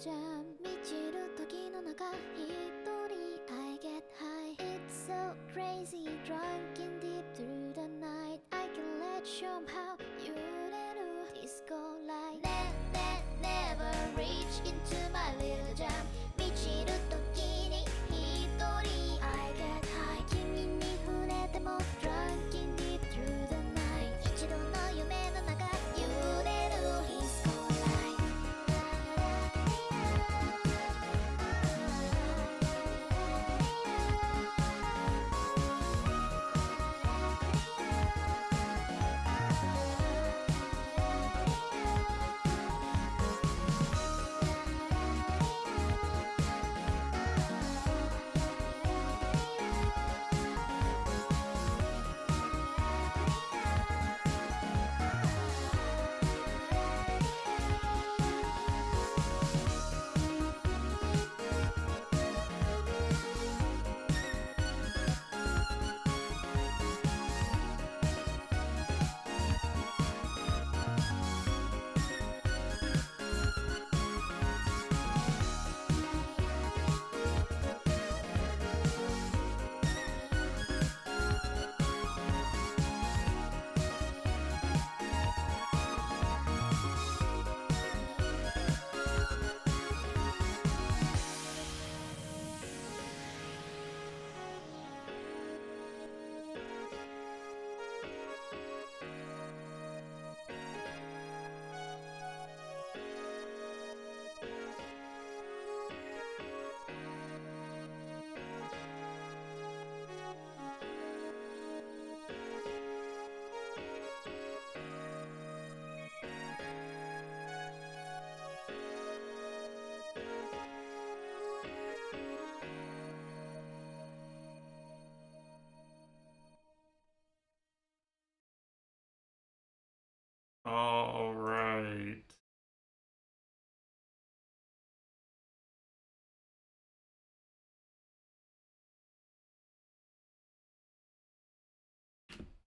じゃん満ちる時の中一人 I get high It's so crazy drunk in deep through the night I can let somehow 揺れる disco light Never reach into my little jam 満ちる時に一人 I get high 君に触れても drunk in deep through the night 一度の夢の中揺れる disco light All right.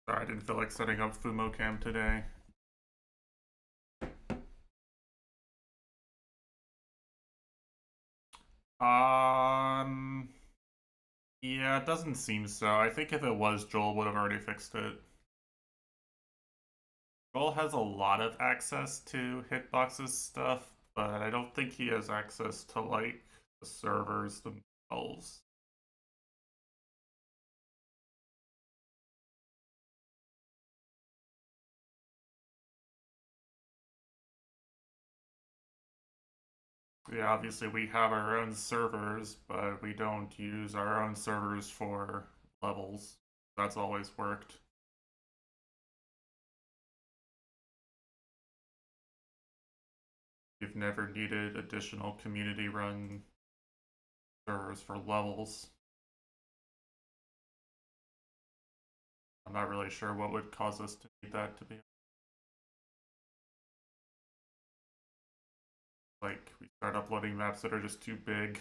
Sorry, I didn't feel like setting up FumoCam today. Um, yeah, it doesn't seem so. I think if it was, Joel would have already fixed it. Joel has a lot of access to Hitbox's stuff, but I don't think he has access to, like, the servers themselves. Yeah, obviously we have our own servers, but we don't use our own servers for levels. That's always worked. We've never needed additional community run servers for levels. I'm not really sure what would cause us to need that to be. Like, we start uploading maps that are just too big.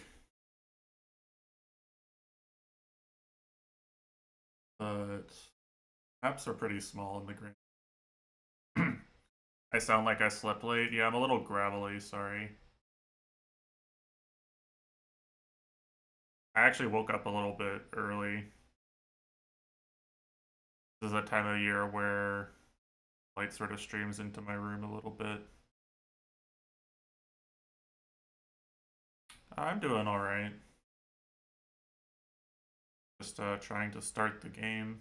But maps are pretty small in the grand. I sound like I slept late. Yeah, I'm a little gravelly, sorry. I actually woke up a little bit early. This is a time of year where light sort of streams into my room a little bit. I'm doing alright. Just trying to start the game.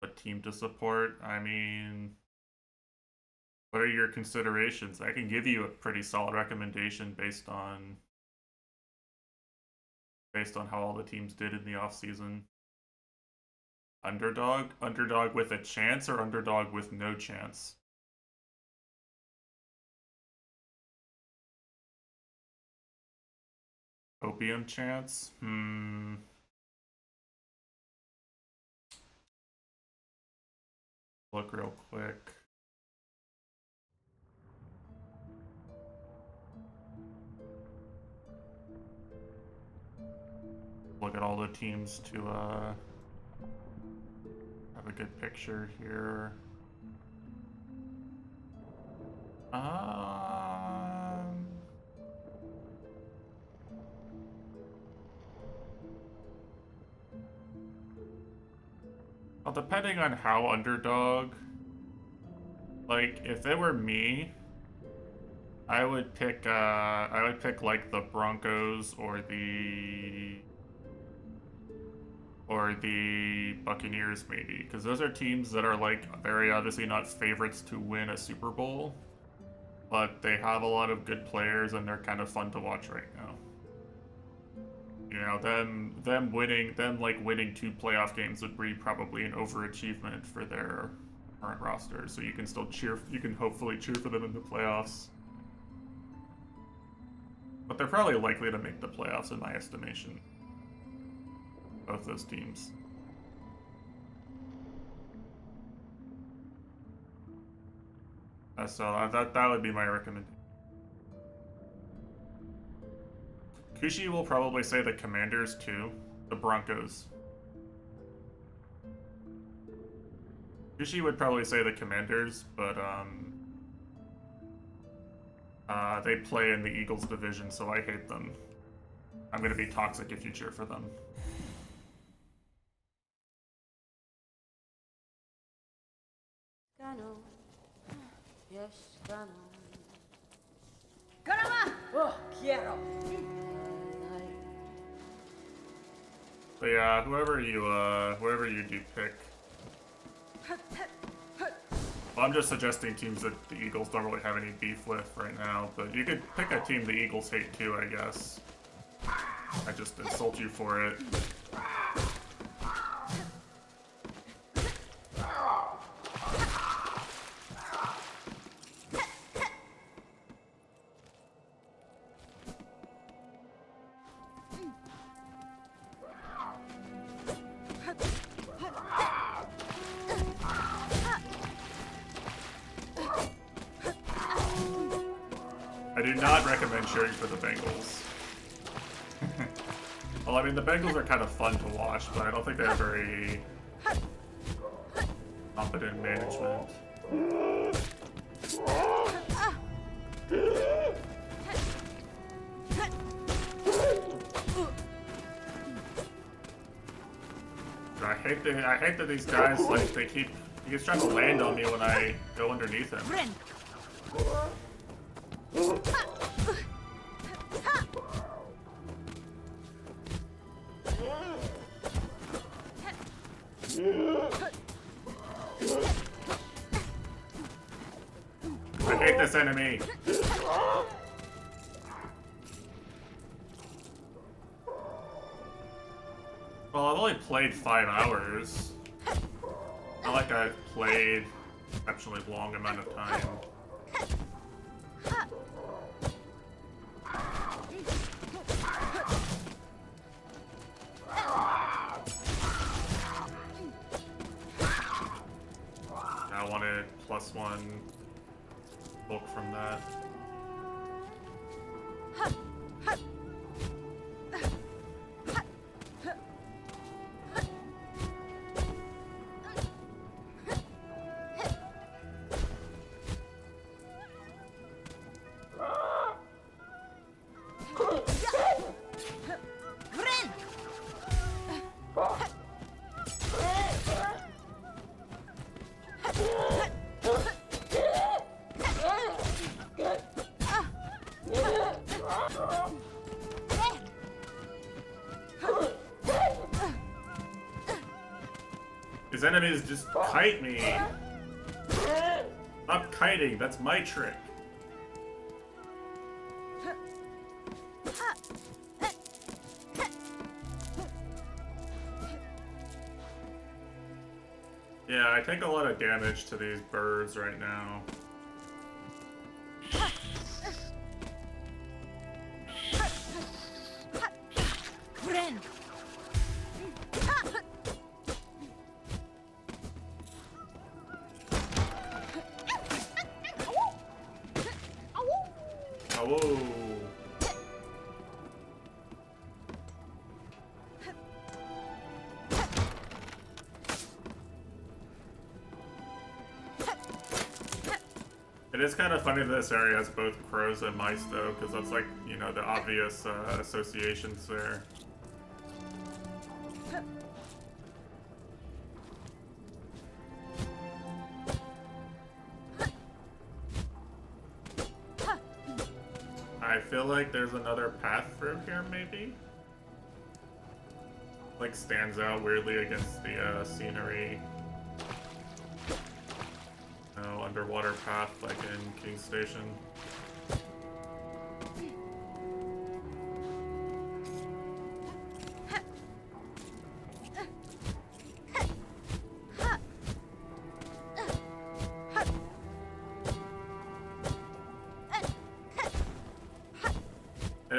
What team to support? I mean, what are your considerations? I can give you a pretty solid recommendation based on how all the teams did in the offseason. Underdog? Underdog with a chance or underdog with no chance? Opium chance? Look real quick. Look at all the teams to have a good picture here. Um, Well, depending on how underdog, like if it were me, I would pick like the Broncos or the Buccaneers maybe, because those are teams that are like very obviously not favorites to win a Super Bowl, but they have a lot of good players and they're kind of fun to watch right now. You know, them winning 2 playoff games would be probably an overachievement for their current roster. So you can hopefully cheer for them in the playoffs. But they're probably likely to make the playoffs in my estimation. Both those teams. So that would be my recommendation. Kushi will probably say the Commanders too. The Broncos. Kushi would probably say the Commanders, but they play in the Eagles division, so I hate them. I'm gonna be toxic if you cheer for them. Yes, Caramba! Oh, quiero. So yeah, whoever you do pick. Well, I'm just suggesting teams that the Eagles don't really have any beef with right now, but you could pick a team the Eagles hate too, I guess. I just insult you for it. I do not recommend cheering for the Bengals. Well, I mean, the Bengals are kind of fun to watch, but I don't think they have very competent management. I hate that these guys, like, he's trying to land on me when I go underneath him. I hate this enemy. Well, I've only played 5 hours. Not like I've played exceptionally long amount of time. I wanted +1 bulk from that. His enemies just kite me. Stop kiting, that's my trick. Yeah, I take a lot of damage to these birds right now. Oh, whoa. It is kind of funny that this area has both crows and mice, though, because that's like, you know, the obvious associations there. feel like there's another path through here, maybe? Like, stands out weirdly against the scenery. No, underwater path like in King Station.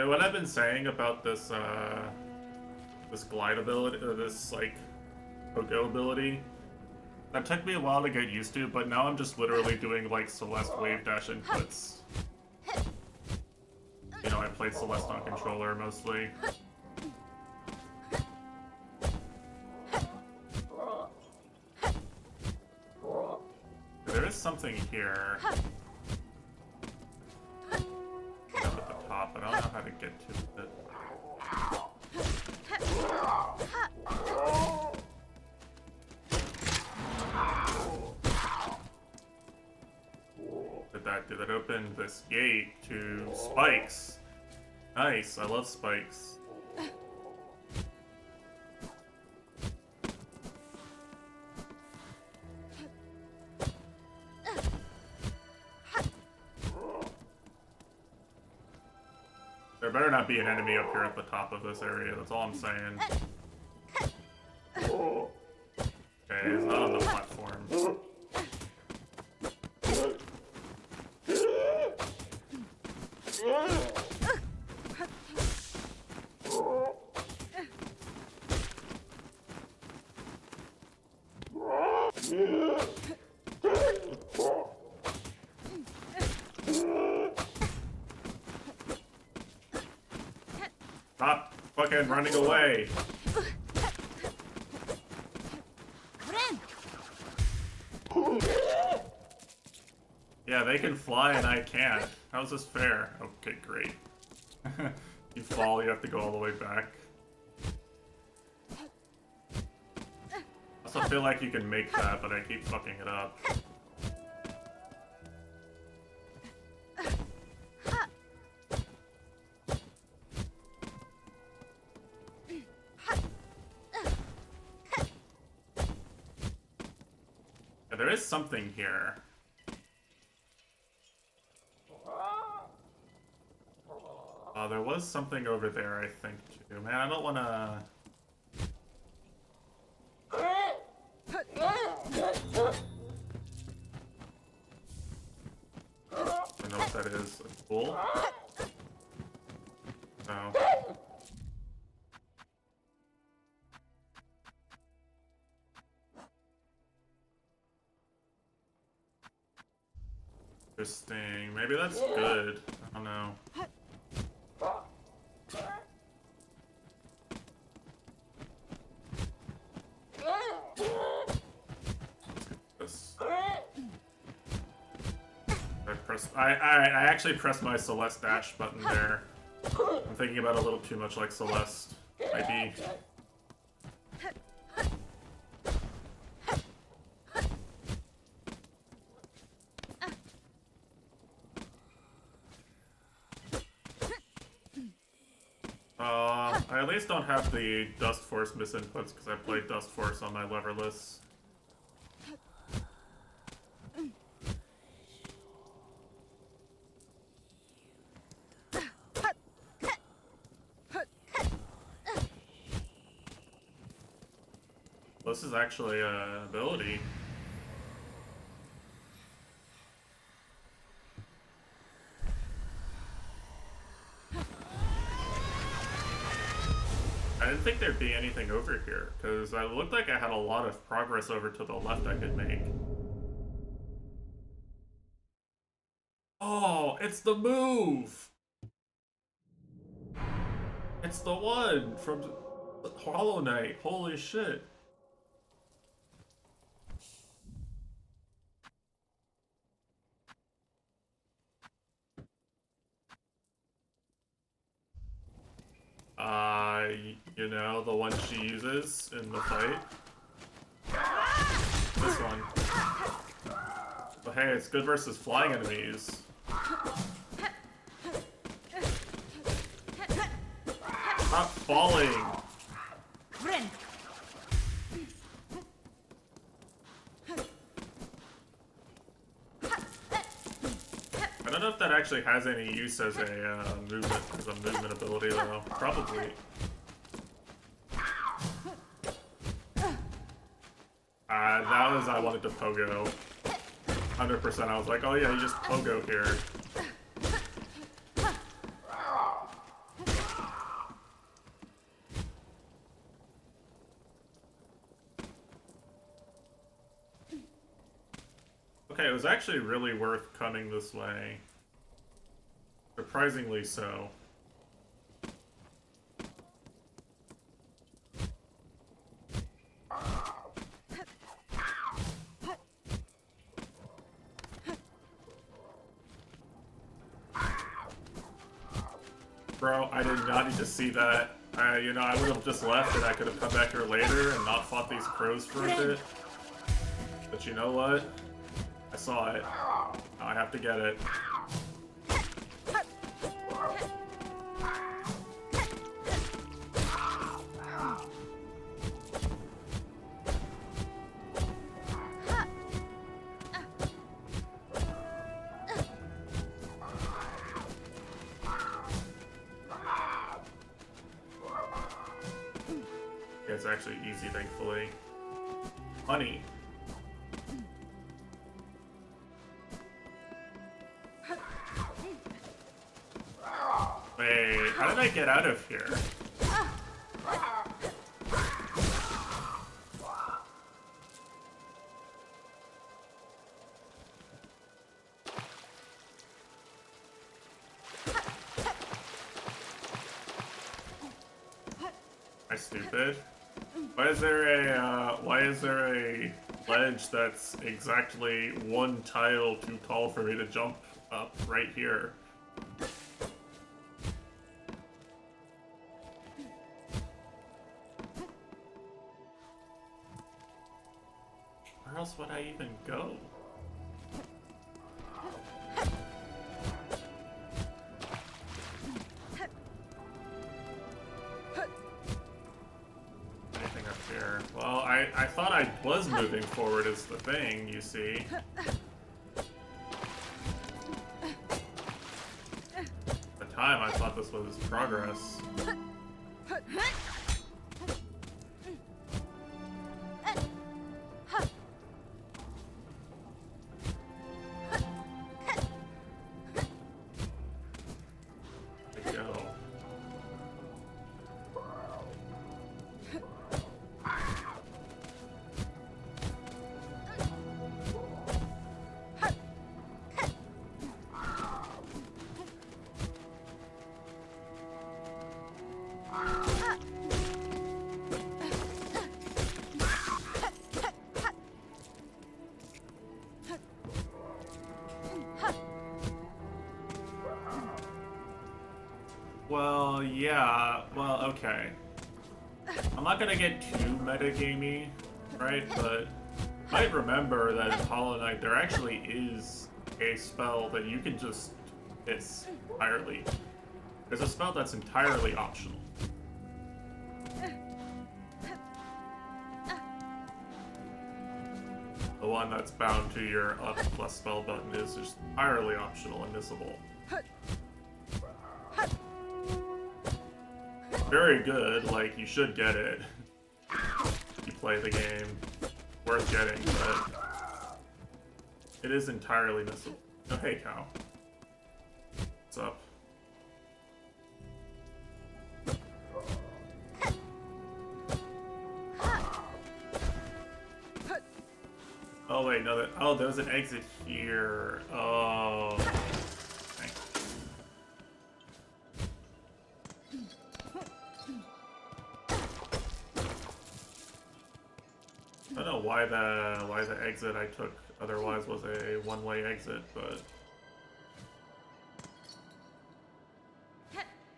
What I've been saying about this this glide ability, this like pogo ability, that took me a while to get used to, but now I'm just literally doing like Celeste wave dash inputs. You know, I played Celeste on controller mostly. There is something here. But I don't know how to get to it. Did that open this gate to spikes? Nice, I love spikes. There better not be an enemy up here at the top of this area, that's all I'm saying. Okay, it's not on the platform. Stop fucking running away. Yeah, they can fly and I can't. How's this fair? Okay, great. You fall, you have to go all the way back. I also feel like you can make that, but I keep fucking it up. Yeah, there is something here. There was something over there, I think, too. Man, I don't wanna... I don't know what that is. A pool? No. Interesting. Maybe that's good. I don't know. I actually pressed my Celeste dash button there. I'm thinking about it a little too much like Celeste. Might be. I at least don't have the Dust Force misinputs because I played Dust Force on my leverless. This is actually an ability. I didn't think there'd be anything over here, because it looked like I had a lot of progress over to the left I could make. Oh, it's the move! It's the one from Hollow Knight. Holy shit. You know, the one she uses in the fight. This one. But hey, it's good versus flying enemies. Stop falling! Friend. I don't know if that actually has any use as a movement ability though. Probably. That was I wanted to pogo. 100%. I was like, oh yeah, you just pogo here. Okay, it was actually really worth coming this way. Surprisingly so. Bro, I did not need to see that. You know, I would have just left and I could have come back here later and not fought these crows for a bit. But you know what? I saw it. Now I have to get it. It's actually easy, thankfully. Honey. Wait, how did I get out of here? Am I stupid? Why is there a ledge that's exactly one tile too tall for me to jump up right here? Where else would I even go? Anything up here? Well, I thought I was moving forward is the thing, you see. At the time, I thought this was progress. Well, yeah, well, okay. I'm not gonna get too metagamey, right? But you might remember that in Hollow Knight there actually is a spell that you can just miss entirely. There's a spell that's entirely optional. The one that's bound to your up plus spell button is just entirely optional and missable. Very good, like, you should get it. You play the game. Worth getting, but it is entirely missable. Oh, hey, cow. What's up? Oh, wait, no, oh, there's an exit here. Oh. I don't know why the exit I took otherwise was a one-way exit, but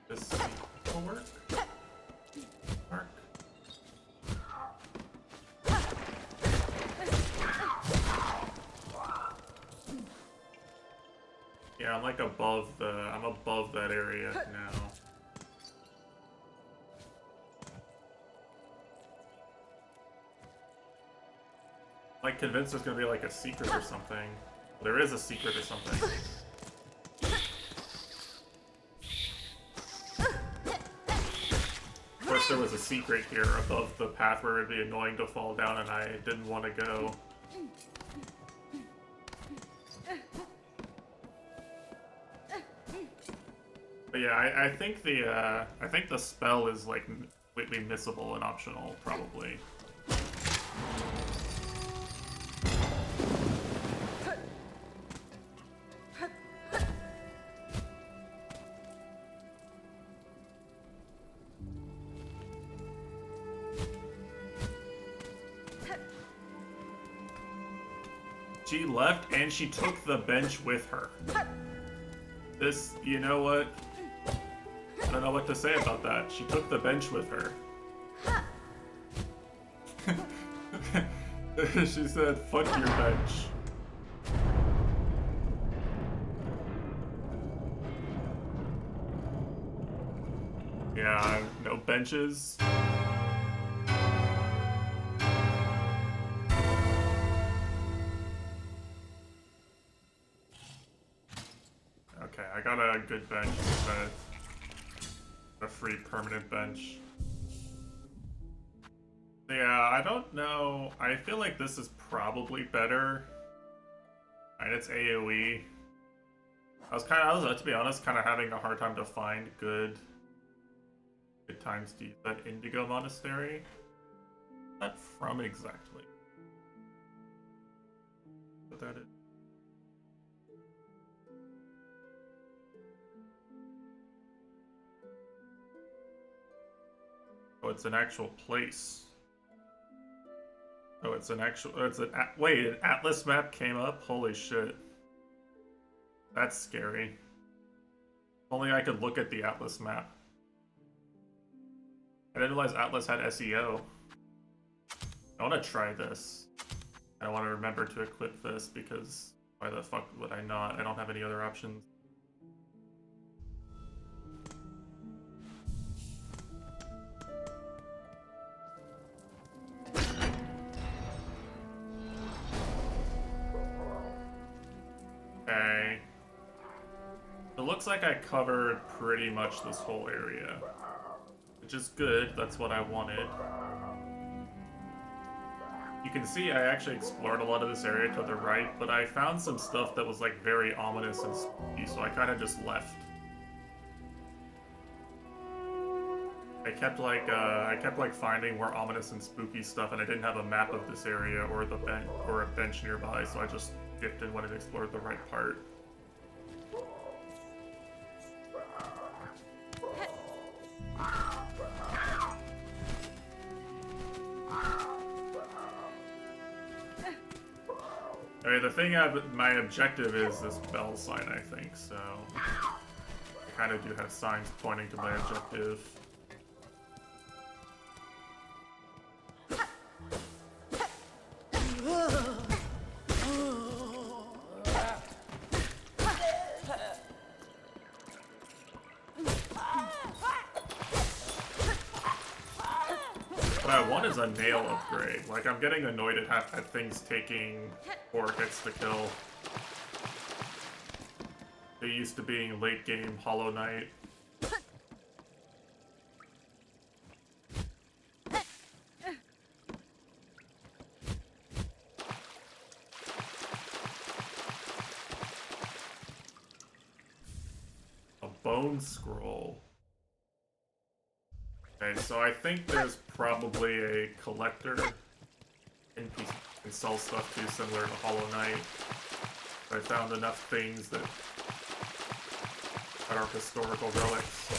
this will work. Mark. Yeah, I'm like above that area now. Like, convinced there's gonna be like a secret or something. There is a secret or something. Of course, there was a secret here above the path where it'd be annoying to fall down, and I didn't want to go. But yeah, I think the spell is like completely missable and optional, probably. She left and she took the bench with her. This, you know what? I don't know what to say about that. She took the bench with her. She said, fuck your bench. Yeah, no benches. Okay, I got a good bench instead. A free permanent bench. Yeah, I don't know. I feel like this is probably better. And it's AoE. I was, to be honest, kind of having a hard time to find good times to use that Indigo Monastery. Not from exactly. What that is. Oh, it's an actual place. Oh, it's an actual. Wait, an atlas map came up? Holy shit. That's scary. If only I could look at the atlas map. I didn't realize Atlas had SEO. I want to try this. I want to remember to equip this because why the fuck would I not? I don't have any other options. Okay. It looks like I covered pretty much this whole area. Which is good, that's what I wanted. You can see I actually explored a lot of this area to the right, but I found some stuff that was like very ominous and spooky, so I kind of just left. I kept like finding more ominous and spooky stuff, and I didn't have a map of this area or a bench nearby, so I just skipped and went and explored the right part. Okay, the thing my objective is this bell sign, I think, so I kind of do have signs pointing to my objective. What I want is a nail upgrade. Like, I'm getting annoyed at things taking 4 hits to kill. They used to being late game Hollow Knight. A bone scroll. Okay, so I think there's probably a collector NPC can sell stuff too, similar to Hollow Knight. I found enough things that are historical relics.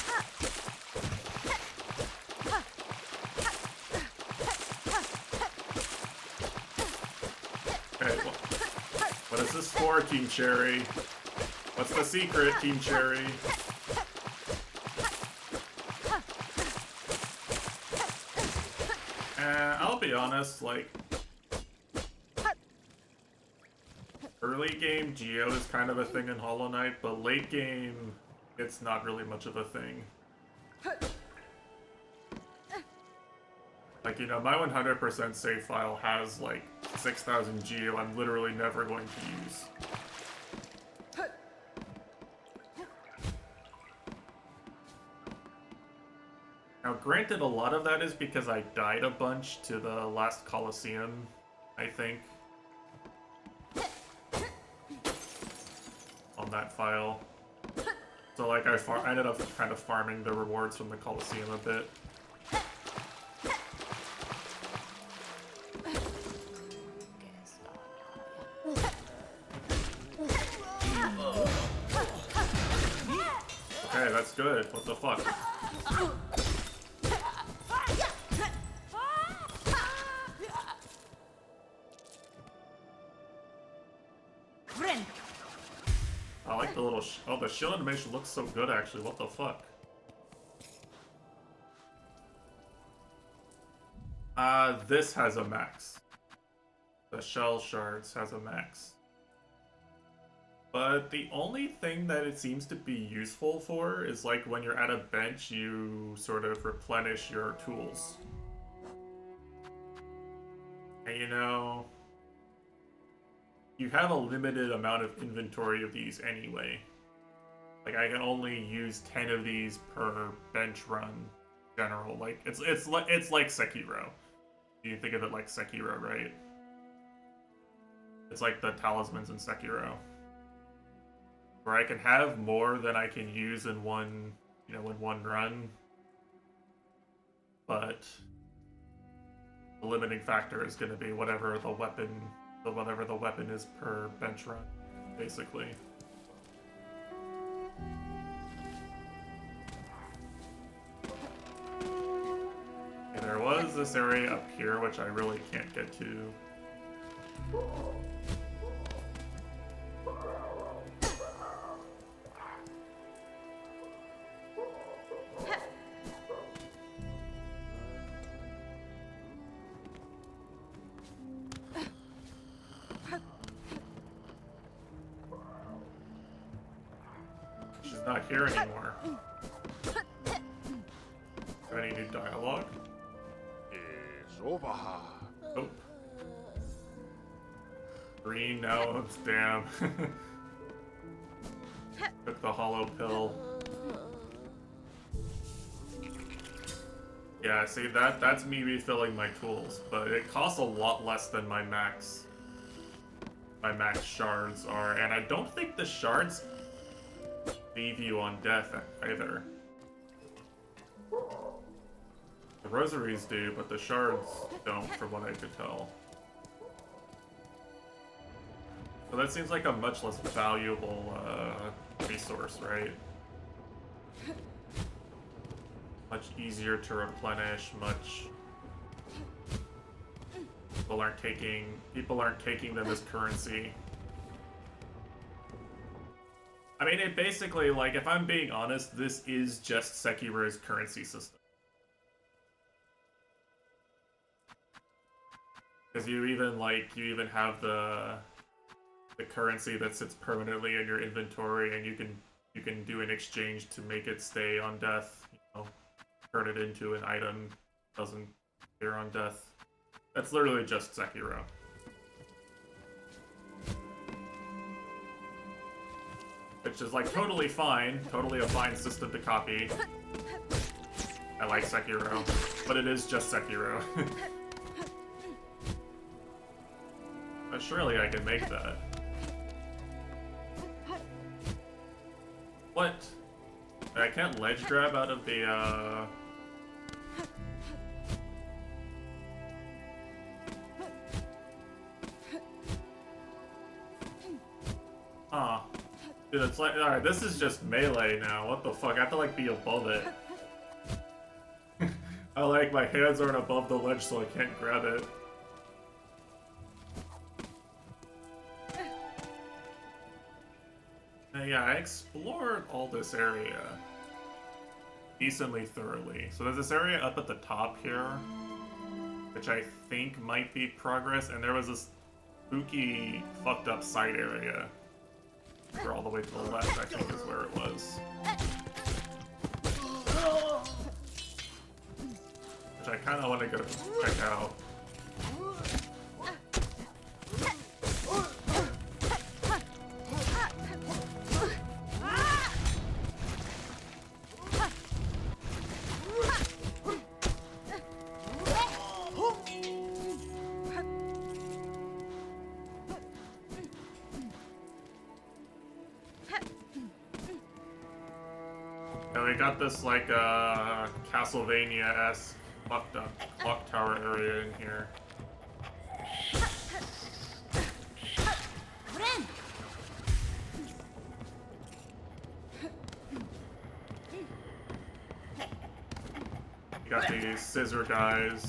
Okay, well, what is this for, Team Cherry? What's the secret, Team Cherry? I'll be honest, like, early game Geo is kind of a thing in Hollow Knight, but late game, it's not really much of a thing. Like, you know, my 100% save file has like 6,000 geo I'm literally never going to use. Now, granted, a lot of that is because I died a bunch to the last Colosseum, I think. On that file. So, like, I ended up kind of farming the rewards from the Colosseum a bit. Okay, that's good. What the fuck? I like the little oh, the shield animation looks so good actually. What the fuck? This has a max. The shell shards has a max. But the only thing that it seems to be useful for is like when you're at a bench, you sort of replenish your tools. And you know, you have a limited amount of inventory of these anyway. Like I can only use 10 of these per bench run general. Like it's like Sekiro. You think of it like Sekiro, right? It's like the talismans in Sekiro. Where I can have more than I can use in one, you know, in one run. But the limiting factor is going to be whatever the weapon is per bench run, basically. Okay, there was this area up here which I really can't get to. Not here anymore. Any new dialogue? Nope. Green now, damn. Took the hollow pill. Yeah, see that's me refilling my tools, but it costs a lot less than my max shards are, and I don't think the shards leave you on death either. The rosaries do, but the shards don't, from what I could tell. So that seems like a much less valuable resource, right? Much easier to replenish, much... People aren't taking them as currency. I mean, it basically, like, if I'm being honest, this is just Sekiro's currency system. Because you even have the currency that sits permanently in your inventory, and you can do an exchange to make it stay on death, you know, turn it into an item, doesn't appear on death. That's literally just Sekiro. Which is like totally fine, totally a fine system to copy. I like Sekiro, but it is just Sekiro. But surely I can make that. What? I can't ledge grab out of the, Huh. Dude, it's like, alright, this is just melee now. What the fuck? I have to, like, be above it. My hands aren't above the ledge, so I can't grab it. Yeah, I explored all this area decently thoroughly. So there's this area up at the top here, which I think might be progress, and there was this spooky, fucked up side area. Or all the way to the left, I think, is where it was. which I kind of want to go check out. And we got this like Castlevania-esque fucked up clock tower area in here. You got these scissor guys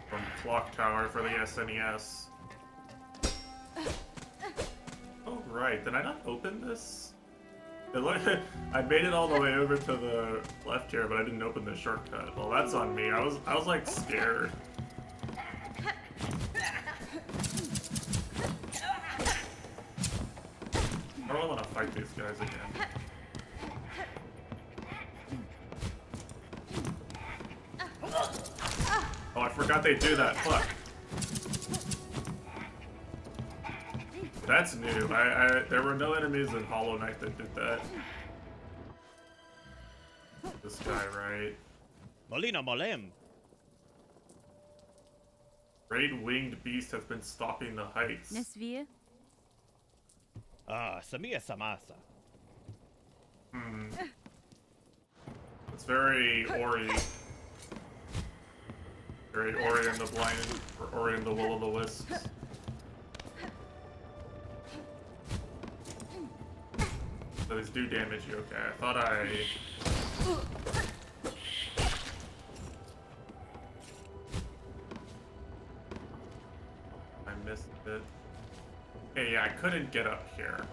from Clock Tower for the SNES. Oh right, did I not open this? I made it all the way over to the left here, but I didn't open the shortcut. Well, that's on me. I was like scared. I don't want to fight these guys again. Oh, I forgot they do that. Fuck. That's new. There were no enemies in Hollow Knight that did that. This guy, right? Molina Molem. Great winged beast has been stalking the heights. Nesvir? Ah, Samia Samasa. It's very Ori. Very Ori and the Blind, or Ori and the Will of the Wisps. So these do damage you, okay. I thought I missed it. Okay, yeah, I couldn't get up here.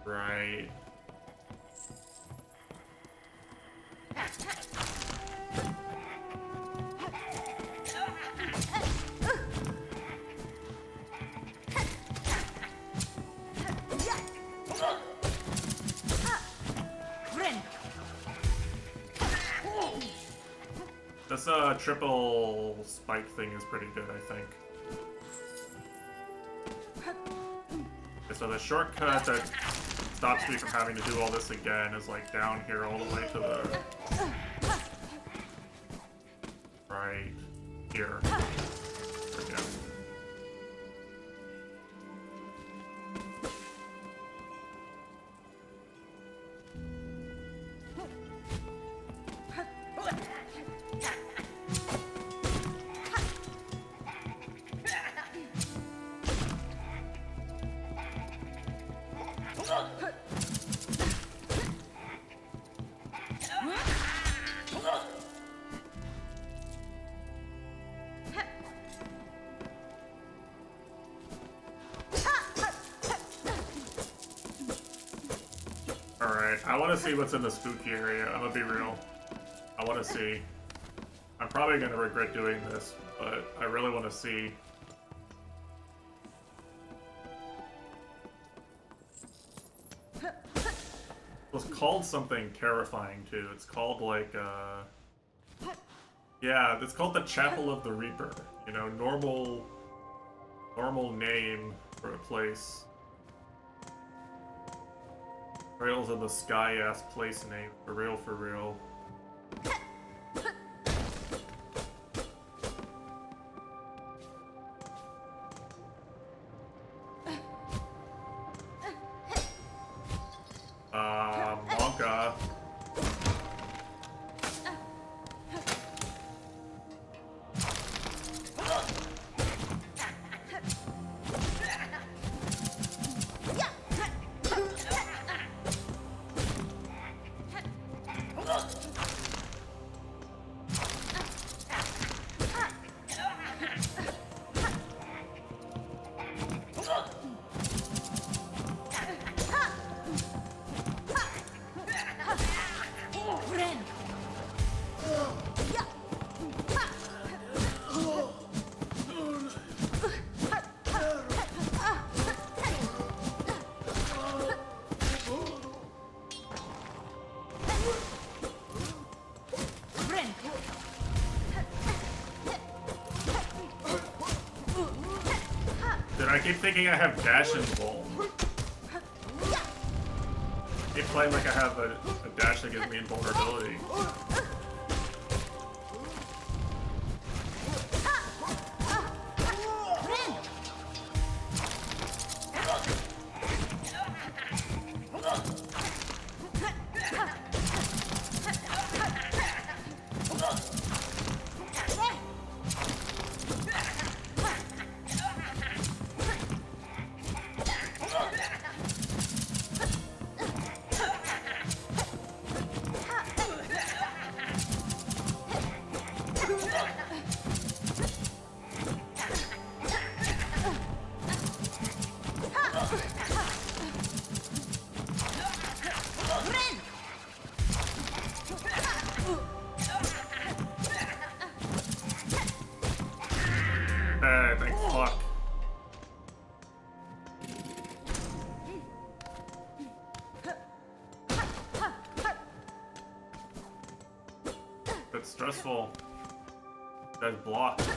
Right. This triple spike thing is pretty good, I think. Okay, so the shortcut that stops me from having to do all this again is like down here all the way to the right here. There we go. Alright, I want to see what's in the spooky area. I'm gonna be real. I want to see. I'm probably gonna regret doing this, but I really want to see. It was called something terrifying too. It's called like yeah, it's called the Chapel of the Reaper. You know, normal name for a place. Rails in the sky ass place name. For real, for real. Monka. keep thinking I have dash and bolt. I keep playing like I have a dash that gives me invulnerability. Thank fuck. That's stressful. That's blocked.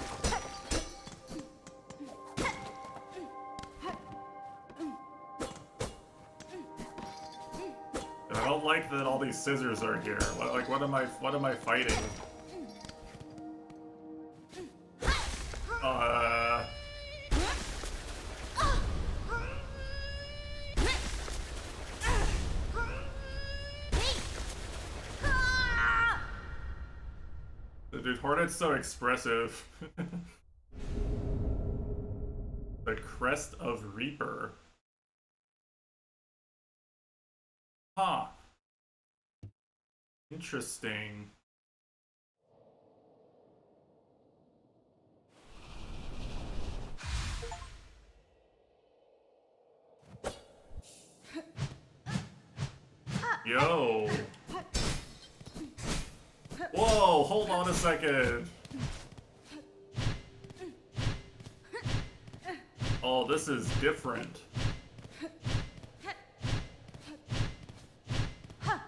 I don't like that all these scissors are here. What am I fighting? Dude, Hornet's so expressive. The Crest of Reaper. Huh. Interesting. Yo. Whoa, hold on a second. Oh, this is different.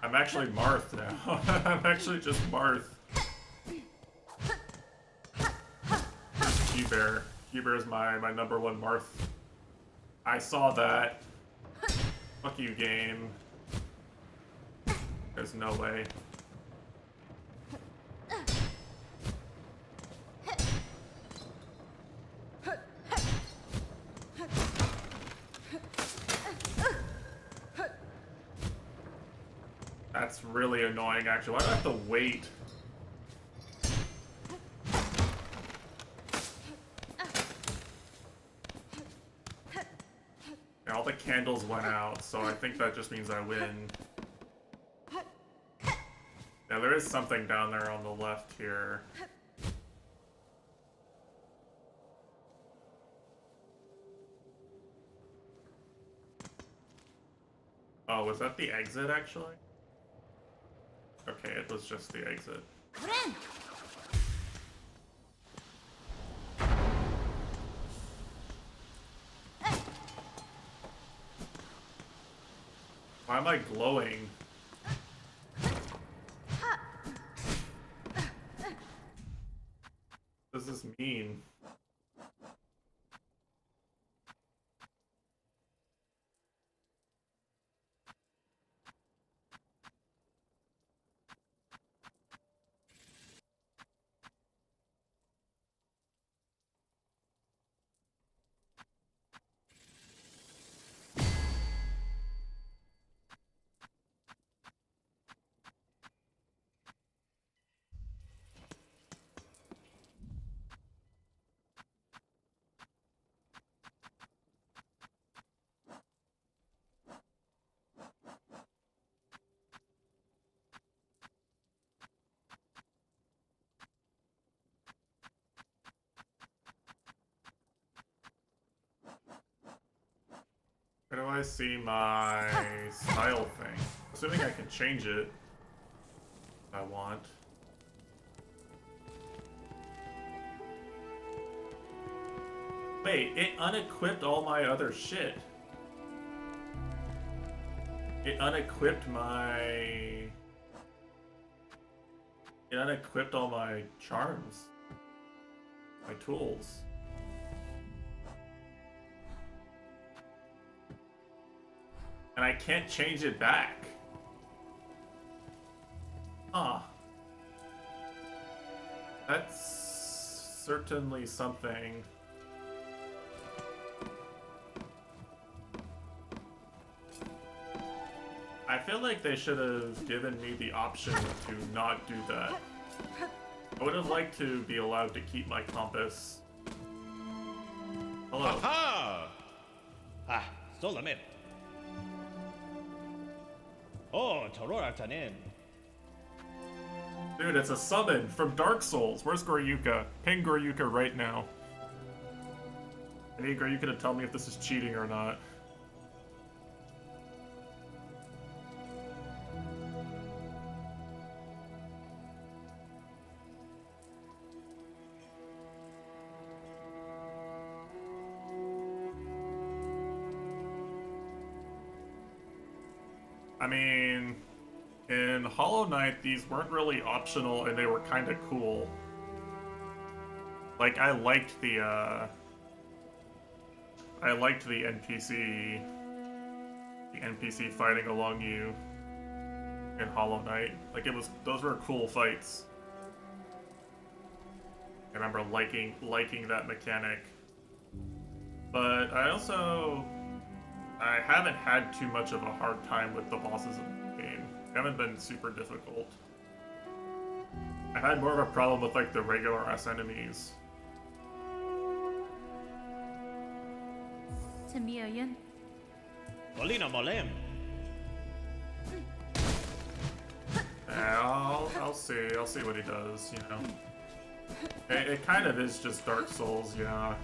I'm actually Marth now. I'm actually just Marth. Keybear. Keybear is my number one Marth. I saw that. Fuck you, game. There's no way. That's really annoying, actually. Why do I have to wait? Yeah, all the candles went out, so I think that just means I win. Yeah, there is something down there on the left here. Oh, was that the exit, actually? Okay, it was just the exit. Why am I glowing? What does this mean? Where do I see my style thing? Assuming I can change it if I want. Wait, it unequipped all my other shit. It unequipped my... It unequipped all my charms. My tools. And I can't change it back. Huh. That's certainly something. I feel like they should have given me the option to not do that. I would have liked to be allowed to keep my compass. Hello. Aha! Ah, solamente. Oh, Torora Tanin. Dude, it's a summon from Dark Souls. Where's Goryuka? Ping Goryuka right now. I need Goryuka to tell me if this is cheating or not. I mean, in Hollow Knight, these weren't really optional and they were kind of cool. Like, I liked the NPC fighting along you in Hollow Knight. Like, those were cool fights. I remember liking that mechanic. But I haven't had too much of a hard time with the bosses in the game. They haven't been super difficult. I had more of a problem with like the regular ass enemies. Tamiyan. Molina Molem. Yeah, I'll see what he does, you know. It kind of is just Dark Souls, yeah.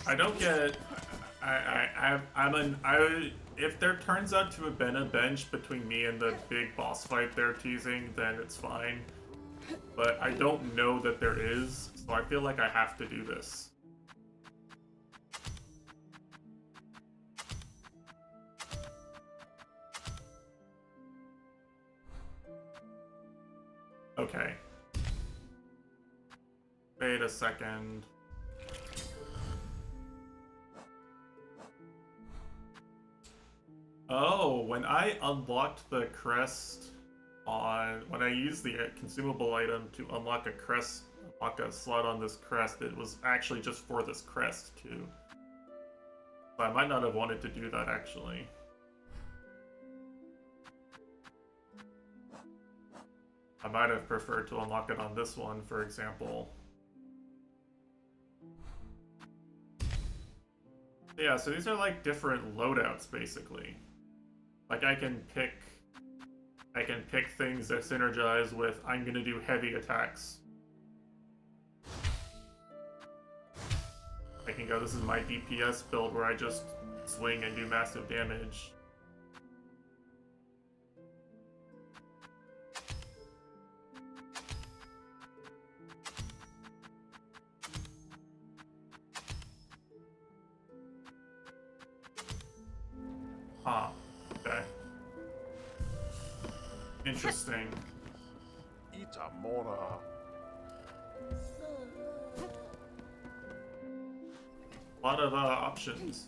I don't get. If there turns out to have been a bench between me and the big boss fight they're teasing, then it's fine. But I don't know that there is, so I feel like I have to do this. Okay. Wait a second. Oh, when I unlocked the crest when I used the consumable item to unlock a slot on this crest, it was actually just for this crest too. So I might not have wanted to do that actually. I might have preferred to unlock it on this one, for example. Yeah, so these are like different loadouts basically. Like I can pick things that synergize with I'm gonna do heavy attacks. I can go, this is my DPS build where I just swing and do massive damage. Huh. Okay. Interesting. Itamora. A lot of options.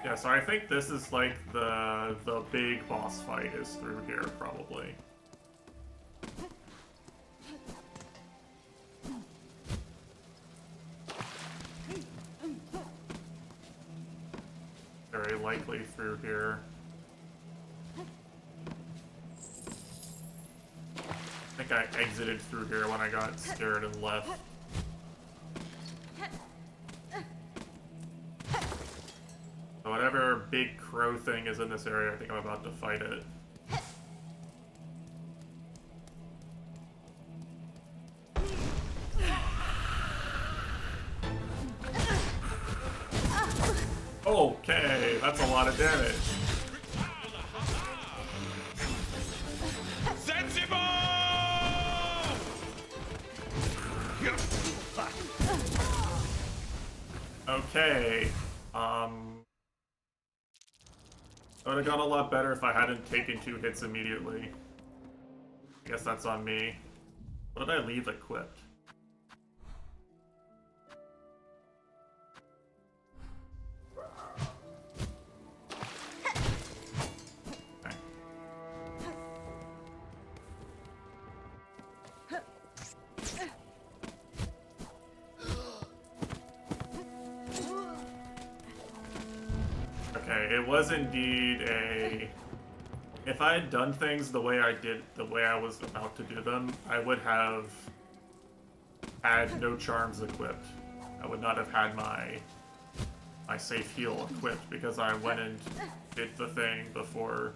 Yeah, so I think this is like the big boss fight is through here, probably. Very likely through here. I think I exited through here when I got scared and left. So Whatever big crow thing is in this area, I think I'm about to fight it. Okay, that's a lot of damage. Sensible! Okay, it would have gone a lot better if I hadn't taken 2 hits immediately. I guess that's on me. What did I leave equipped? Okay, it was indeed a... If I had done things the way I did, the way I was about to do them, I would have had no charms equipped. I would not have had my safe heal equipped because I went and did the thing before.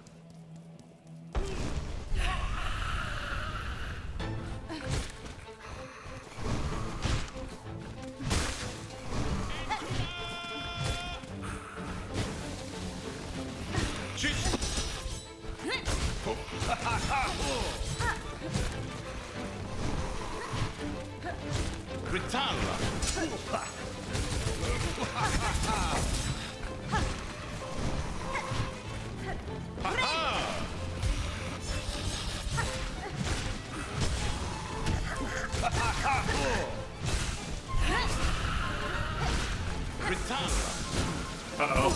Uh-oh.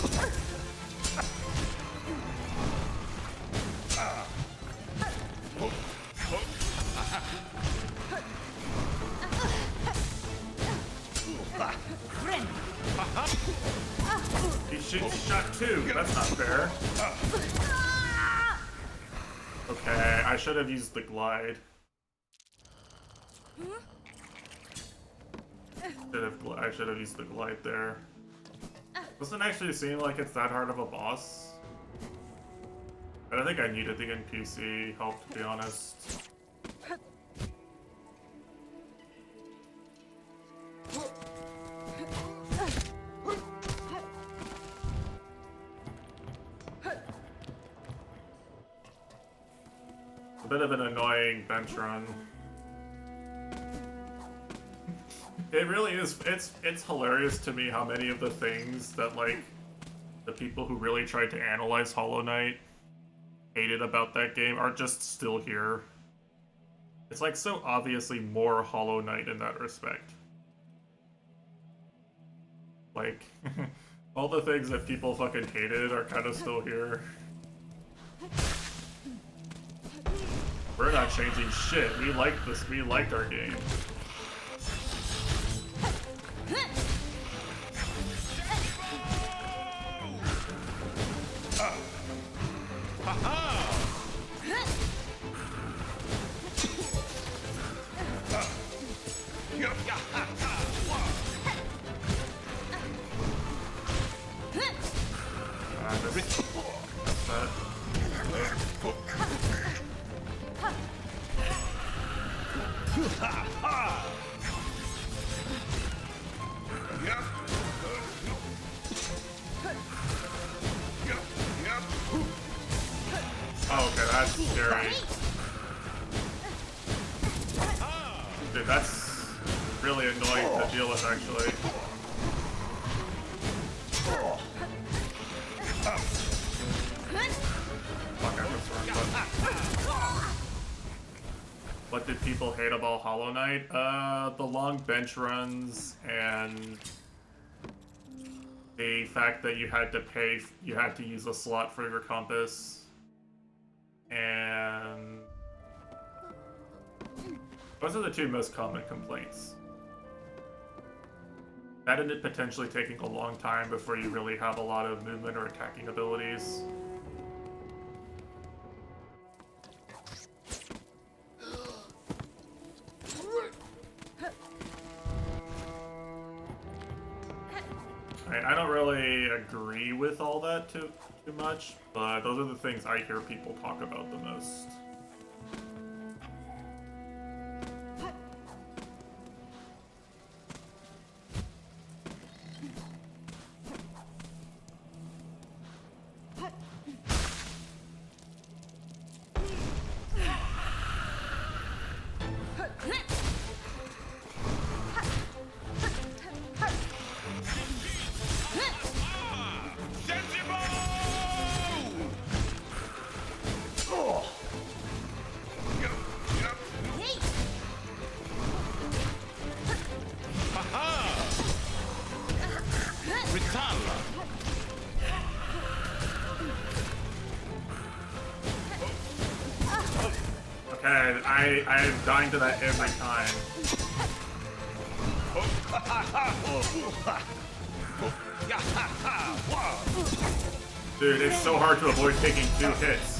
He shoots shot 2. That's not fair. Okay, I should have used the glide. I should have used the glide there. Doesn't actually seem like it's that hard of a boss. I don't think I needed the NPC help, to be honest. A bit of an annoying bench run. It really is. It's hilarious to me how many of the things that, like, the people who really tried to analyze Hollow Knight hated about that game are just still here. It's like so obviously more Hollow Knight in that respect. Like, all the things that people fucking hated are kind of still here. We're not changing shit. We like this. We liked our game. Oh, okay, that's scary. Dude, that's really annoying to deal with, actually. Fuck, I pressed the wrong button. What did people hate about Hollow Knight? The long bench runs and the fact that you had to use a slot for your compass. And those are the 2 most common complaints. That and it potentially taking a long time before you really have a lot of movement or attacking abilities. I don't really agree with all that too much, but those are the things I hear people talk about the most. Okay, I'm dying to that every time. Dude, it's so hard to avoid taking 2 hits.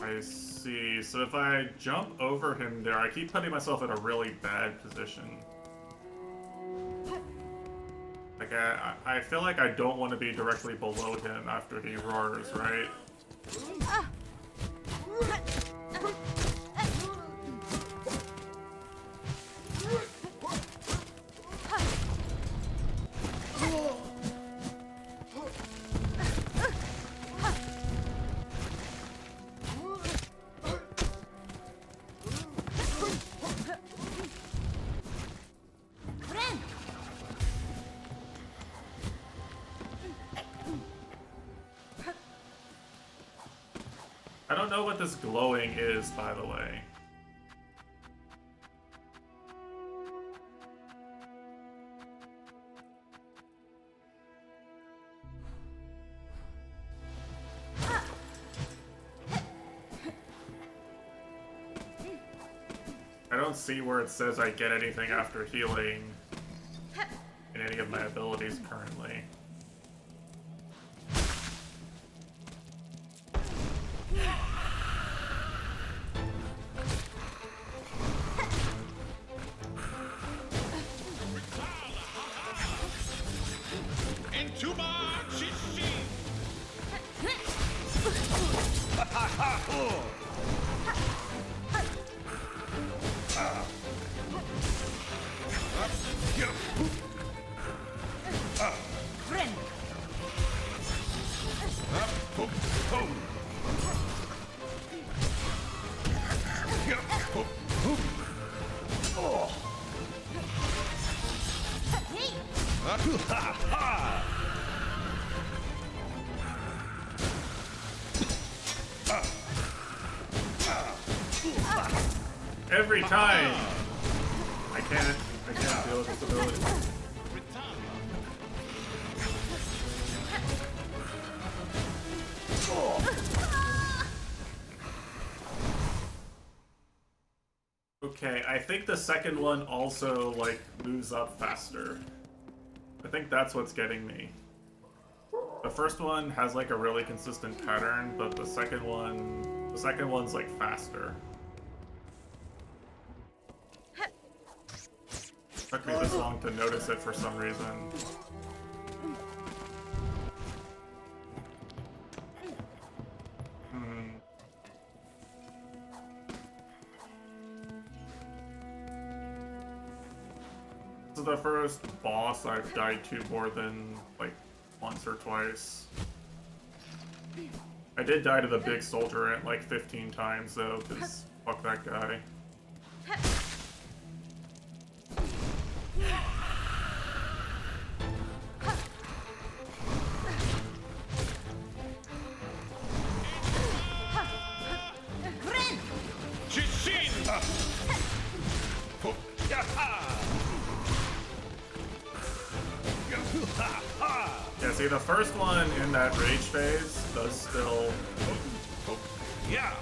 I see. So if I jump over him there, I keep putting myself in a really bad position. Like, I feel like I don't want to be directly below him after he roars, right? I don't know what this glowing is, by the way. I don't see where it says I get anything after healing in any of my abilities currently. Every time! I can't deal with this ability. Okay, I think the second one also, like, moves up faster. I think that's what's getting me. The first one has, like, a really consistent pattern, but the second one's, like, faster. Took me this long to notice it for some reason. This is the first boss I've died to more than, like, once or twice. I did die to the big soldier ant like 15 times though, because fuck that guy. Yeah, see, the first one in that rage phase does still... Yeah.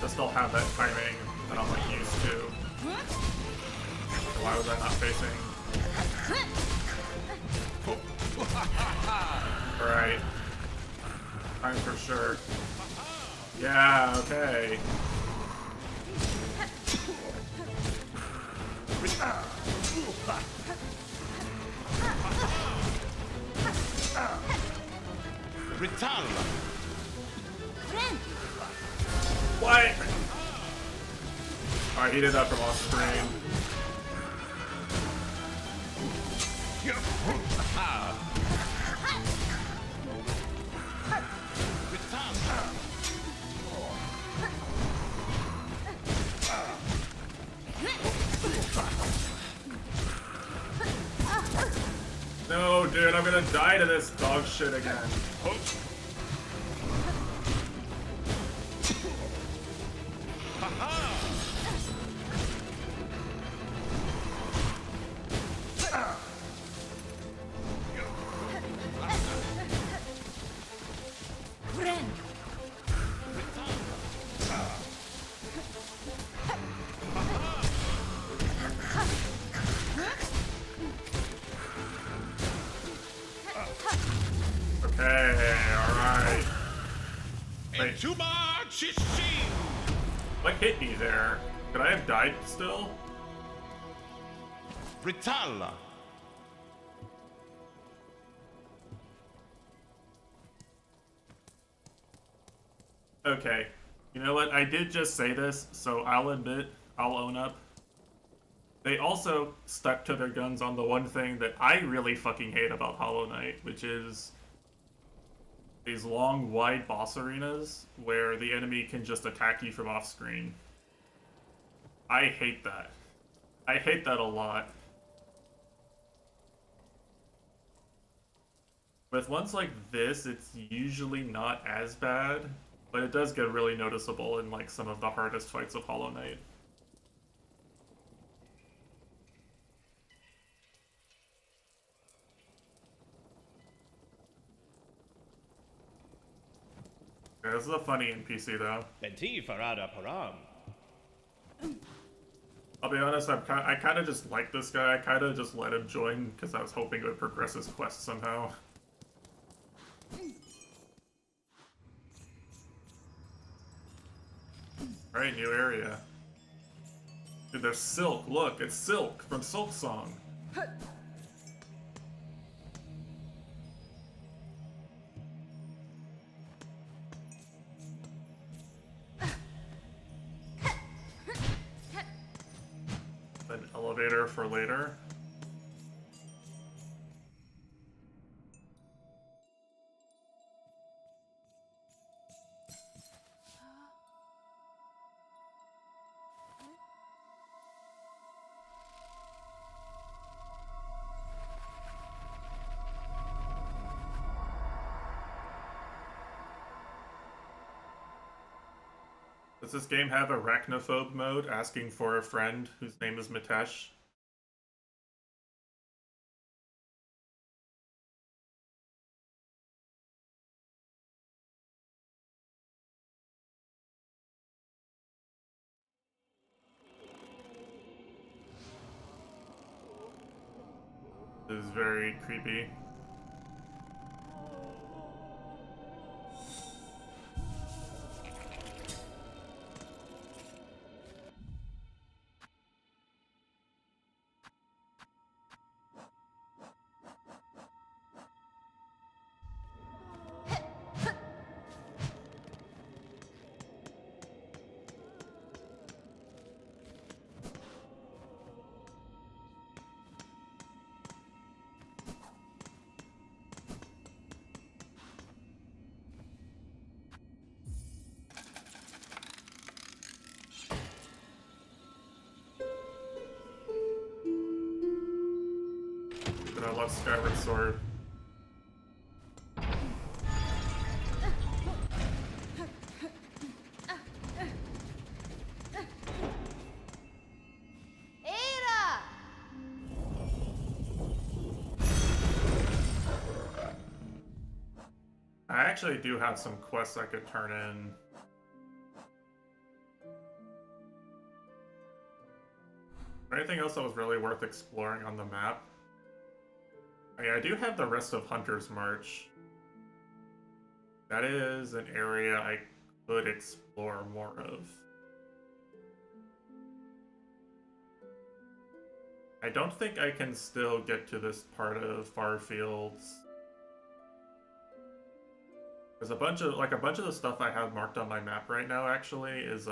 Does still have that timing that I'm like used to. Why was I not facing? Alright. Time for sure. Yeah, okay. Ritalla. What? Alright, he did that from off screen. No, dude, I'm gonna die to this dog shit again. Okay, alright. Wait, Too much is seen. what hit me there? Could I have died still? Ritalla. Okay. You know what? I did just say this, so I'll admit, I'll own up. They also stuck to their guns on the one thing that I really fucking hate about Hollow Knight, which is these long, wide boss arenas where the enemy can just attack you from off screen. I hate that. I hate that a lot. With ones like this, it's usually not as bad, but it does get really noticeable in like some of the hardest fights of Hollow Knight. Yeah, this is a funny NPC though. Benti farada param. I'll be honest, I kind of just like this guy. I kind of just let him join because I was hoping it would progress his quest somehow. Alright, new area. Dude, there's Silk. Look, it's Silk from Silk Song. An elevator for later. Does this game have arachnophobe mode, asking for a friend whose name is Mitesh? This is very creepy. But I love Skyward Sword. Ada! I actually do have some quests I could turn in. Anything else that was really worth exploring on the map? Oh, yeah, I do have the rest of Hunter's March. That is an area I could explore more of. I don't think I can still get to this part of Farfields. There's a bunch of the stuff I have marked on my map right now actually is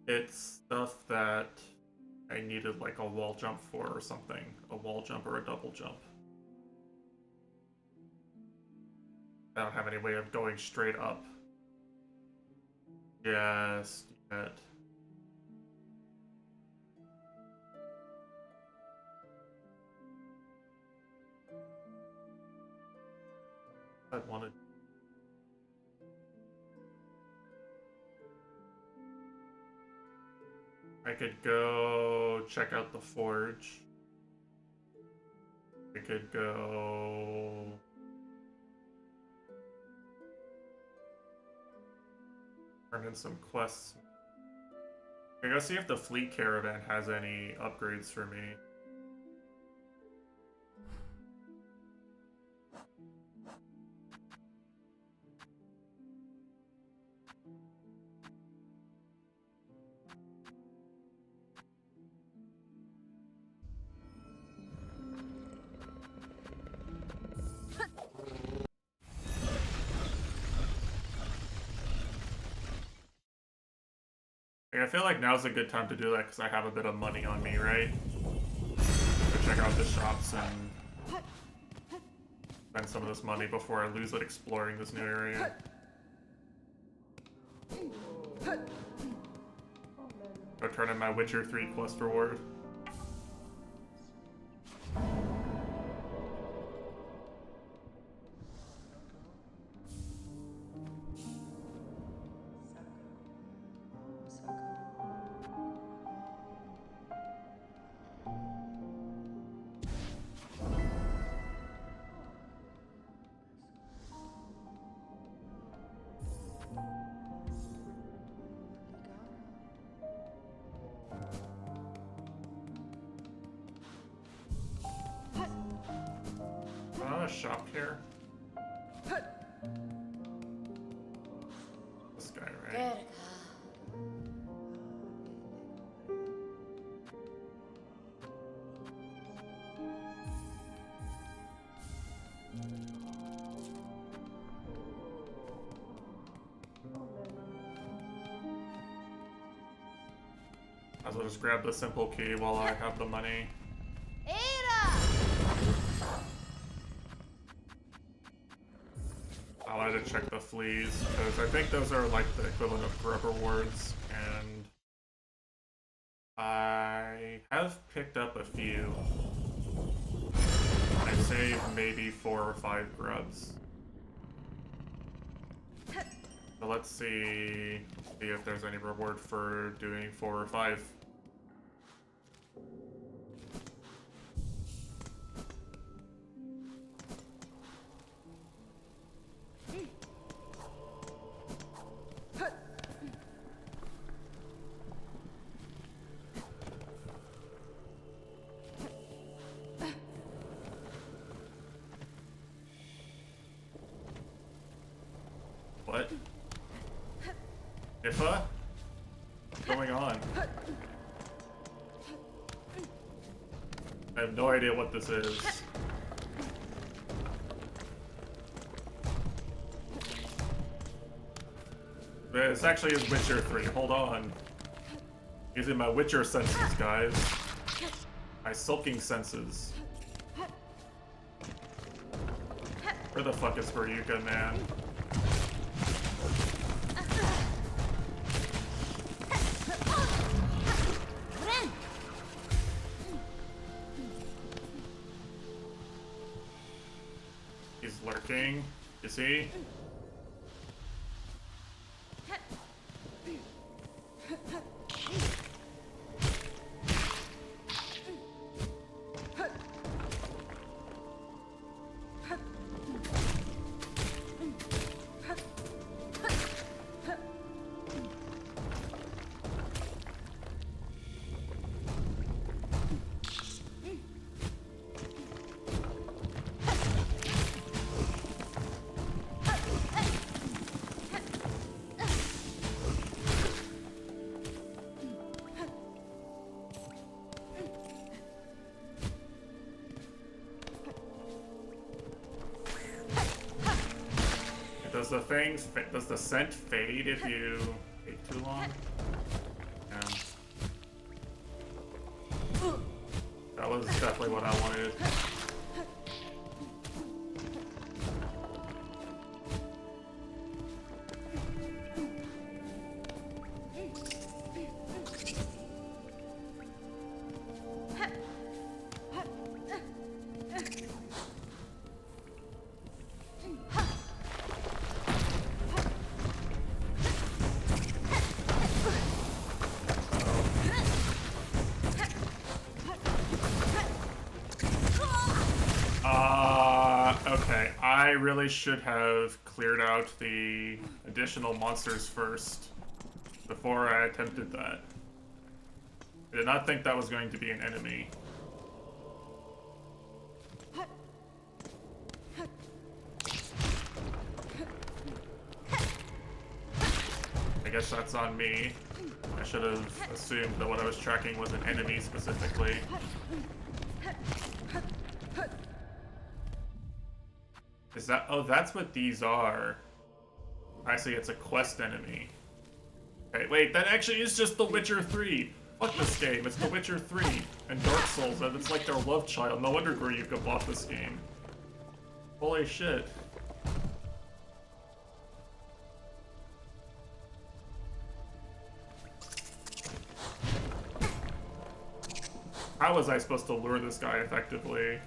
it's stuff that I needed like a wall jump for or something. A wall jump or a double jump. I don't have any way of going straight up. Just yet. I wanted. I could go check out the forge. I could go turn in some quests. I gotta see if the fleet caravan has any upgrades for me. I feel like now's a good time to do that because I have a bit of money on me, right? Go check out the shops and spend some of this money before I lose it exploring this new area. Go turn in my Witcher 3 quest reward. Shop here. This guy, right? Might as well just grab the simple key while I have the money. I'll have to check the fleas, because I think those are like the equivalent of grub rewards, and I have picked up a few. I saved maybe 4 or 5 grubs. So let's see if there's any reward for doing 4 or 5. What? Ifa? What's going on? I have no idea what this is. This actually is Witcher 3. Hold on. Using my Witcher senses, guys. My sulking senses. Where the fuck is Veruca, man? He's lurking. Is he? does the scent fade if you wait too long? Yeah. That was definitely what I wanted. Okay, I really should have cleared out the additional monsters first before I attempted that. I did not think that was going to be an enemy. I guess that's on me. I should have assumed that what I was tracking was an enemy specifically. Is that... Oh, that's what these are. I see, it's a quest enemy. Okay, wait, that actually is just The Witcher 3. Fuck this game, it's The Witcher 3. And Dark Souls, and it's like their love child. No wonder Gruyuka bought this game. Holy shit. How was I supposed to lure this guy effectively?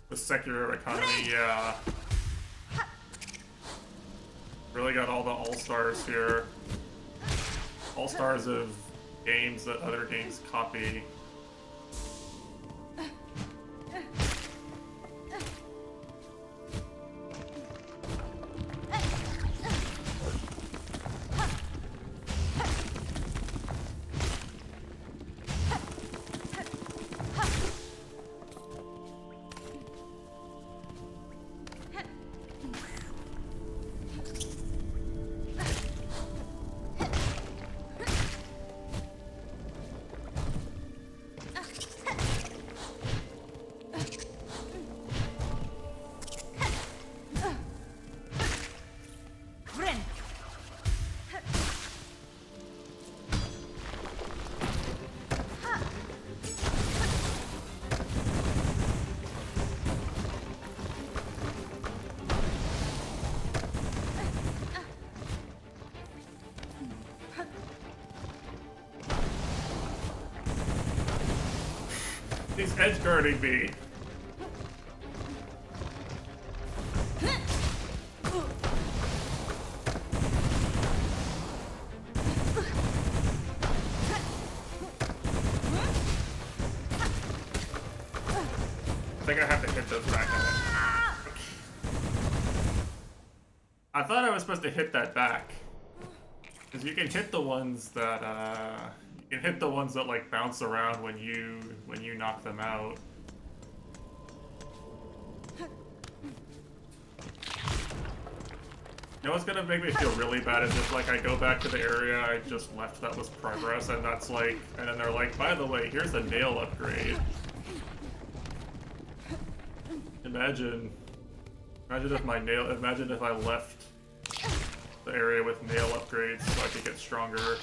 The secular economy, yeah. Really got all the all-stars here. All-stars of games that other games copy. He's edge guarding me. I think I have to hit those back on it. I thought I was supposed to hit that back. Because you can hit the ones that, you can hit the ones that, like, bounce around when you knock them out. You know what's gonna make me feel really bad is if, like, I go back to the area I just left that was progress, and that's like, and then they're like, by the way, here's a nail upgrade. Imagine if I left the area with nail upgrades so I could get stronger.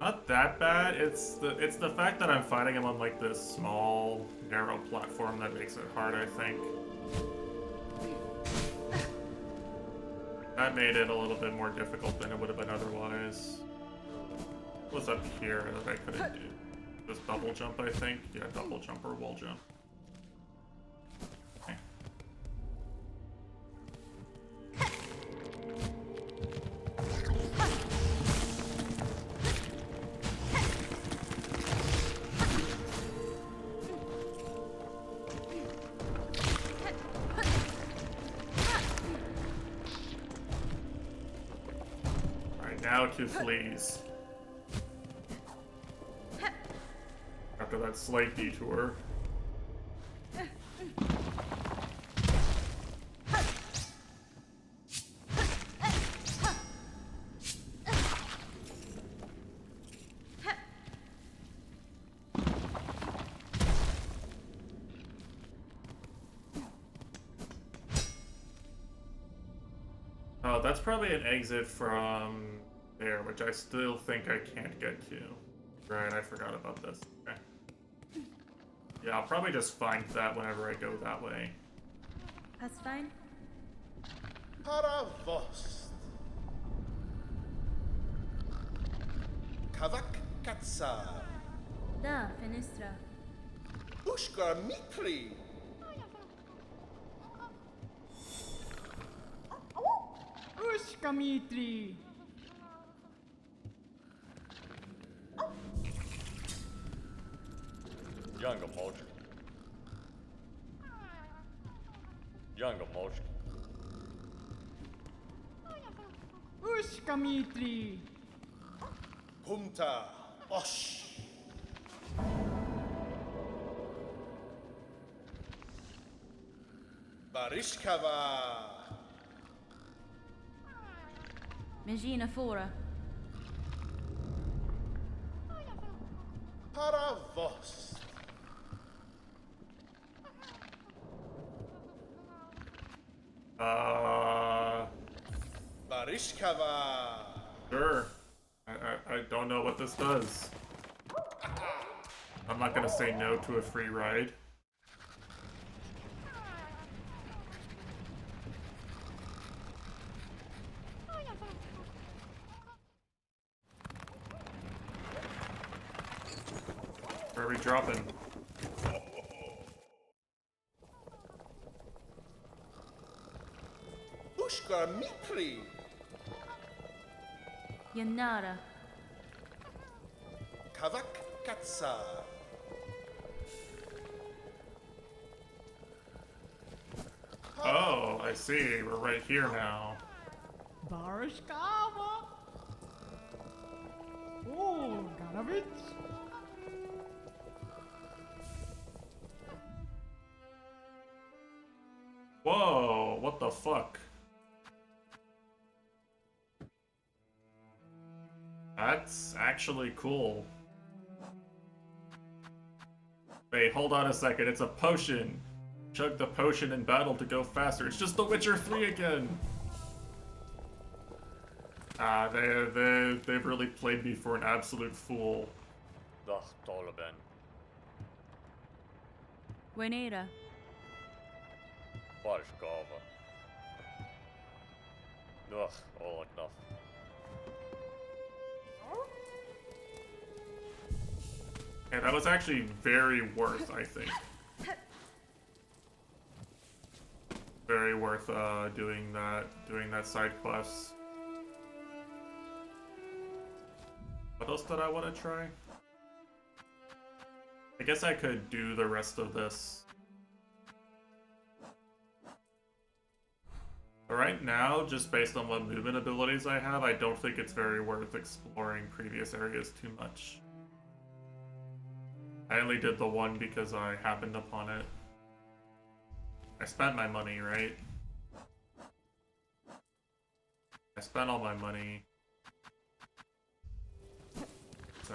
Not that bad. It's the fact that I'm fighting him on like this small, narrow platform that makes it hard, I think. That made it a little bit more difficult than it would have been otherwise. What's up here that I couldn't do? This double jump, I think? Yeah, double jump or wall jump. Okay. Alright, now to fleas. After that slight detour. Oh, that's probably an exit from there, which I still think I can't get to. Right, I forgot about this. Okay. Yeah, I'll probably just find that whenever I go that way. That's fine. Paravost. Kavak Katsar. Da, Fenistra. Ushkar Mitri. Ushkamitri. Younger Moshki. Younger Moshki. Ushkamitri. Humta. Osh. Barishkava. Megina Fora. Paravost. Barishkava. Sure. I don't know what this does. I'm not gonna say no to a free ride. Where are we dropping? Ushkar Mitri. Yanara. Kavak Katsar. Oh, I see. We're right here now. Barishkava. Oh, Garavich. Whoa, what the fuck? That's actually cool. Wait, hold on a second. It's a potion. Chug the potion in battle to go faster. It's just The Witcher 3 again. Ah, they've really played me for an absolute fool. Dag Taliban. Wenera. Barishkava. Ugh, all enough. And that was actually very worth, I think. Very worth doing that side quest. What else did I want to try? I guess I could do the rest of this. But right now, just based on what movement abilities I have, I don't think it's very worth exploring previous areas too much. I only did the one because I happened upon it. I spent my money, right? I spent all my money. So...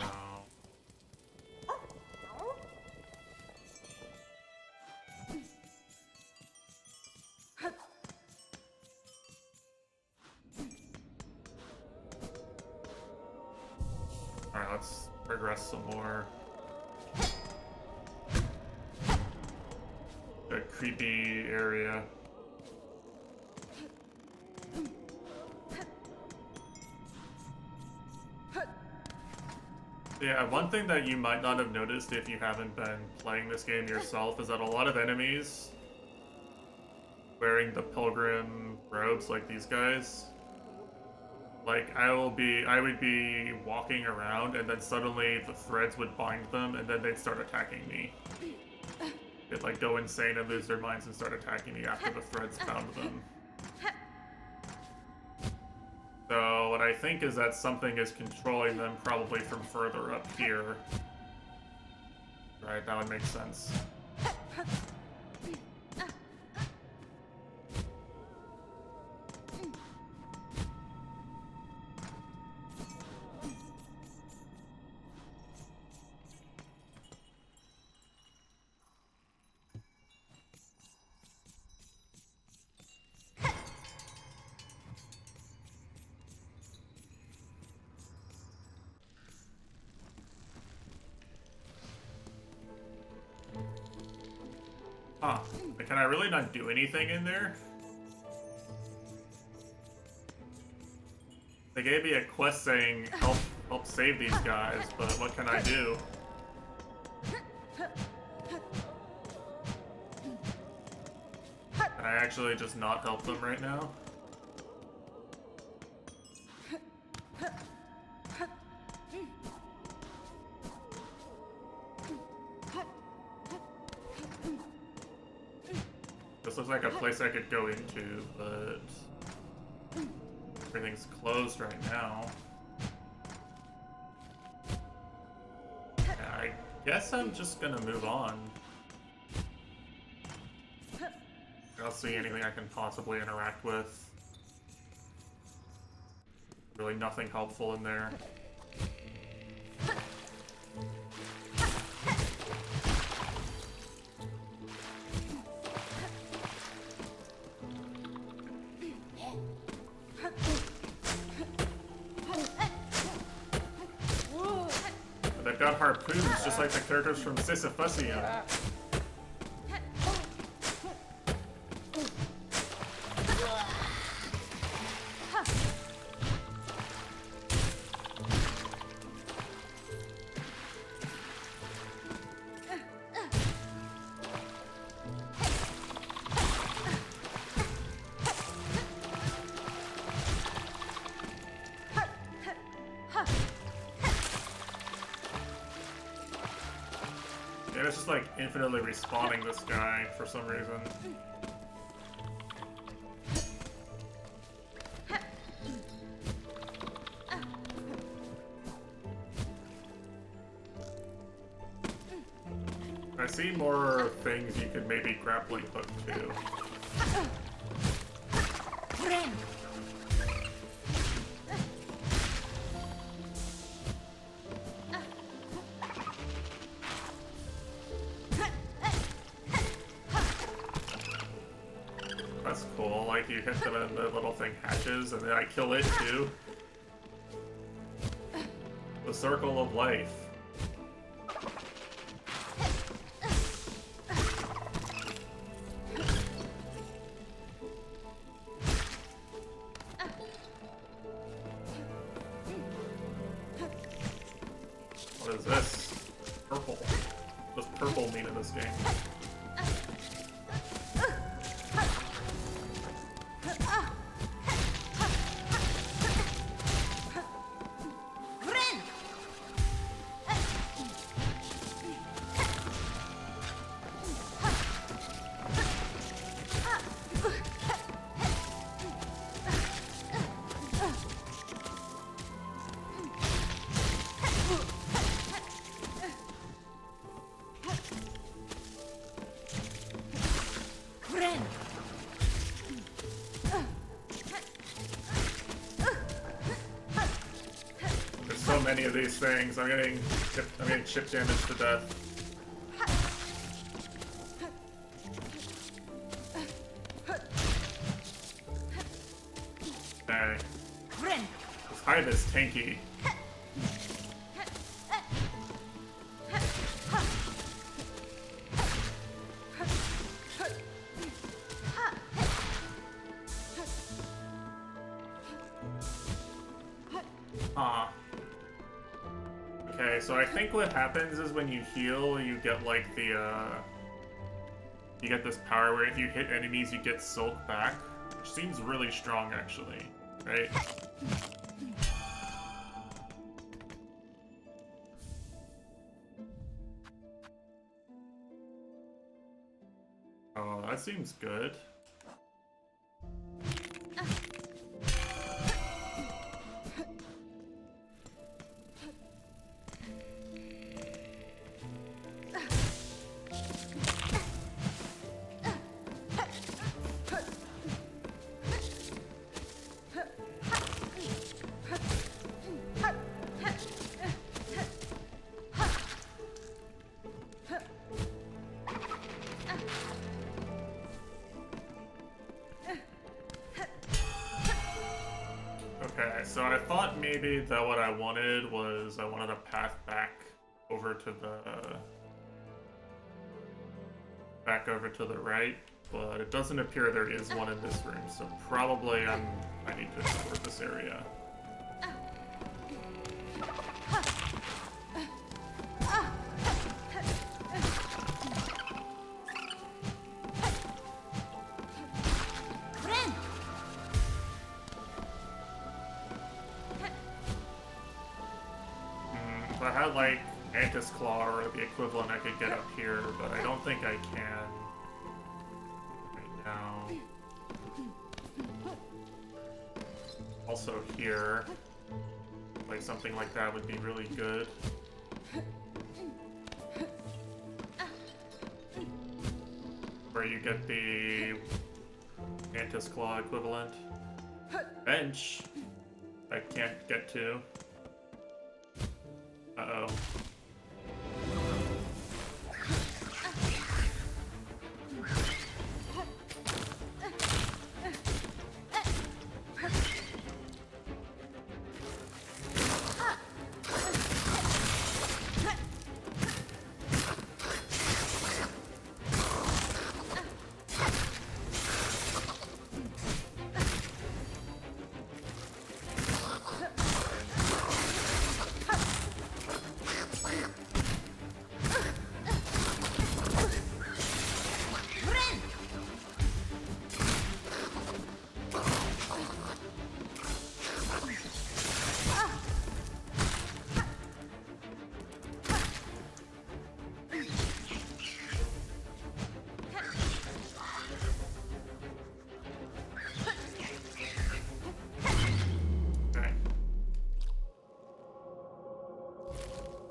Alright, progress some more. A creepy area. Yeah, one thing that you might not have noticed if you haven't been playing this game yourself is that a lot of enemies wearing the pilgrim robes like these guys, like I would be walking around and then suddenly the threads would bind them and then they'd start attacking me. They'd like go insane and lose their minds and start attacking me after the threads bound them. So what I think is that something is controlling them, probably from further up here. Right, that would make sense. Huh. Can I really not do anything in there? They gave me a quest saying help save these guys, but what can I do? Can I actually just not help them right now? This looks like a place I could go into, but everything's closed right now. Yeah, I guess I'm just gonna move on. I don't see anything I can possibly interact with. Really nothing helpful in there. They've got harpoons, just like the characters from Sisyphusium. Yeah, it's just like infinitely respawning this guy for some reason. I see more things you could maybe grappling hook to. That's cool, like you hit them and the little thing hatches and then I kill it too. The circle of life. What is this? Purple. What does purple mean in this game? There's so many of these things. I'm getting chip damage to death. Okay. This hive is tanky. so I think what happens is when you heal, you get like you get this power where if you hit enemies, you get silk back, which seems really strong actually, right? Oh, that seems good. Okay, so I thought maybe that what I wanted was I wanted a path back over to the right, but it doesn't appear there is one in this room, so probably I need to explore this area. If I had like Mantis Claw or the equivalent, I could get up here, but I don't think I can right now. Also here, like something like that would be really good. Where you get the Mantis Claw equivalent. Bench, I can't get to. Uh-oh.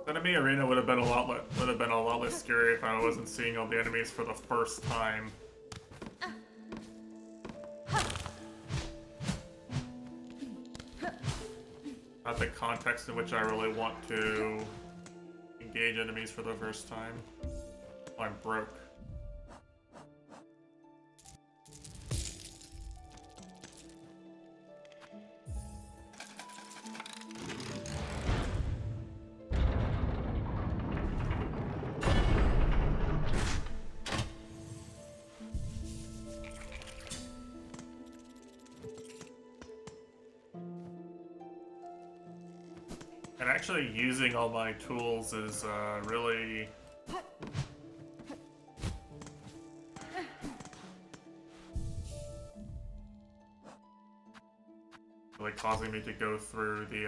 Enemy arena would have been a lot less scary if I wasn't seeing all the enemies for the first time. Not the context in which I really want to engage enemies for the first time. Oh, I'm broke. And actually using all my tools is really causing me to go through the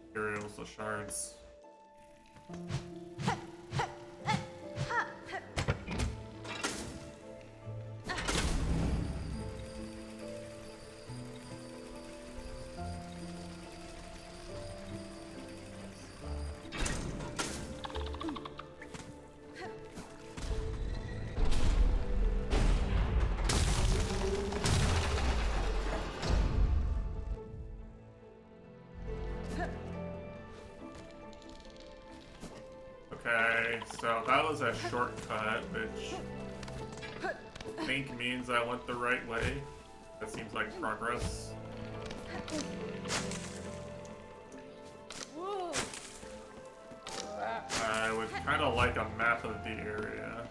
materials, the shards. Okay, so that was a shortcut, which I think means I went the right way. That seems like progress. I would kind of like a map of the area.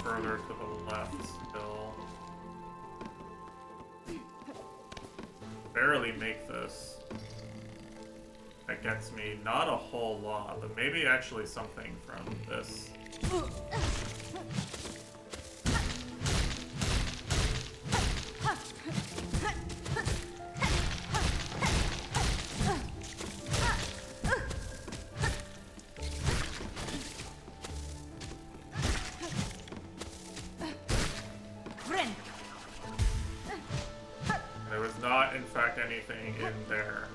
further to the left still. Barely make this. That gets me not a whole lot, but maybe actually something from this. There was not, in fact, anything in there.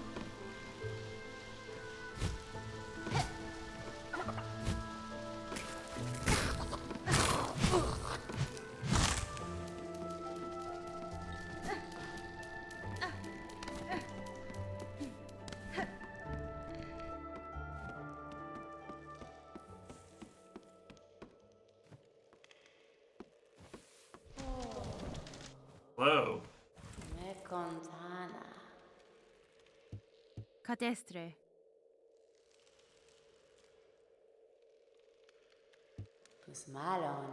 Whoa. Me contana. Catestre. Tus malon.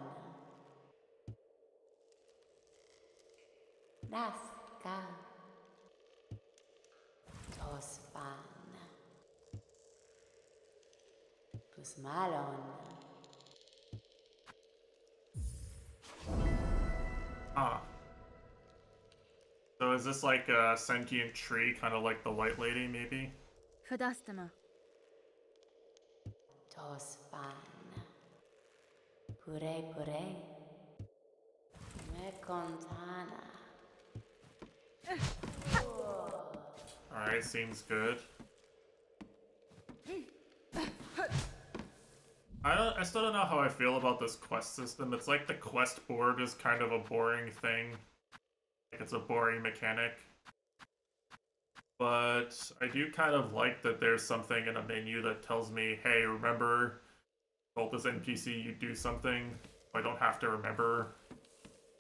Naska. Tos fan. Tus malon. Ah. So is this like a sentient tree, kind of like the White Lady, maybe? Fadastama. Tos fan. Pure pure. Me contana. Alright, seems good. I still don't know how I feel about this quest system. It's like the quest board is kind of a boring thing. Like it's a boring mechanic. But I do kind of like that there's something in a menu that tells me, hey, remember, told this NPC you do something. I don't have to remember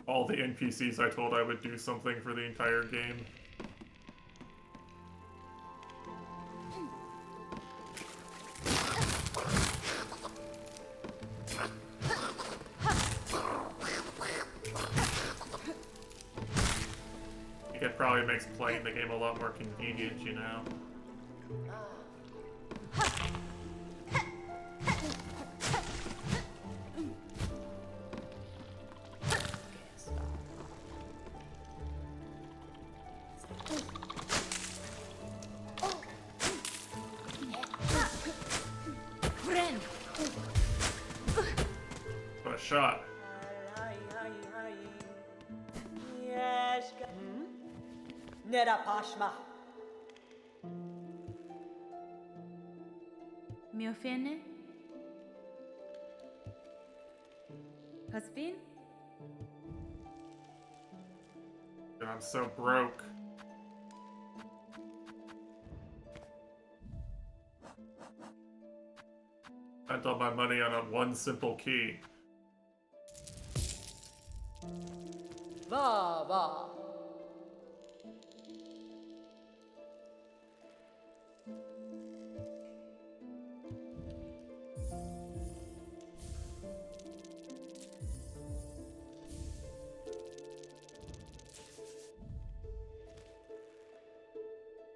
all the NPCs I told I would do something for the entire game. It probably makes playing the game a lot more convenient, you know? What a shot. Nera Pashma. Mi offende? Haspin? And I'm so broke. Spent all my money on one simple key. Va va.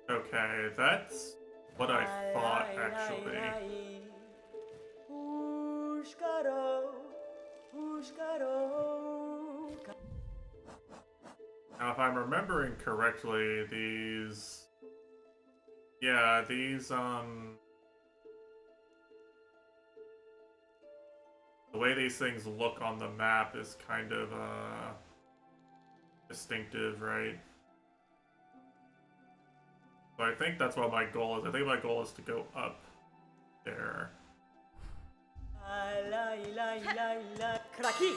Okay, that's what I thought, actually. Now, if I'm remembering correctly, these... Yeah, these, the way these things look on the map is kind of, distinctive, right? So I think that's what my goal is. I think my goal is to go up there. Kraki.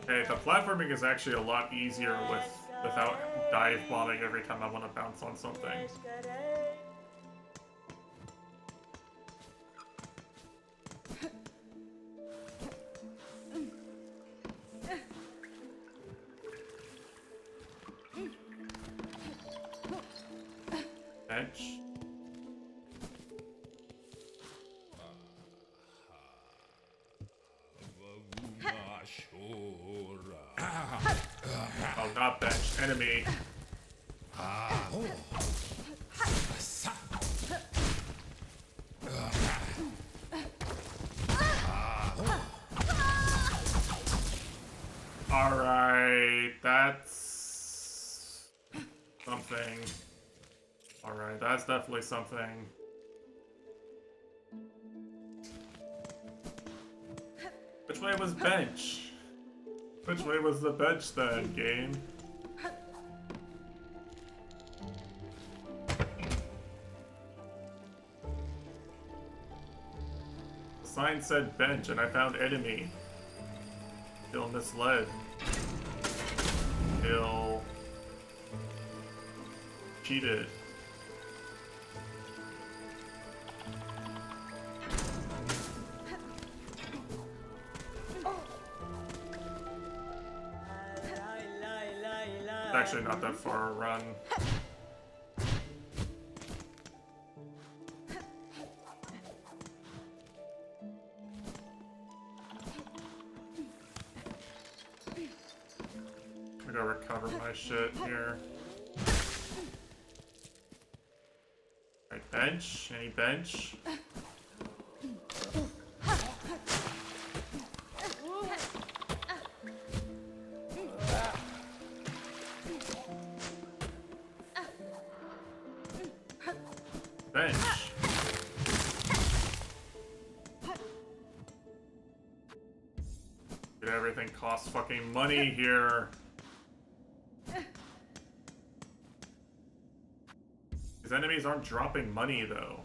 Okay, the platforming is actually a lot easier without dive bombing every time I want to bounce on something. Bench. Oh, not bench. Enemy. Alright, that's something. Alright, that's definitely something. Which way was bench? Which way was the bench then, game? The sign said bench and I found enemy. Feel misled. Feel cheated. It's actually not that far a run. I gotta recover my shit here. Alright, bench? Any bench? Bench. Dude, everything costs fucking money here. These enemies aren't dropping money though.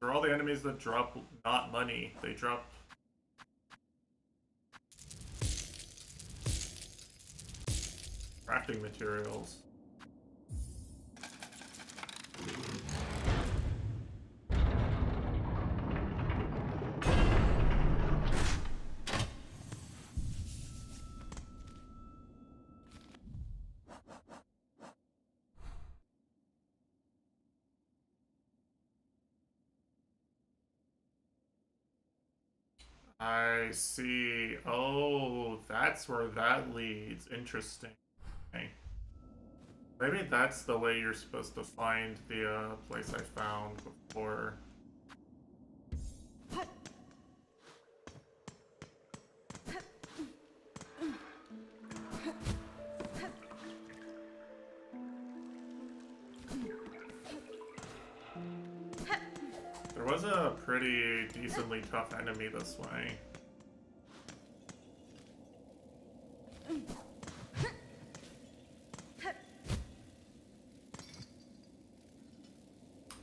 They're all the enemies that drop not money. They drop crafting materials. I see. Oh, that's where that leads. Interesting. Okay. Maybe that's the way you're supposed to find the place I found before. There was a pretty decently tough enemy this way.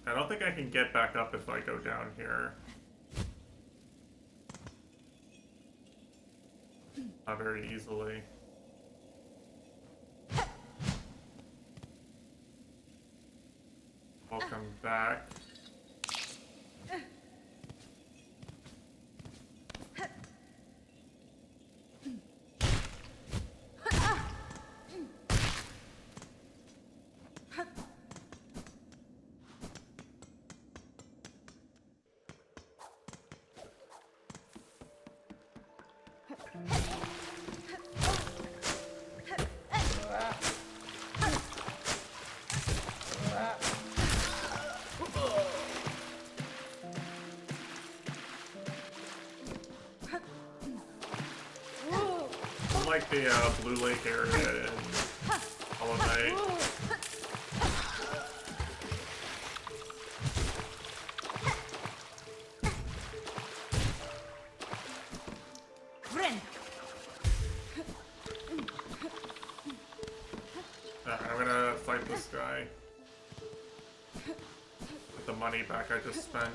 I don't think I can get back up if I go down here. Not very easily. I'll come back. Like the Blue Lake area in Hollow Knight. I'm gonna fight this guy with the money back I just spent.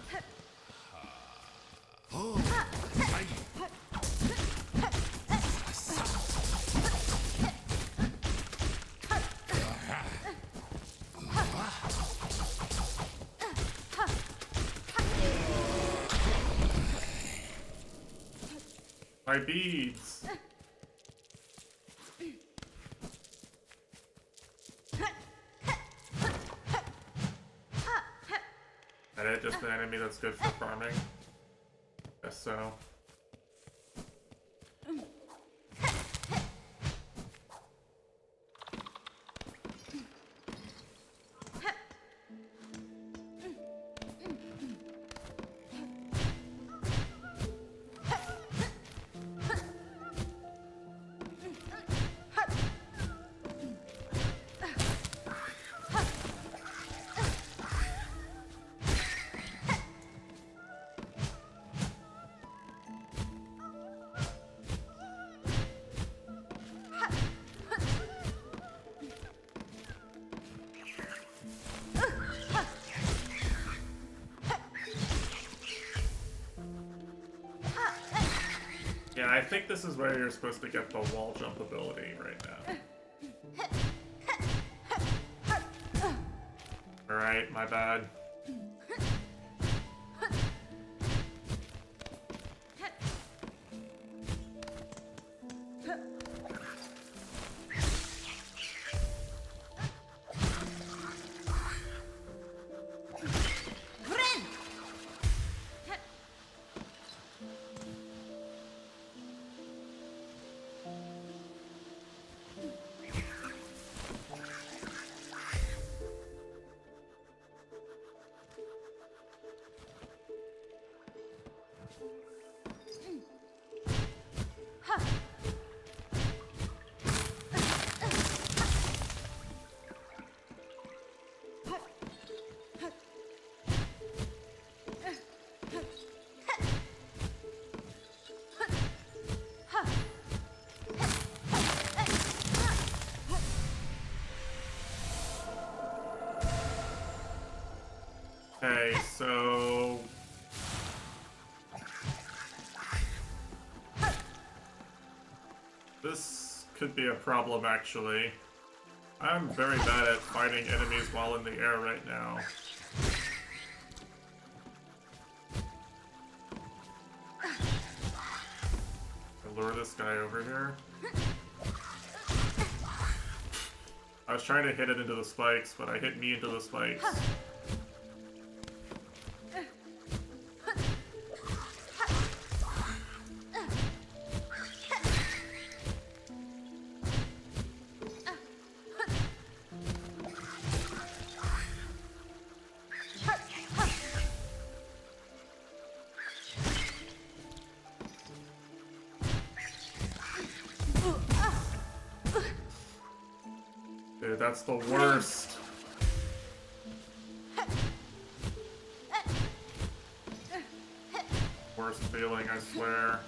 My beads! Is it just an enemy that's good for farming? Guess so. think this is where you're supposed to get the wall jump ability right now. Alright, my bad. Okay, so... this could be a problem, actually. I'm very bad at fighting enemies while in the air right now. I'll lure this guy over here. I was trying to hit it into the spikes, but I hit me into the spikes. Dude, that's the worst. Worst feeling, I swear.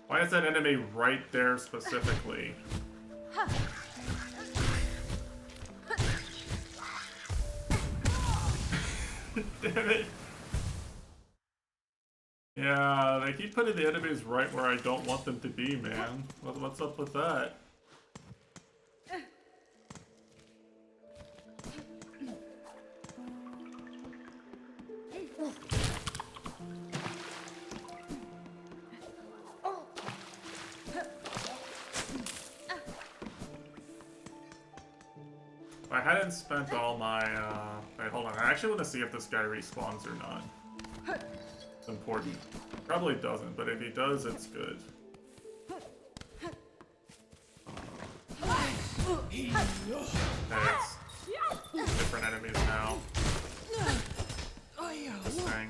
Why is that enemy right there specifically? Damn it. Yeah, they keep putting the enemies right where I don't want them to be, man. What's up with that? If I hadn't spent all my, wait, hold on. I actually want to see if this guy respawns or not. It's important. Probably doesn't, but if he does, it's good. Okay, it's different enemies now. This thing.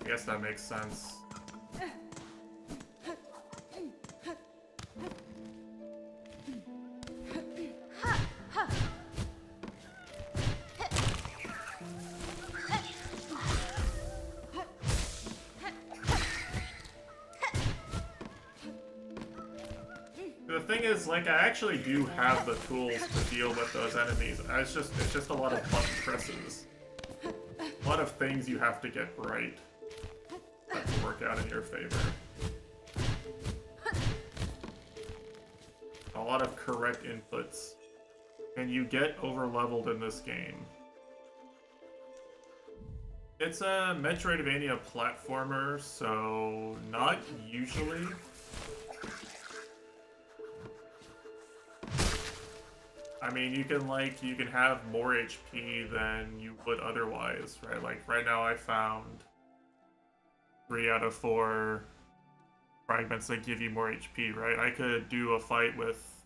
I guess that makes sense. The thing is, like, I actually do have the tools to deal with those enemies. It's just a lot of button presses. A lot of things you have to get right that will work out in your favor. A lot of correct inputs. And you get over-leveled in this game. It's a Metroidvania platformer, so not usually. I mean, you can have more HP than you would otherwise, right? Like, right now I found 3 out of 4 fragments that give you more HP, right? I could do a fight with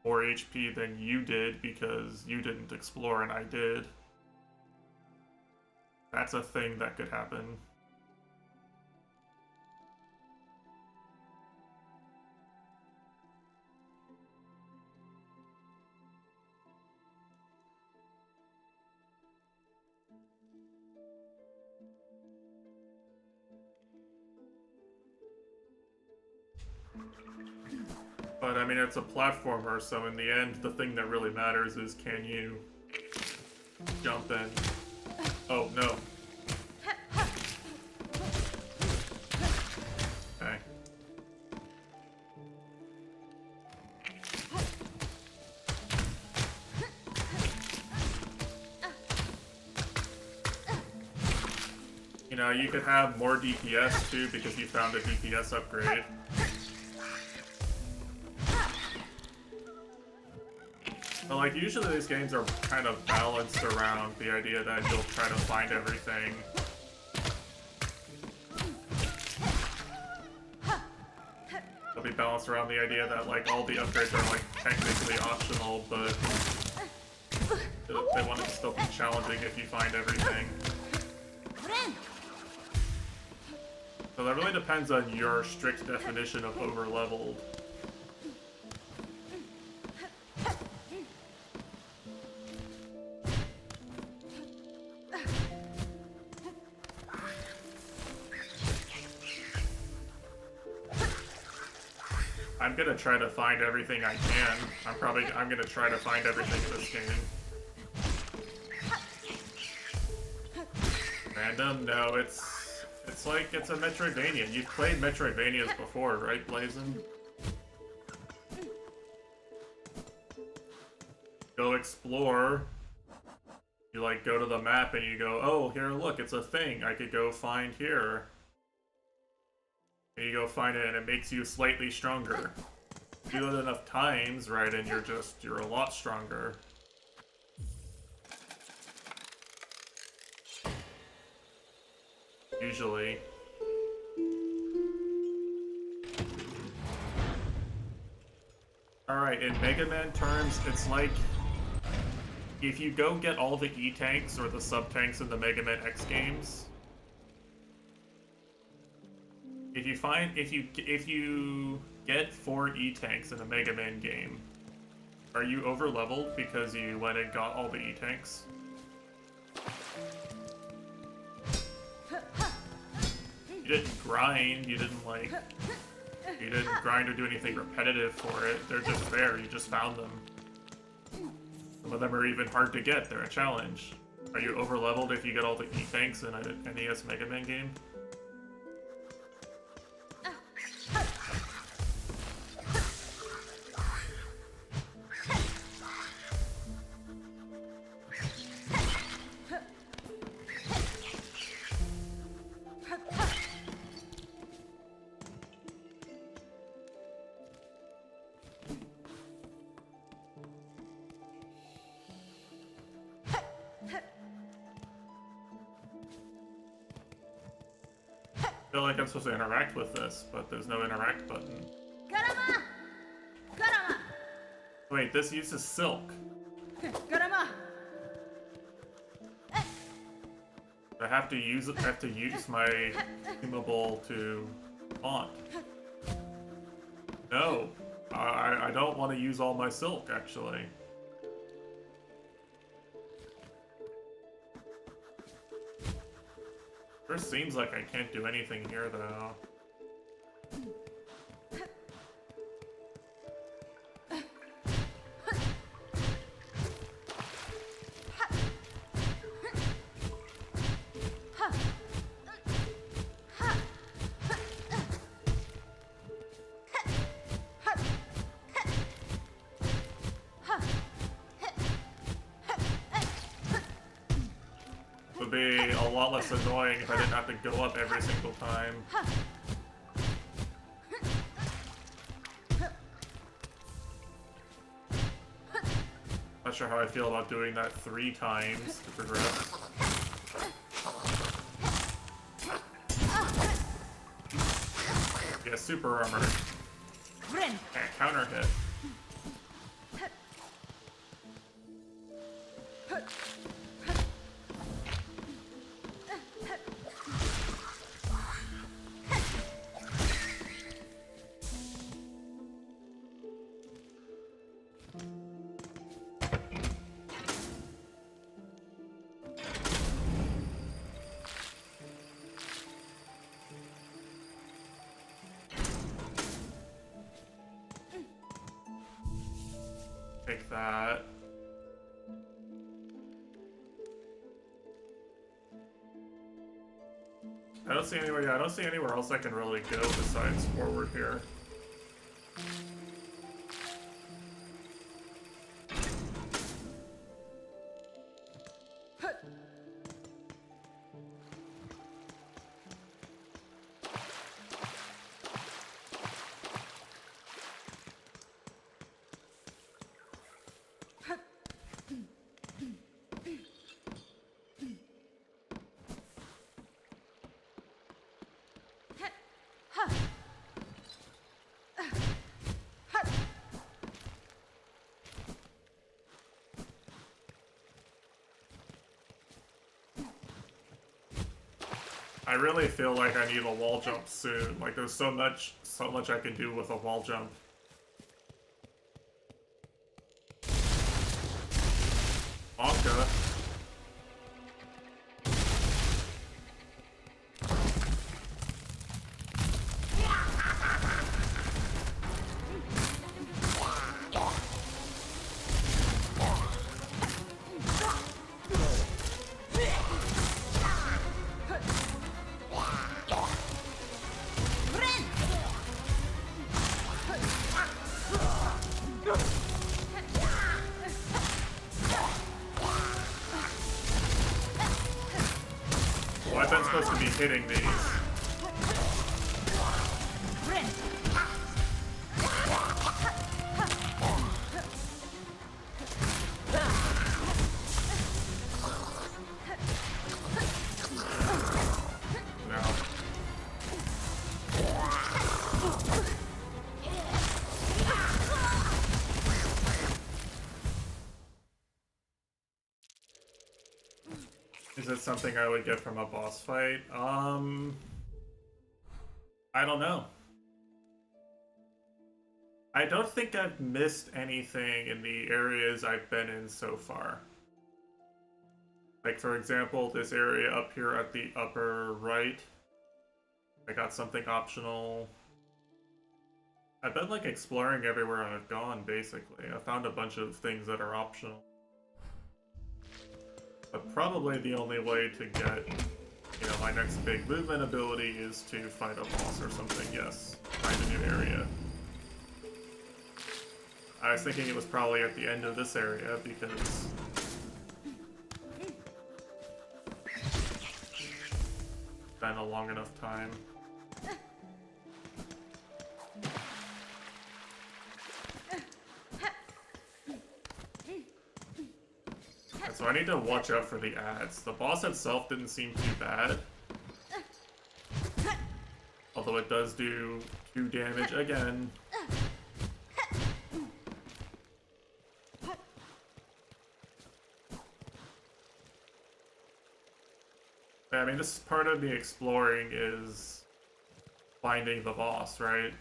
more HP than you did because you didn't explore and I did. That's a thing that could happen. But I mean, it's a platformer, so in the end, the thing that really matters is can you jump in. Oh, no. Okay. You know, you could have more DPS too because you found a DPS upgrade. But like, usually these games are kind of balanced around the idea that you'll try to find everything. They'll be balanced around the idea that like all the upgrades are like technically optional, but they want it to still be challenging if you find everything. So that really depends on your strict definition of over-leveled. I'm gonna try to find everything I can. I'm gonna try to find everything in this game. Random? No, it's like, it's a Metroidvania. You've played Metroidvanias before, right, Blazin? Go explore. You like go to the map and you go, oh, here, look, it's a thing I could go find here. And you go find it and it makes you slightly stronger. Do it enough times, right, and you're a lot stronger. Usually. Alright, in Mega Man terms, it's like if you go get all the E-tanks or the sub-tanks in the Mega Man X games, if you get 4 E-tanks in a Mega Man game, are you over-leveled because you went and got all the E-tanks? You didn't grind, you didn't grind or do anything repetitive for it. They're just there, you just found them. Some of them are even hard to get, they're a challenge. Are you over-leveled if you get all the E-tanks in an NES Mega Man game? I feel like I'm supposed to interact with this, but there's no interact button. Garama! Garama! Wait, this uses silk. Garama! I have to use my consumable to taunt. No, I don't want to use all my silk, actually. Sure seems like I can't do anything here, though. Would be a lot less annoying if I didn't have to go up every single time. Not sure how I feel about doing that 3 times to progress. Yeah, super armor. Can't counter hit. take that. I don't see anywhere. Yeah, I don't see anywhere else I can really go besides forward here. I really feel like I need a wall jump soon. Like there's so much I can do with a wall jump. Anka. Well, I've been supposed to be hitting these. Is it something I would get from a boss fight? I don't know. I don't think I've missed anything in the areas I've been in so far. Like, for example, this area up here at the upper right. I got something optional. I've been, like, exploring everywhere I've gone, basically. I found a bunch of things that are optional. But probably the only way to get, you know, my next big movement ability is to fight a boss or something, yes. Find a new area. I was thinking it was probably at the end of this area, because... it's been a long enough time. So I need to watch out for the ads. The boss itself didn't seem too bad. Although it does do 2 damage again. Yeah, I mean, this part of the exploring is finding the boss, right?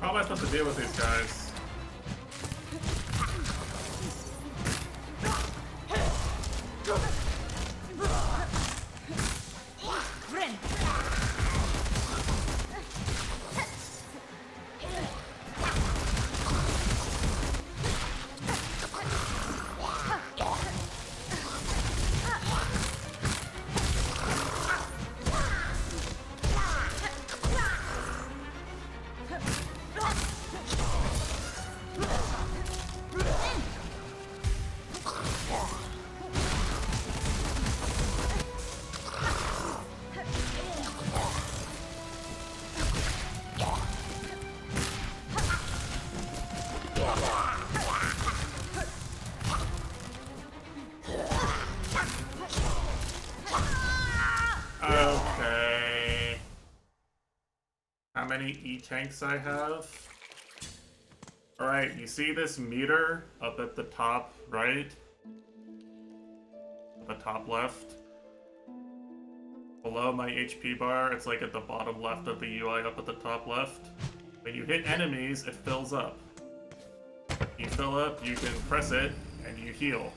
How am I supposed to deal with these guys? many E-tanks I have. Alright, you see this meter up at the top right? At the top left? Below my HP bar, it's like at the bottom left of the UI up at the top left. When you hit enemies, it fills up. You fill up, you can press it, and you heal.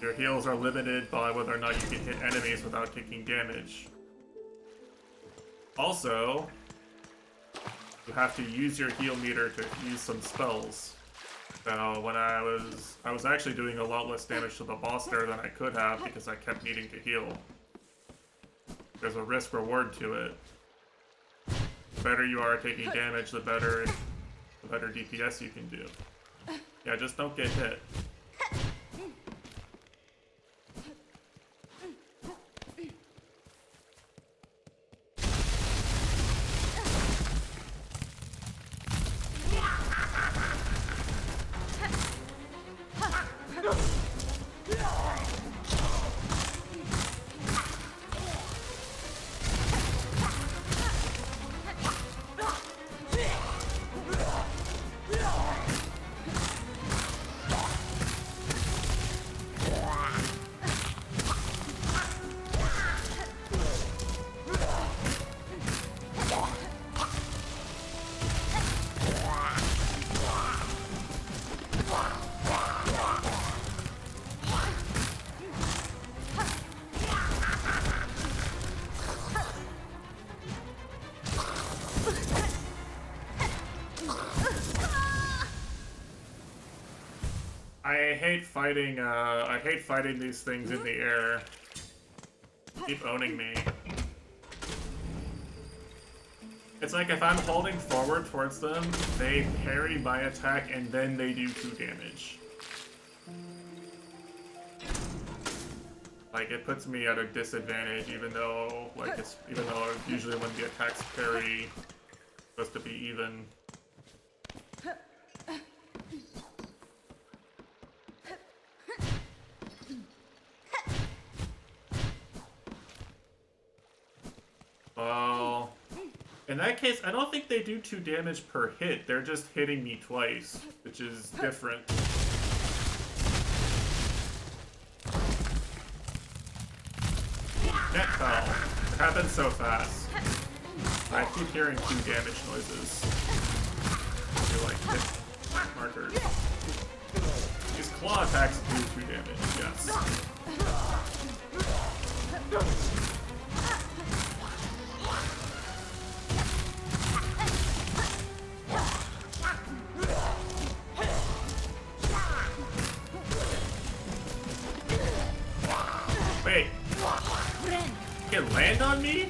Your heals are limited by whether or not you can hit enemies without taking damage. Also, you have to use your heal meter to use some spells. So when I was actually doing a lot less damage to the boss there than I could have because I kept needing to heal. There's a risk reward to it. The better you are at taking damage, the better DPS you can do. Yeah, just don't get hit. I hate fighting these things in the air. Keep owning me. It's like if I'm holding forward towards them, they parry my attack and then they do 2 damage. Like it puts me at a disadvantage even though usually when the attacks parry it's supposed to be even. Well, in that case, I don't think they do 2 damage per hit. They're just hitting me twice, which is different. Can't tell. It happens so fast. I keep hearing 2 damage noises. They're like hit markers. These claw attacks do 2 damage, yes. Wait. You can land on me?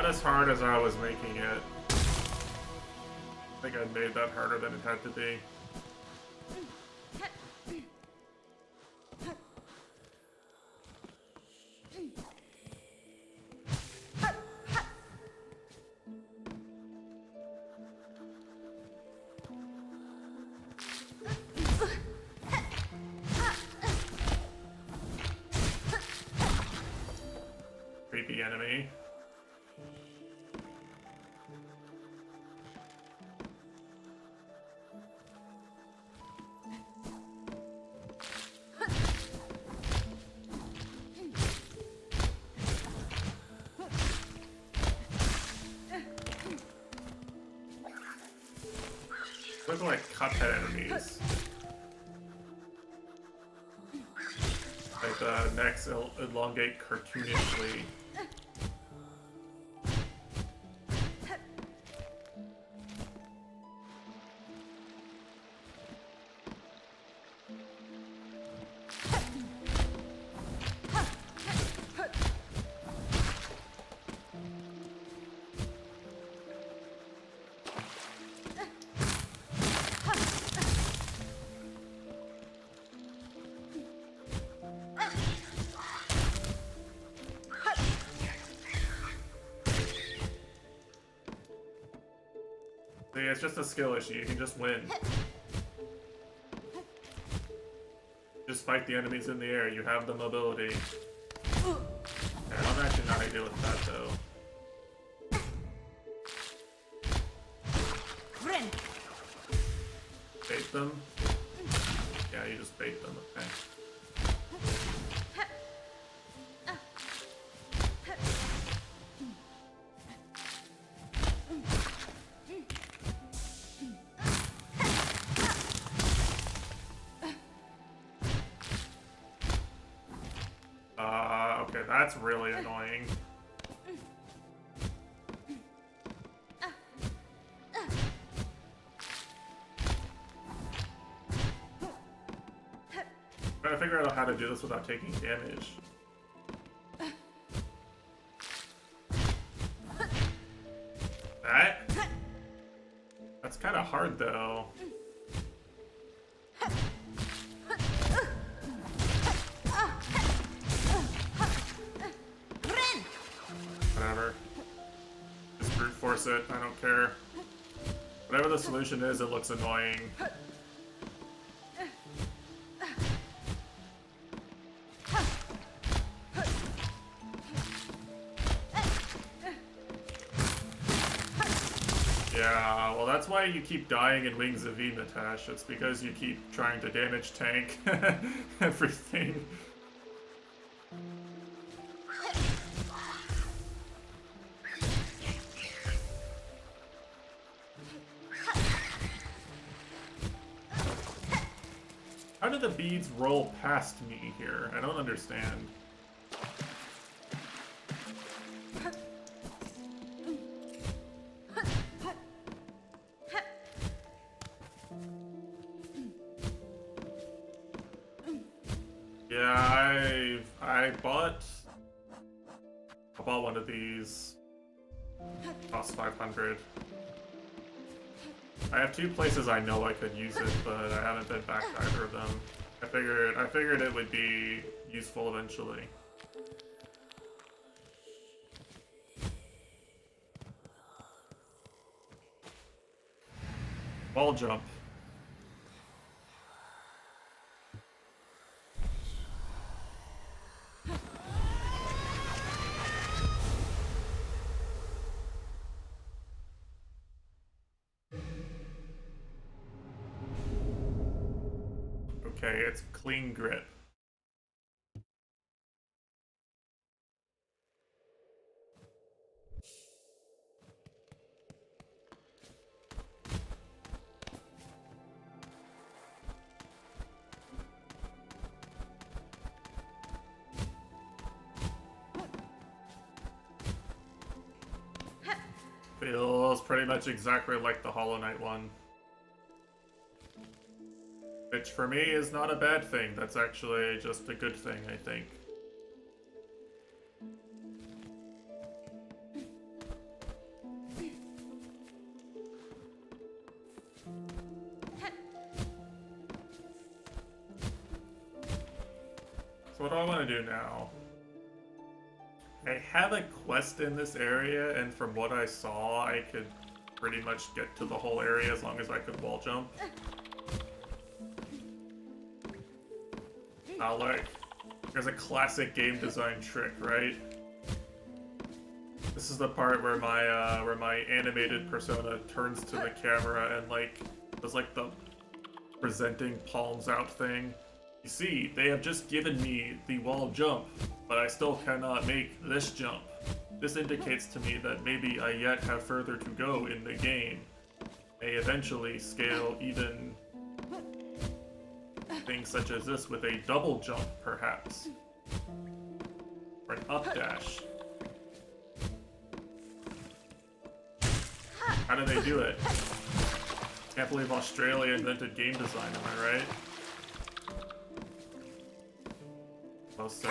as hard as I was making it. I think I made that harder than it had to be. Creepy enemy. Look like Cuphead enemies. Like the necks elongate cartoonishly. See, it's just a skill issue. You can just win. Just fight the enemies in the air. You have the mobility. Yeah, I don't actually know how to deal with that though. Bait them? Yeah, you just bait them, okay. Okay, that's really annoying. Trying to figure out how to do this without taking damage. That's kind of hard though. Whatever. Just brute force it, I don't care. Whatever the solution is, it looks annoying. Yeah, well that's why you keep dying in Wings of V, Natash. It's because you keep trying to damage tank everything. How do the beads roll past me here? I don't understand. Yeah, I bought one of these. Cost 500. I have two places I know I could use it, but I haven't been back to either of them. I figured it would be useful eventually. Wall jump. Okay, it's clean grip. Feels pretty much exactly like the Hollow Knight one. Which for me is not a bad thing, that's actually just a good thing, I think. what do I want to do now? I have a quest in this area, and from what I saw, I could pretty much get to the whole area as long as I could wall jump. Now look, there's a classic game design trick, right? This is the part where my animated persona turns to the camera and like does like the presenting palms out thing. You see, they have just given me the wall jump, but I still cannot make this jump. This indicates to me that maybe I yet have further to go in the game. May eventually scale even things such as this with a double jump, perhaps. Or an up dash. How do they do it? Can't believe Australia invented game design, am I right? Hello, sir.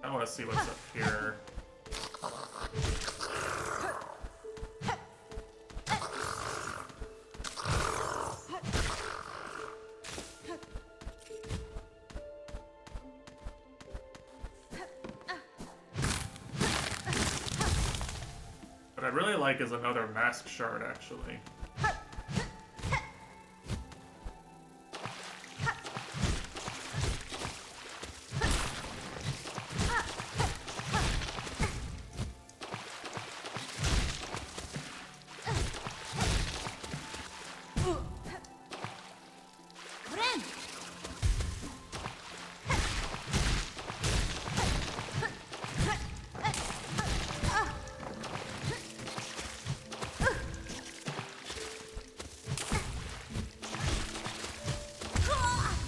I want to see what's up here. What I really like is another mask shard, actually.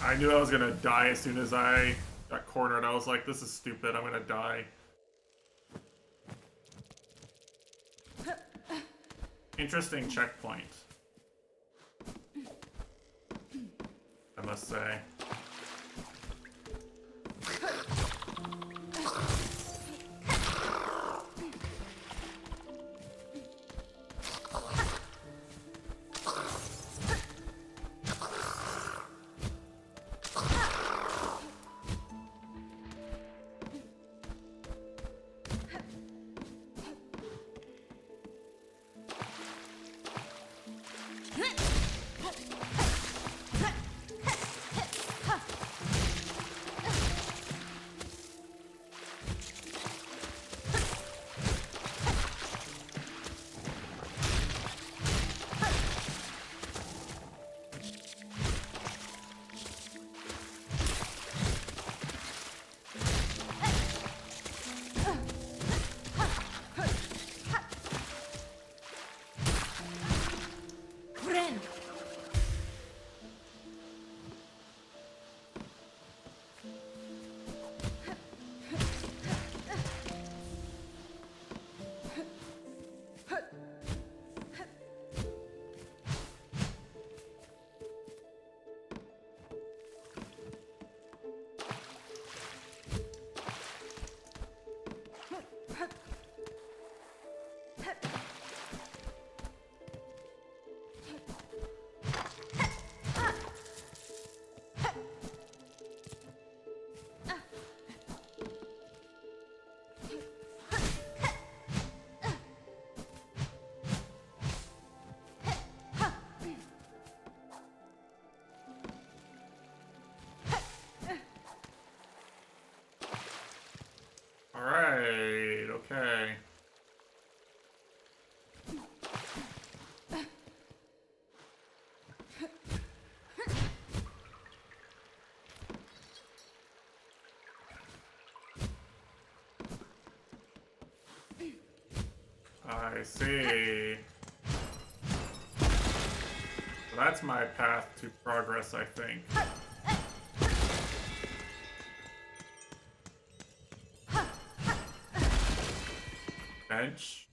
I knew I was gonna die as soon as I got cornered. I was like, this is stupid, I'm gonna die. Interesting checkpoint, I must say. Alright, okay. I see. So that's my path to progress, I think. Bench.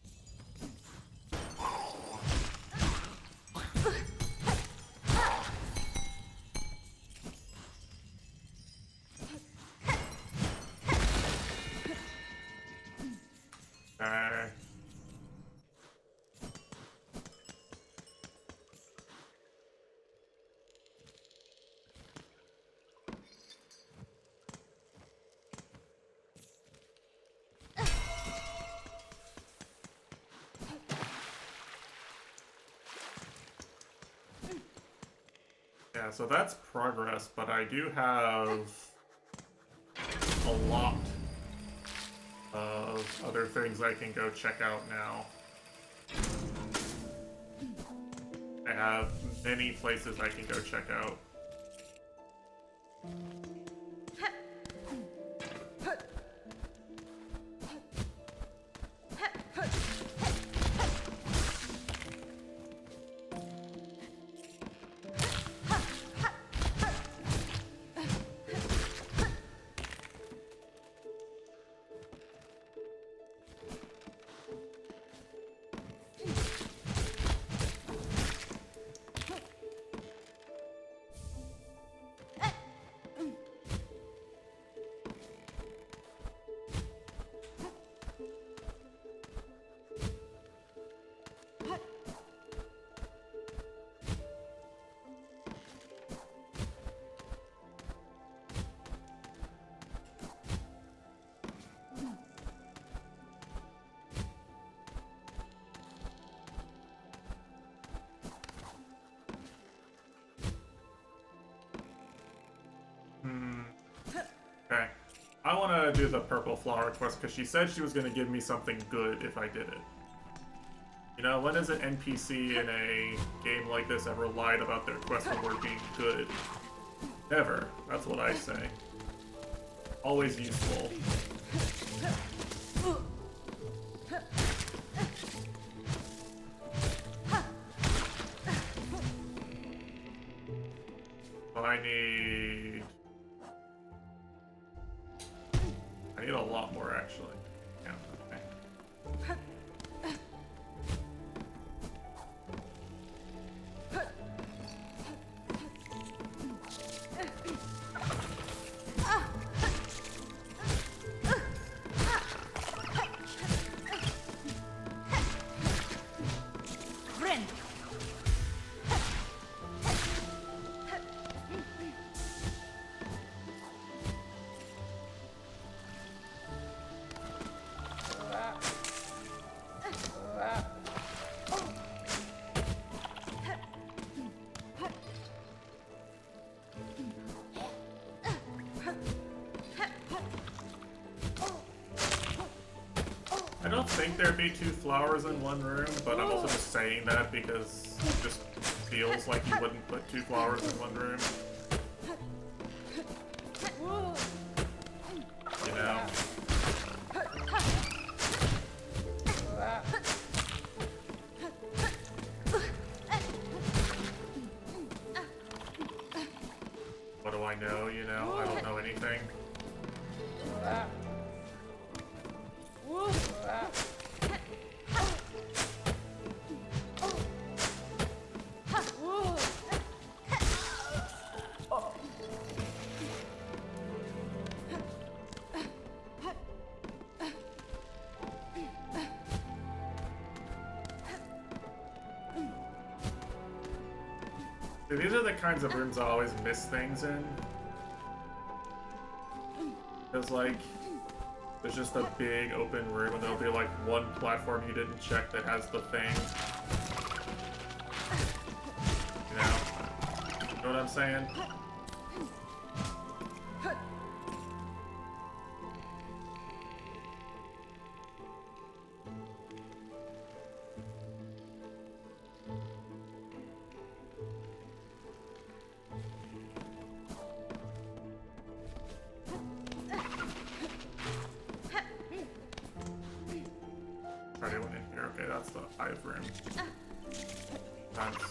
Yeah, so that's progress, but I do have a lot of other things I can go check out now. I have many places I can go check out. Okay. I want to do the purple flower quest because she said she was going to give me something good if I did it. You know, when has an NPC in a game like this ever lied about their quest reward being good? Never. That's what I say. Always useful. I need a lot more, actually. Yeah, okay. I don't think there'd be 2 flowers in one room, but I'm also just saying that because it just feels like you wouldn't put 2 flowers in one room. You know? What do I know, you know? I don't know anything. See, these are the kinds of rooms I always miss things in. Because, like, there's just a big open room and there'll be, like, one platform you didn't check that has the thing. You know what I'm saying? Already went in here. Okay, that's the hive room. That's...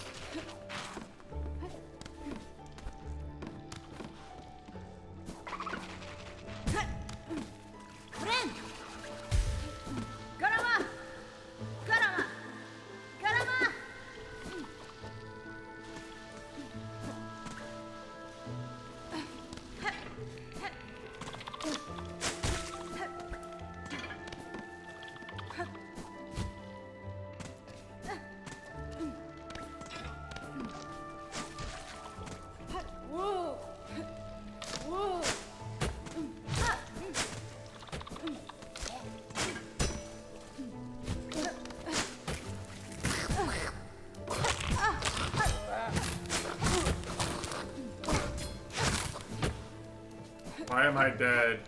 Why am I dead?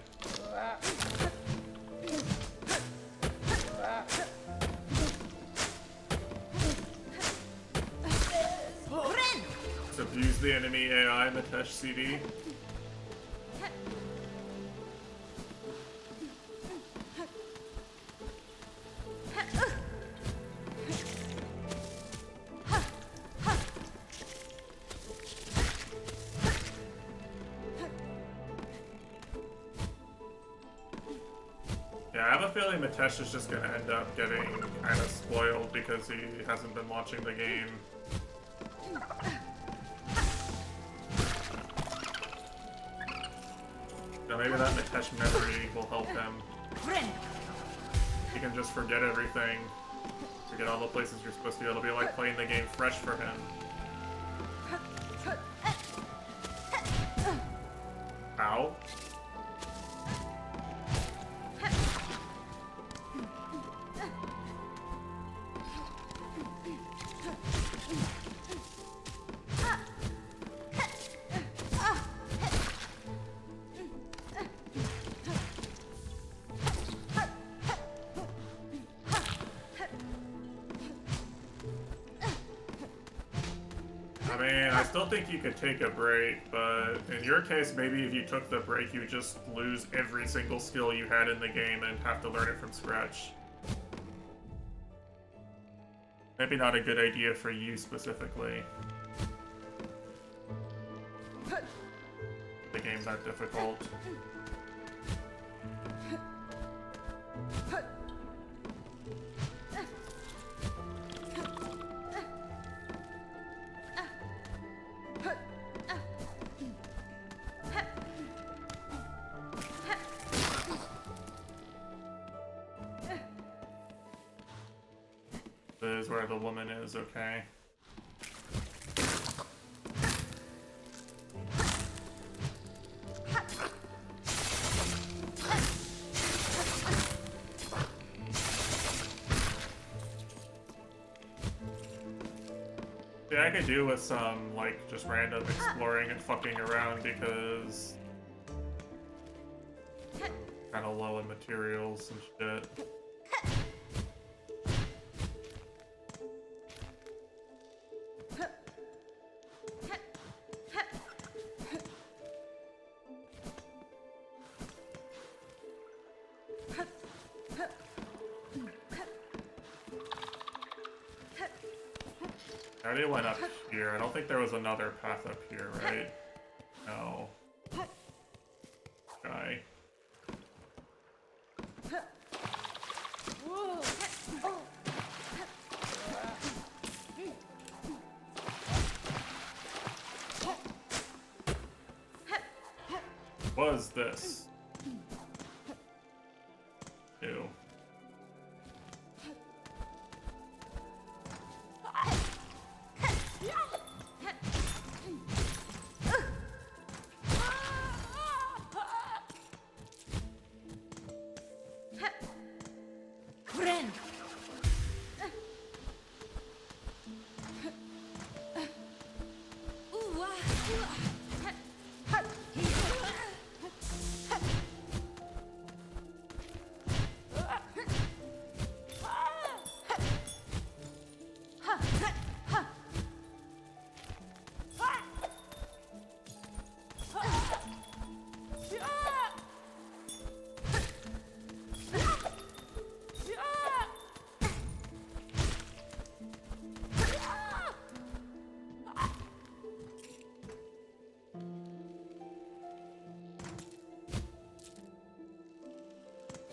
Abuse the enemy AI, Mitesh CD. Yeah, I have a feeling Mitesh is just gonna end up getting kind of spoiled because he hasn't been watching the game. So maybe that Mitesh memory will help him. He can just forget everything. Forget all the places you're supposed to go. It'll be like playing the game fresh for him. Ow. I mean, I still think you could take a break, but in your case, maybe if you took the break, you would just lose every single skill you had in the game and have to learn it from scratch. Maybe not a good idea for you specifically. The game's that difficult. This is where the woman is, okay. Yeah, I could do with some, like, just random exploring and fucking around because kind of low in materials and shit. I already went up here. I don't think there was another path up here, right? No. Guy. What is this? Ew.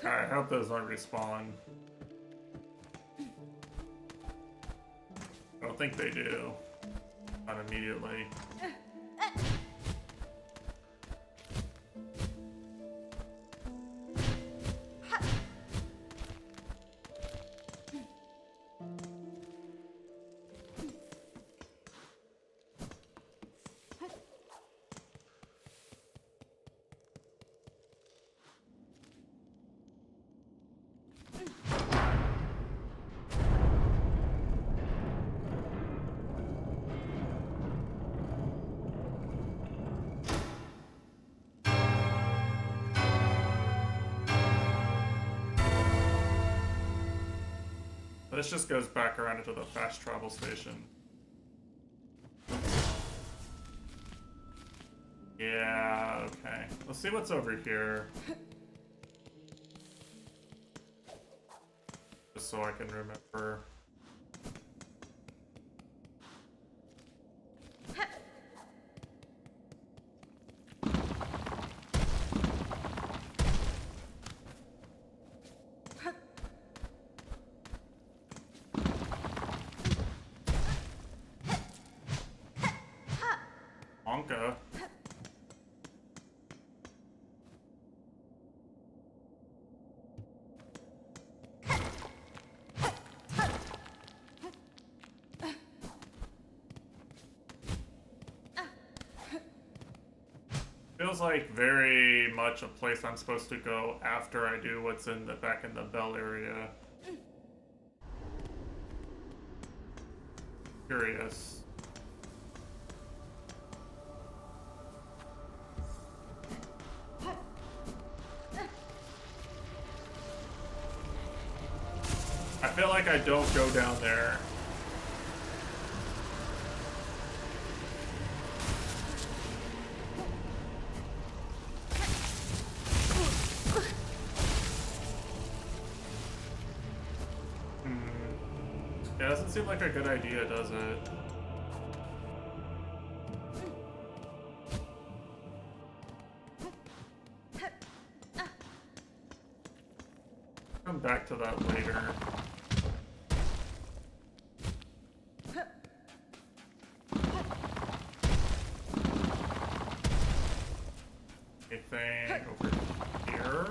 I hope those don't respawn. I don't think they do. Not immediately. This just goes back around into the fast travel station. Yeah, okay. Let's see what's over here. Just so I can remember. Monka. Feels like very much a place I'm supposed to go after I do what's in the back in the bell area. Curious. I feel like I don't go down there. Yeah, doesn't seem like a good idea, does it? Come back to that later. Anything over here?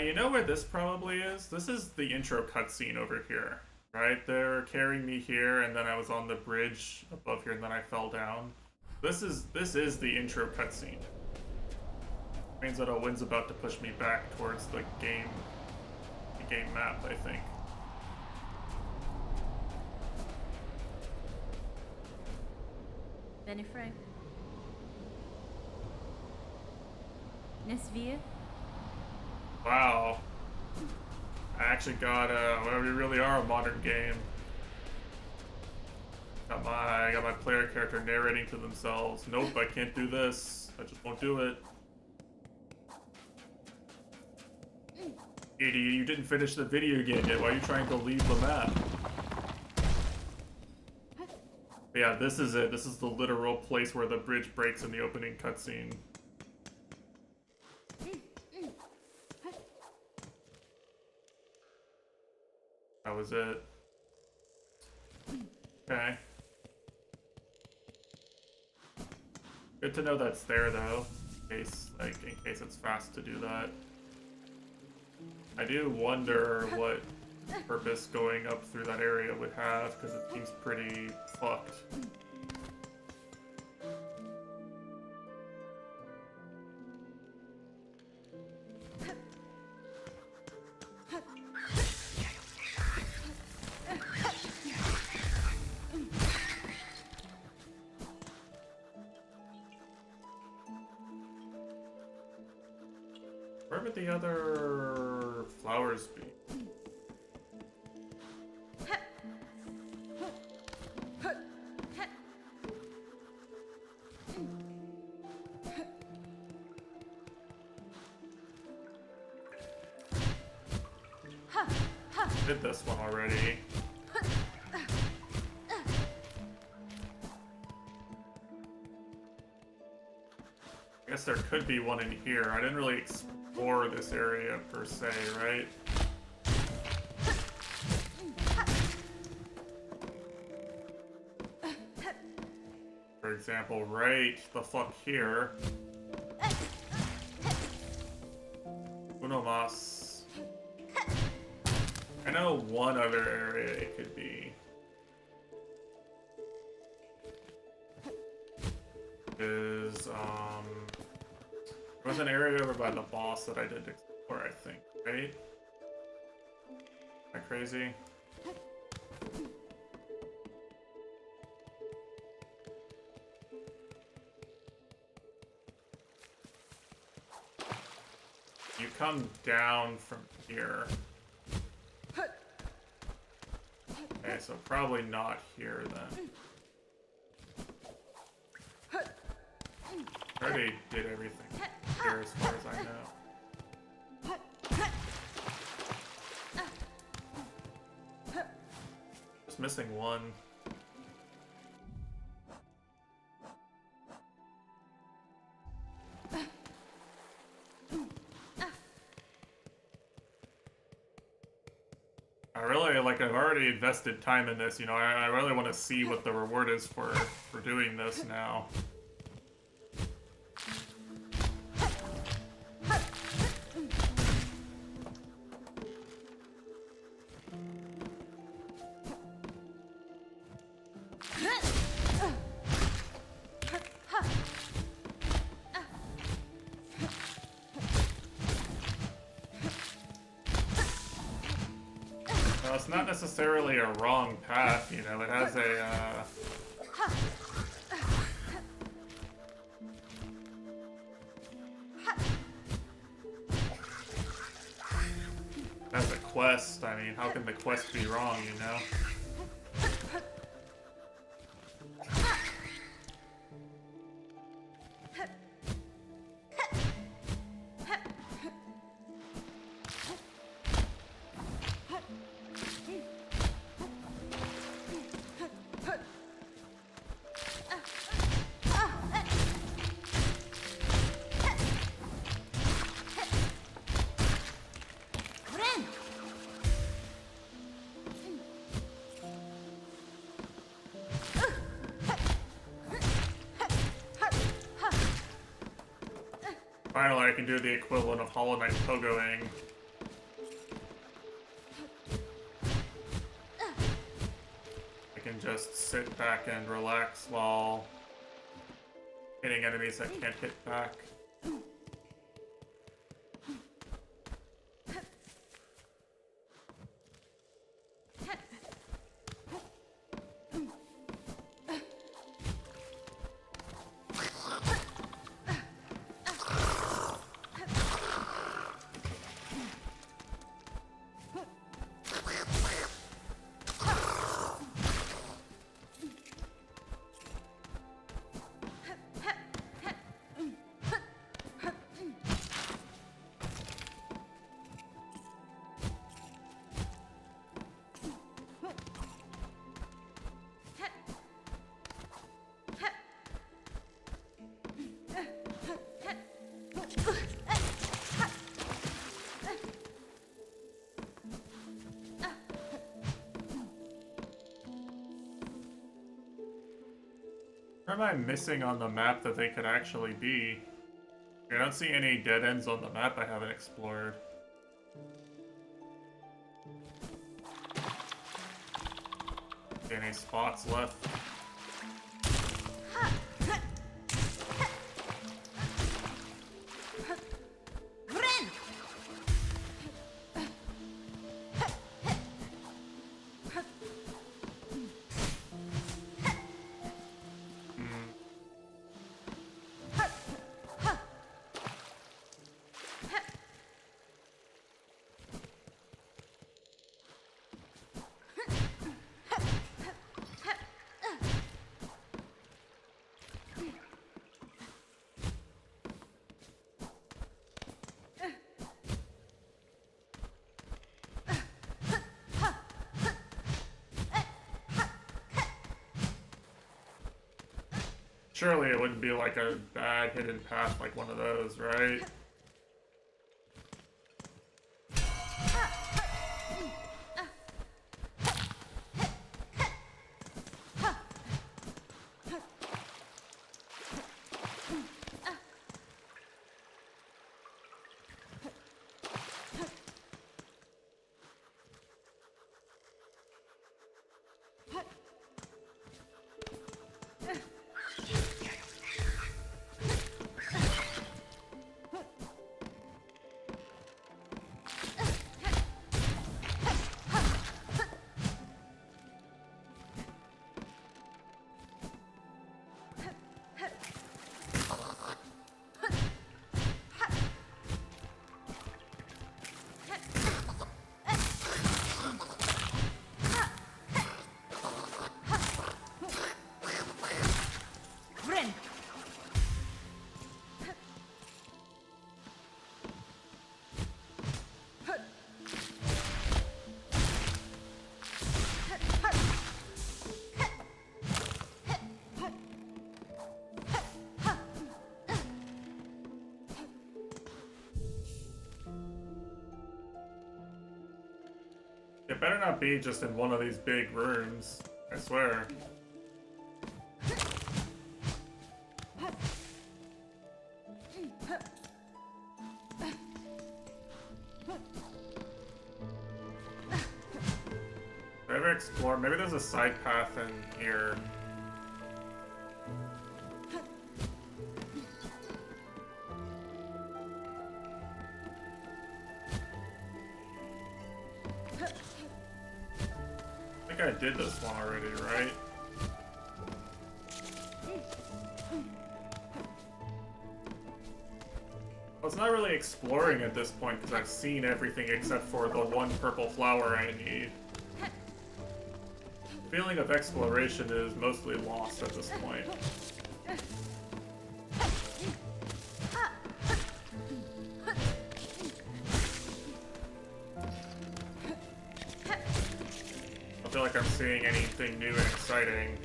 You know where this probably is? This is the intro cutscene over here, right? They're carrying me here, and then I was on the bridge above here, and then I fell down. This is the intro cutscene. Means that a wind's about to push me back towards the game map, I think. Ben är Frank. Nesvir. Wow. I actually got well, we really are a modern game. I got my player character narrating to themselves. Nope, I can't do this. I just won't do it. Idiot, you didn't finish the video game yet. Why are you trying to leave the map? But yeah, this is it. This is the literal place where the bridge breaks in the opening cutscene. That was it. Okay. Good to know that's there though, in case it's fast to do that. I do wonder what purpose going up through that area would have, because it seems pretty fucked. Where would the other flowers be? Did this one already. I guess there could be one in here. I didn't really explore this area per se, right? For example, right the fuck here. Uno mas. I know one other area it could be. There was an area over by the boss that I did explore, I think, right? Am I crazy? You come down from here. Okay, so probably not here then. I already did everything here as far as I know. Just missing one. I've already invested time in this, you know, I really want to see what the reward is for doing this now. Well, it's not necessarily a wrong path, you know, it has a quest. I mean, how can the quest be wrong, you know? Finally, I can do the equivalent of Hollow Knight pogoing. I can just sit back and relax while hitting enemies that can't hit back. What am I missing on the map that they could actually be? I don't see any dead ends on the map I haven't explored. Any spots left? Surely it wouldn't be like a bad hidden path like one of those, right? It better not be just in one of these big rooms, I swear. Did I ever explore? Maybe there's a side path in here. I think I did this one already, right? Well, it's not really exploring at this point because I've seen everything except for the one purple flower I need. The feeling of exploration is mostly lost at this point. I feel like I'm seeing anything new and exciting.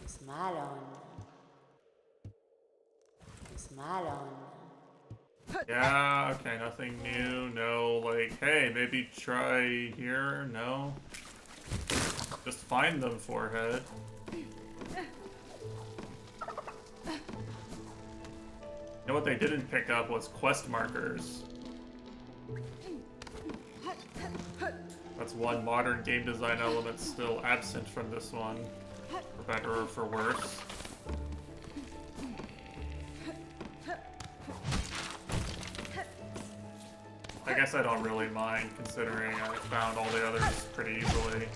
Smile on. Smile on. Yeah, okay, nothing new. No, like, hey, maybe try here? No? Just find them, forehead. You know what they didn't pick up was quest markers. That's one modern game design element still absent from this one. For better or for worse. I guess I don't really mind, considering I found all the others pretty easily.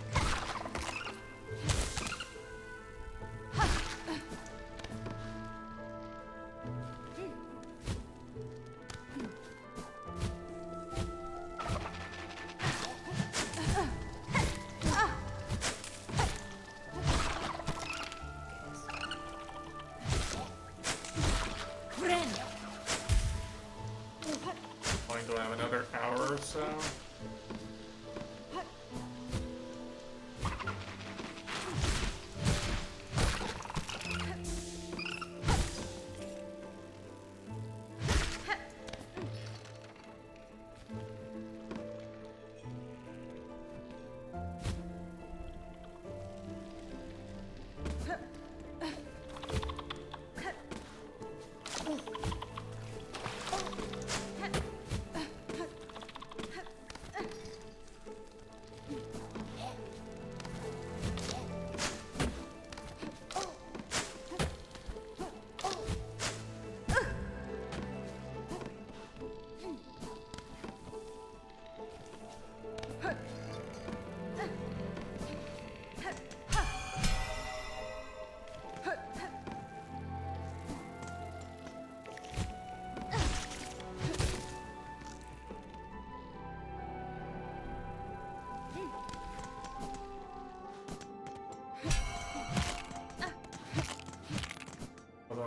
Do I have another hour or so?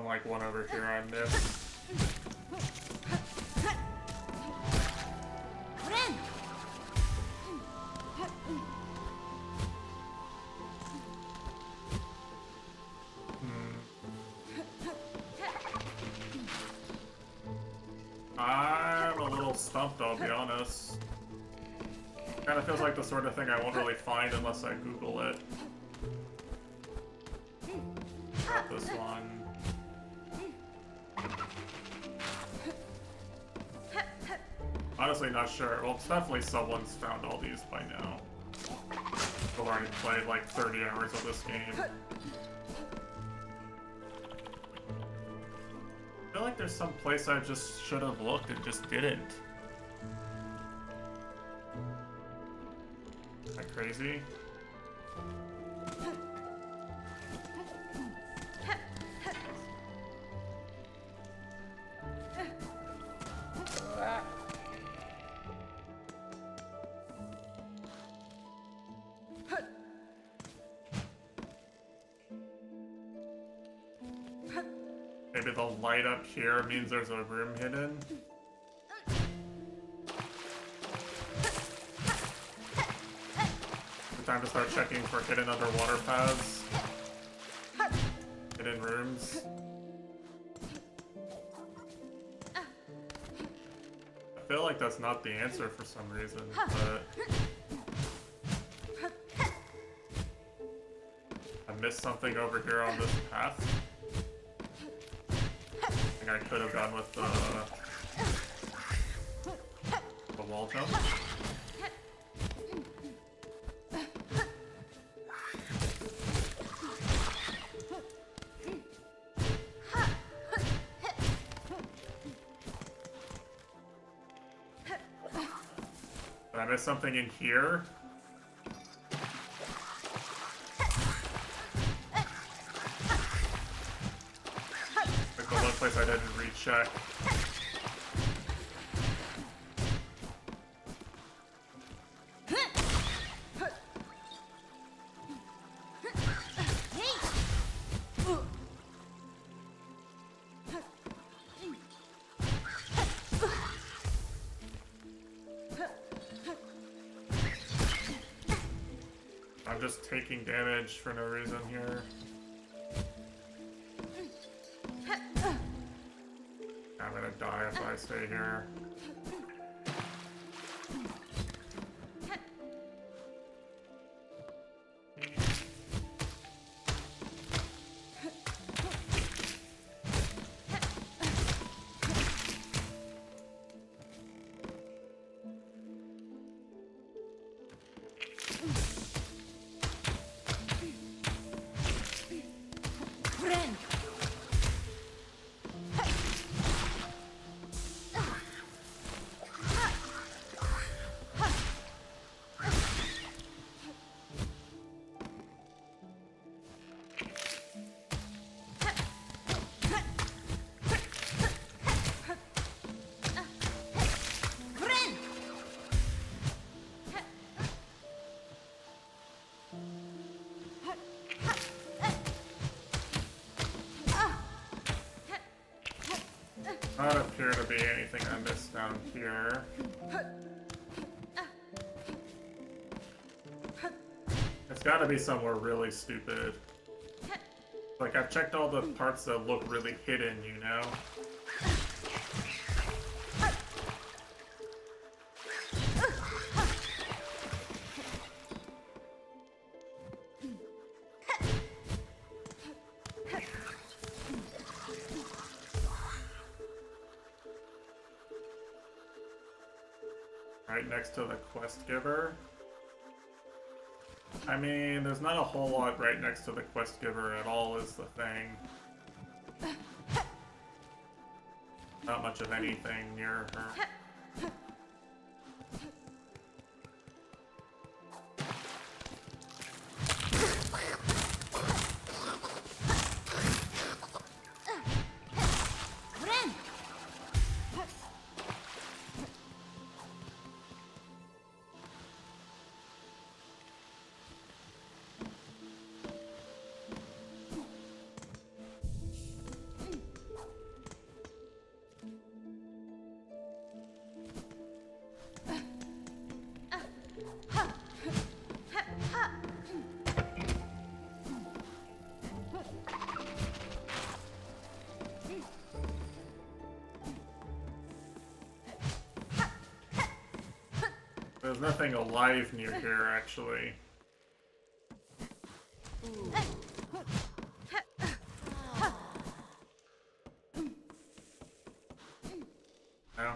Like one over here I missed. I'm a little stumped, I'll be honest. Kinda feels like the sort of thing I won't really find unless I Google it. Got this one. Honestly, not sure. Well, it's definitely someone's found all these by now. I've already played like 30 hours of this game. I feel like there's some place I just should have looked and just didn't. crazy. Maybe the light up here means there's a room hidden. Time to start checking for hidden underwater paths. Hidden rooms. I feel like that's not the answer for some reason, but I missed something over here on this path. I think I could have gone with the wall jump. Did I miss something in here? Like the one place I didn't recheck. I'm just taking damage for no reason here. I'm gonna die if I stay here. Not appear to be anything I missed down here. It's gotta be somewhere really stupid. Like, I've checked all the parts that look really hidden, you know? Right next to the quest giver. I mean, there's not a whole lot right next to the quest giver at all is the thing. Not much of anything near her. There's nothing alive near here, actually. No.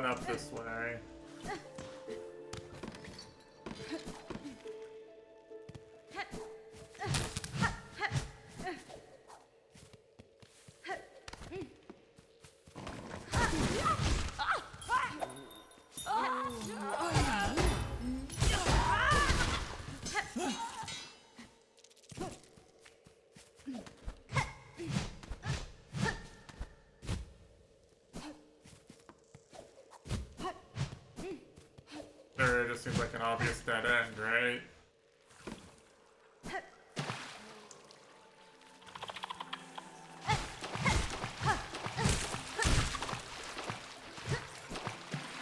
went up this way. There, it just seems like an obvious dead end, right?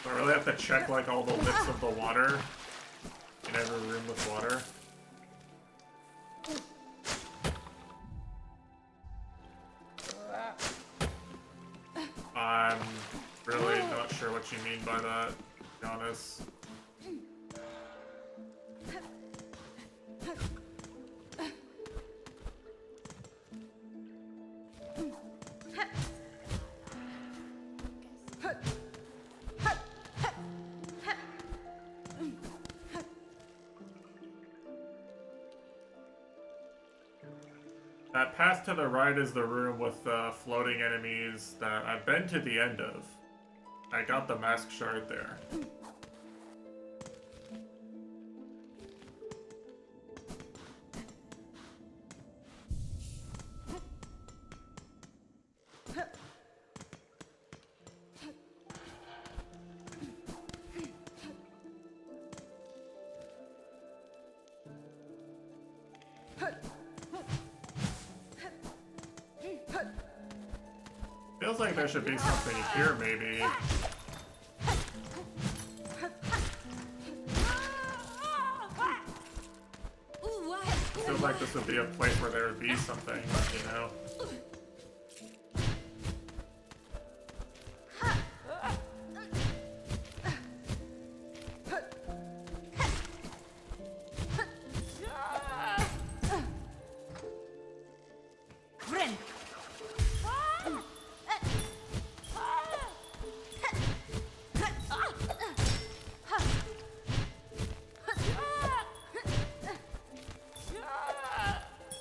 Do I really have to check like all the lips of the water in every room with water? I'm really not sure what you mean by that, to be honest. That path to the right is the room with the floating enemies that I've been to the end of. I got the mask shard there. Feels like there should be something here, maybe. Feels like this would be a place where there would be something, you know?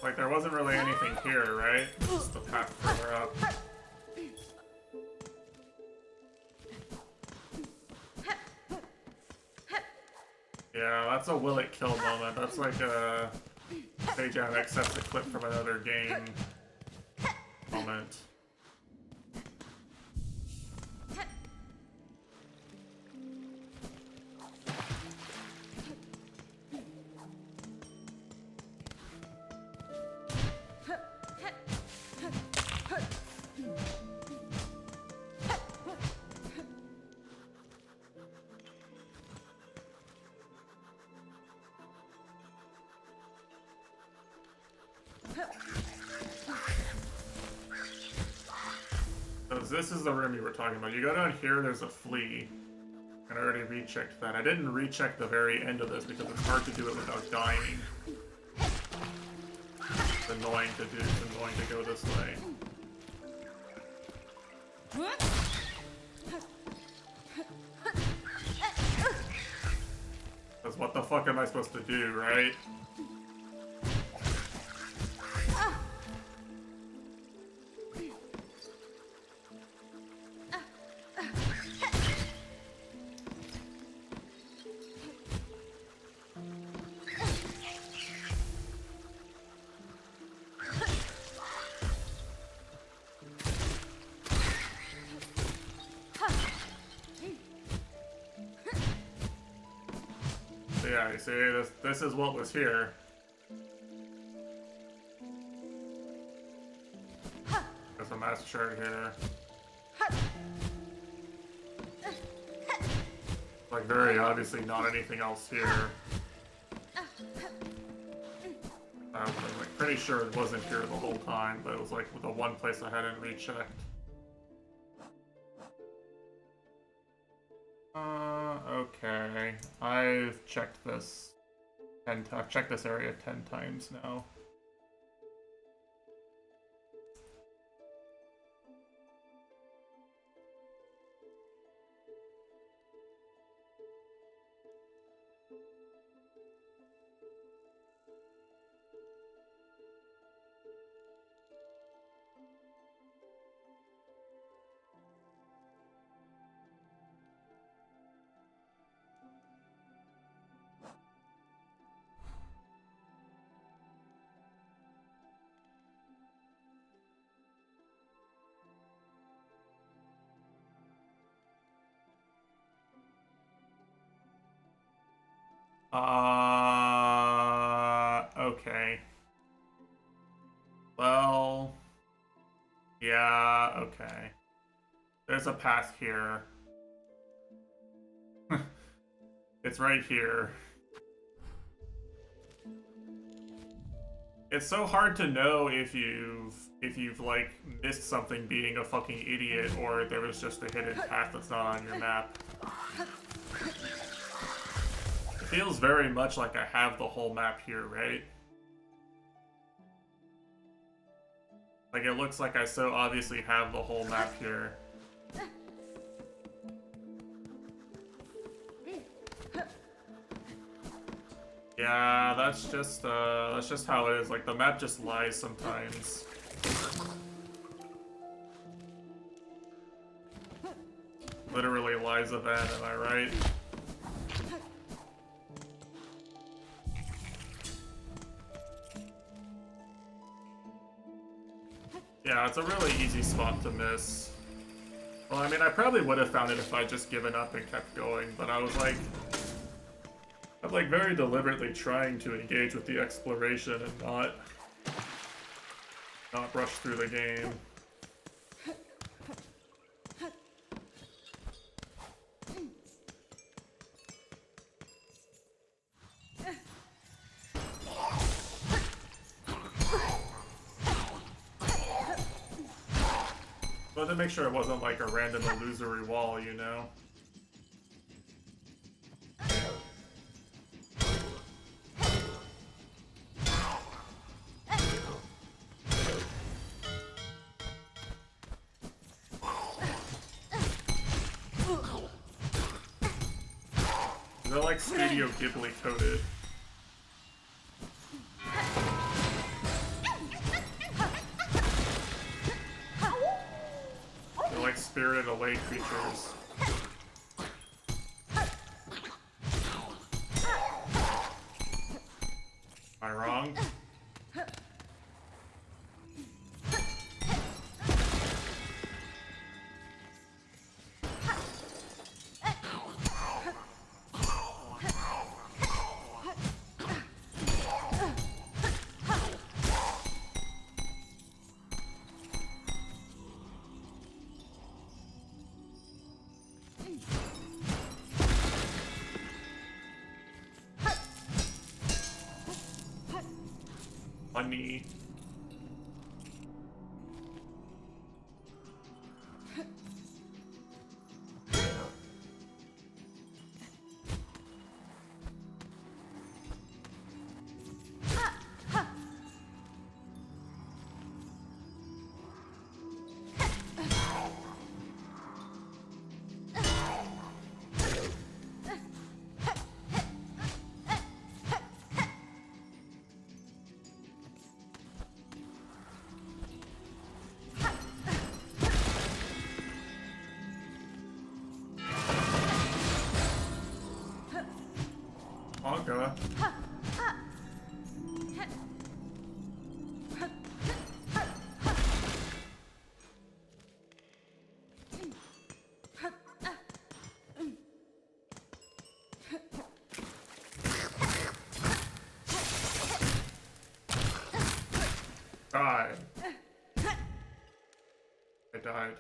Like, there wasn't really anything here, right? Just the path further up. Yeah, that's a will it kill moment. That's like a Stage accepts a clip from another game moment. This is the room you were talking about. You go down here, there's a flea. And I already rechecked that. I didn't recheck the very end of this because it's hard to do it without dying. It's annoying to do, it's annoying to go this way. Because what the fuck am I supposed to do, right? Yeah, you see, this is what was here. There's a master shard here. Like, very obviously not anything else here. I'm like pretty sure it wasn't here the whole time, but it was like the one place I hadn't rechecked. Okay. I've checked this I've checked this area 10 times now. Okay. Well, yeah, okay. There's a path here. It's right here. It's so hard to know if you've like missed something being a fucking idiot or there was just a hidden path that's not on your map. It feels very much like I have the whole map here, right? Like it looks like I so obviously have the whole map here. Yeah, that's just how it is. Like the map just lies sometimes. Literally lies a van, am I right? Yeah, it's a really easy spot to miss. Well, I mean, I probably would have found it if I'd just given up and kept going, but I was like... I'm like very deliberately trying to engage with the exploration and not rush through the game. But to make sure it wasn't like a random illusory wall, you know? They're like Studio Ghibli coded. They're like spirited away creatures. Am I wrong? Funny. Okay. God. I died.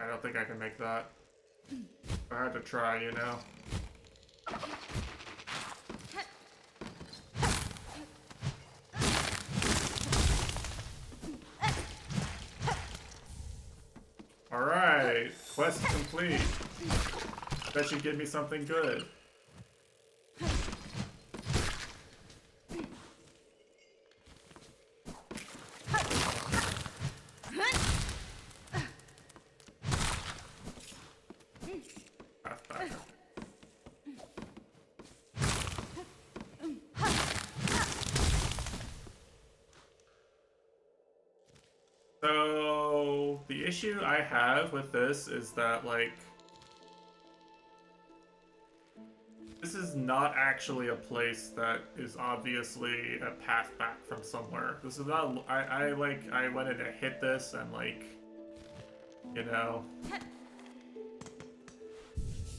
I don't think I can make that. I had to try, you know. Alright, quest complete. That should give me something good. So, the issue I have with this is that, like, this is not actually a place that is obviously a path back from somewhere. This is not. I went in to hit this and like, you know,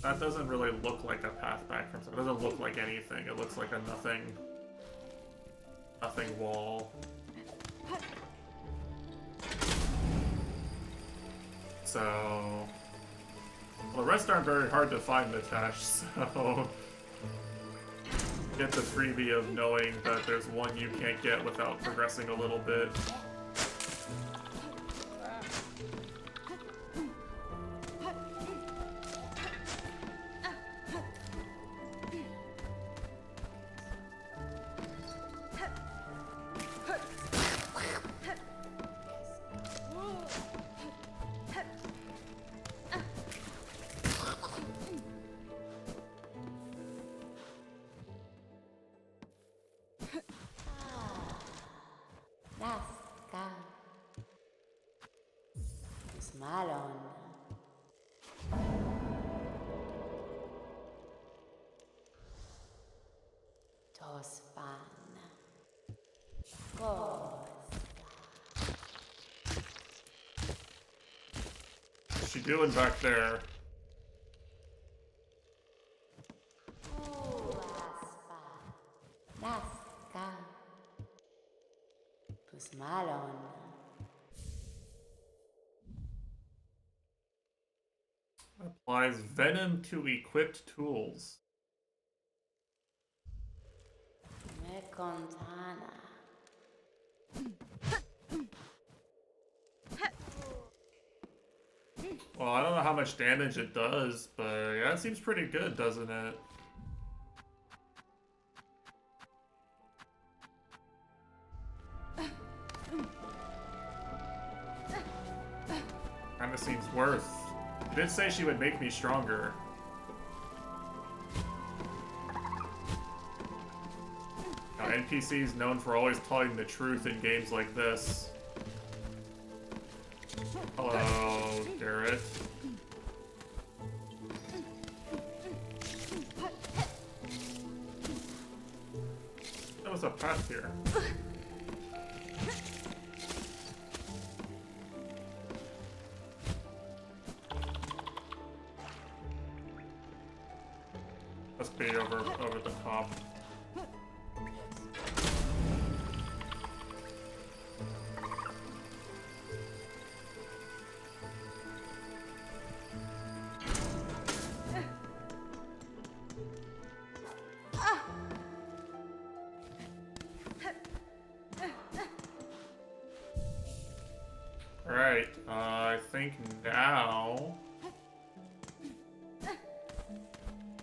that doesn't really look like a path back from somewhere. It doesn't look like anything. It looks like a nothing wall. So, well, the rest aren't very hard to find, Mitesh, so get the freebie of knowing that there's one you can't get without progressing a little bit. Smile on. Tospan. What's she doing back there? Smile on. Applies venom to equipped tools. Me contana. Well, I don't know how much damage it does, but yeah, it seems pretty good, doesn't it? Kinda seems worth. She did say she would make me stronger. Now, NPCs known for always telling the truth in games like this. Hello, Garrett. There was a path here. Must be over the top. Alright, I think now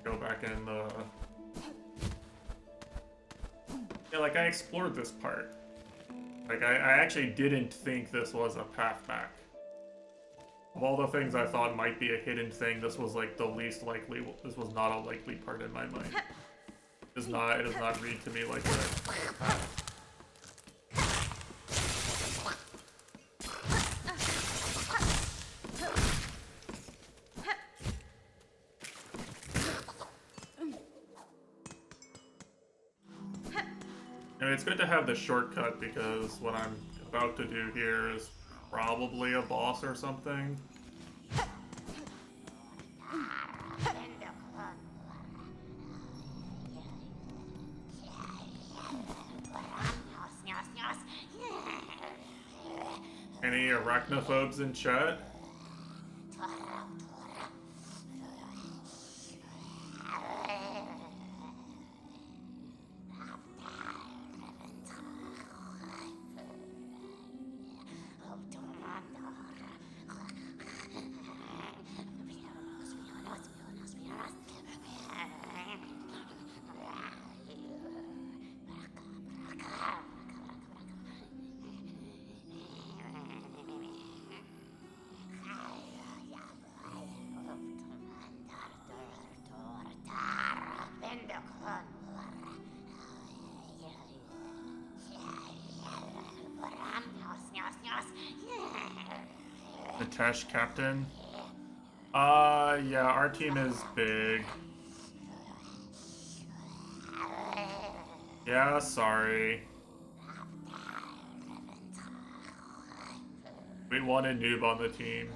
go back in the... Yeah, like, I explored this part. Like, I actually didn't think this was a path back. Of all the things I thought might be a hidden thing, this was, like, the least likely... This was not a likely part in my mind. It does not read to me like that. I mean, it's good to have the shortcut because what I'm about to do here is probably a boss or something. Any arachnophobes in chat? Nitesh, captain. Yeah, our team is big. Yeah, sorry. We wanted noob on the team.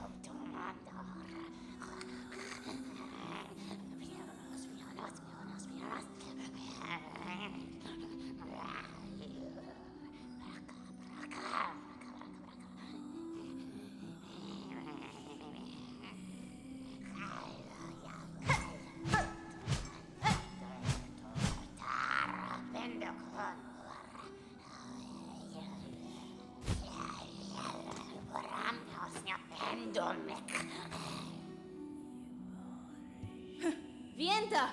Vienta!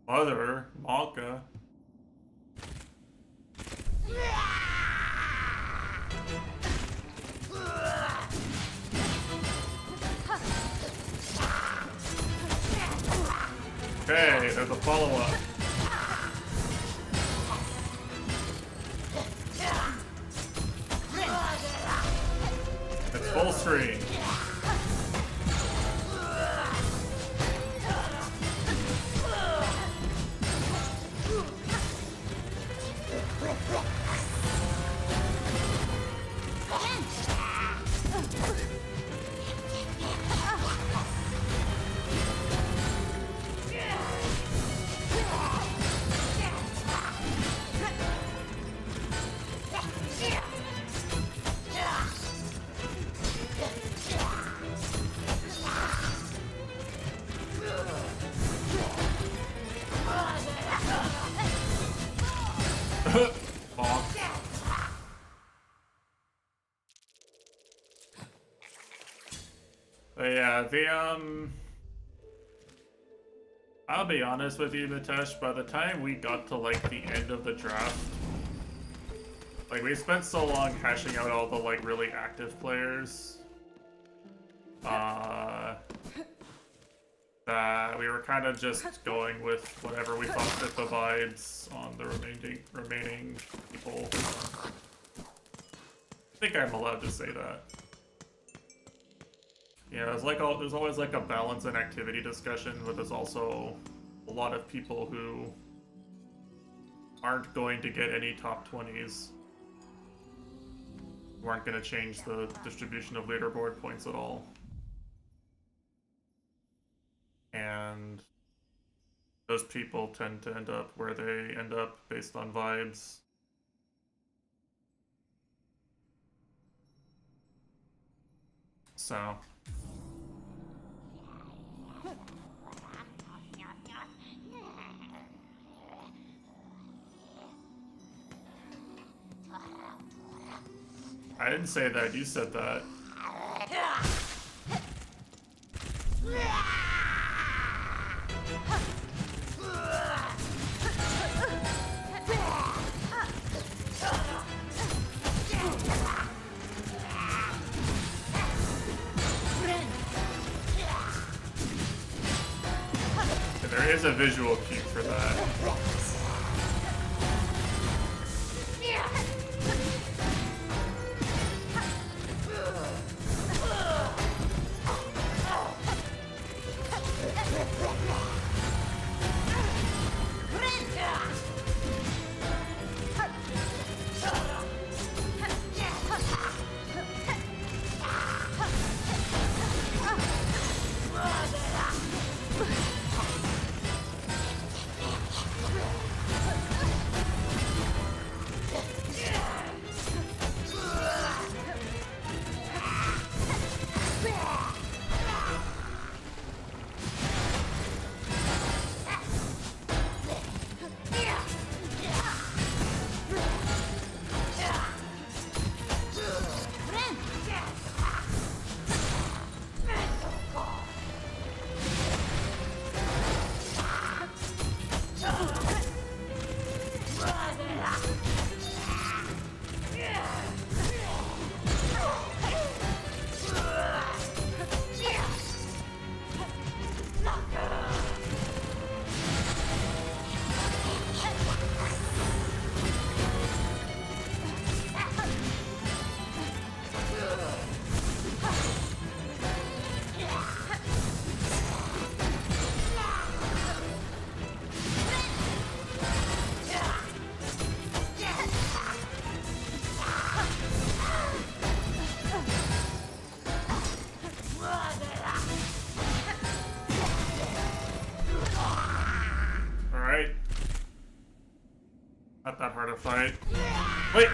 Mother, Malka. Okay, there's a follow-up. It's full screen. Bonk. But yeah, I'll be honest with you, Mitesh, by the time we got to like the end of the draft, like we spent so long hashing out all the like really active players, that we were kind of just going with whatever we thought fit the vibes on the remaining people. I think I'm allowed to say that. Yeah, there's always like a balance and activity discussion, but there's also a lot of people who aren't going to get any top 20s. Who aren't going to change the distribution of leaderboard points at all. And those people tend to end up where they end up based on vibes. So I didn't say that, you said that. There is a visual cue for that. fight. Wait!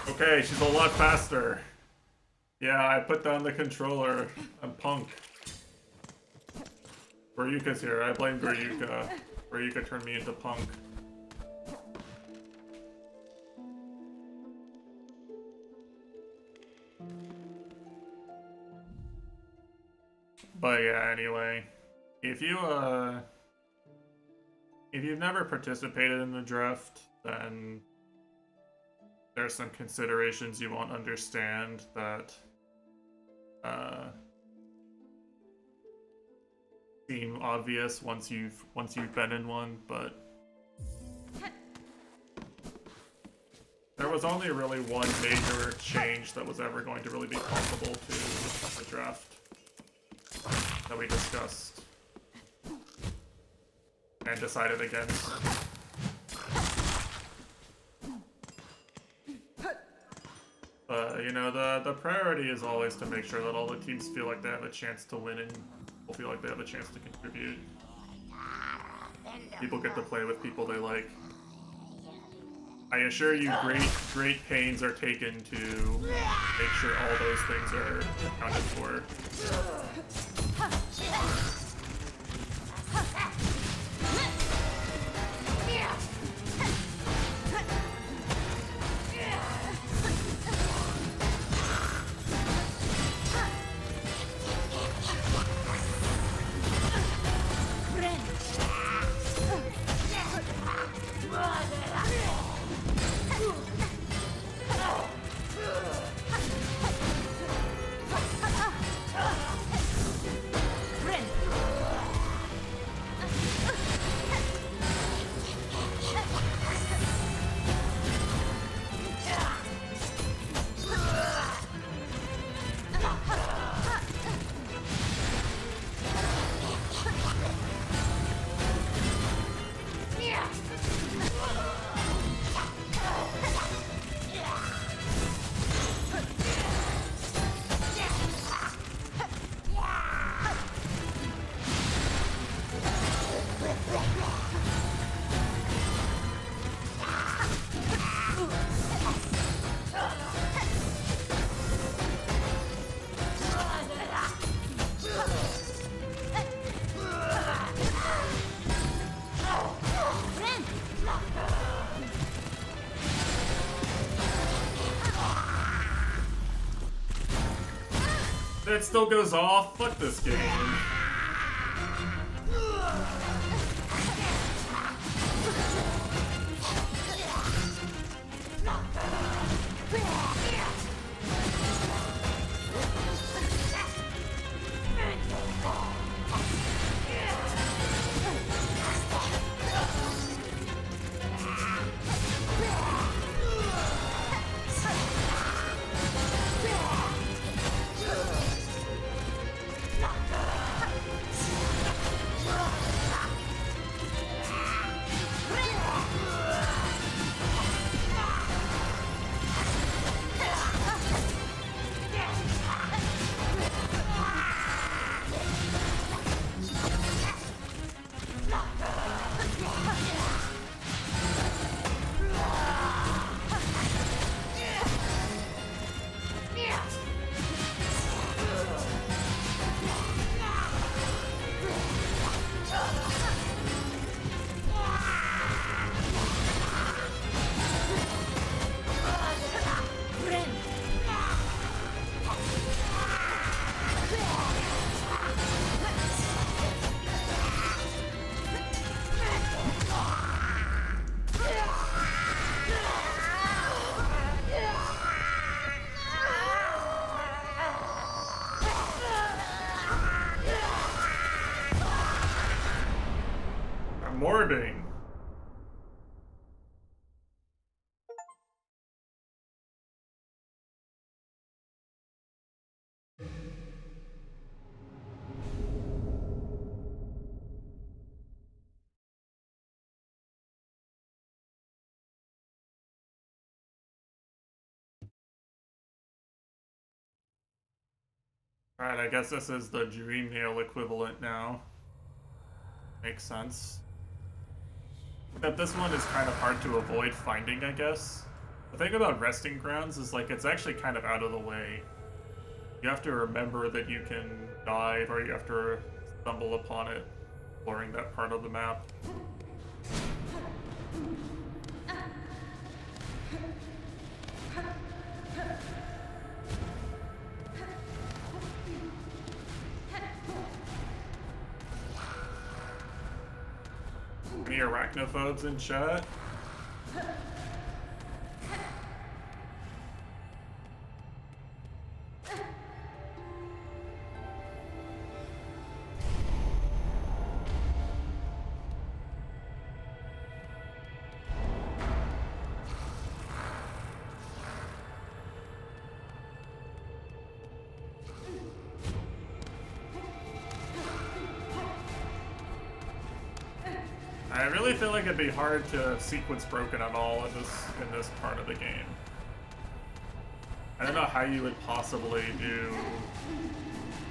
Okay, she's a lot faster. Yeah, I put down the controller. I'm punk. Ryuka's here. I blame Ryuka. Ryuka turned me into punk. But yeah, anyway. If you've never participated in the draft, then there's some considerations you won't understand that seem obvious once you've been in one, but there was only really one major change that was ever going to really be comparable to the draft that we discussed and decided against. You know, the priority is always to make sure that all the teams feel like they have a chance to win and people feel like they have a chance to contribute. People get to play with people they like. I assure you, great pains are taken to make sure all those things are accounted for. It still goes off. Fuck this game. Alright, I guess this is the dream nail equivalent now. Makes sense. Except this one is kind of hard to avoid finding, I guess. The thing about resting grounds is, like, it's actually kind of out of the way. You have to remember that you can dive, or you have to stumble upon it, exploring that part of the map. Any arachnophobes in chat? I really feel like it'd be hard to sequence broken at all in this part of the game. I don't know how you would possibly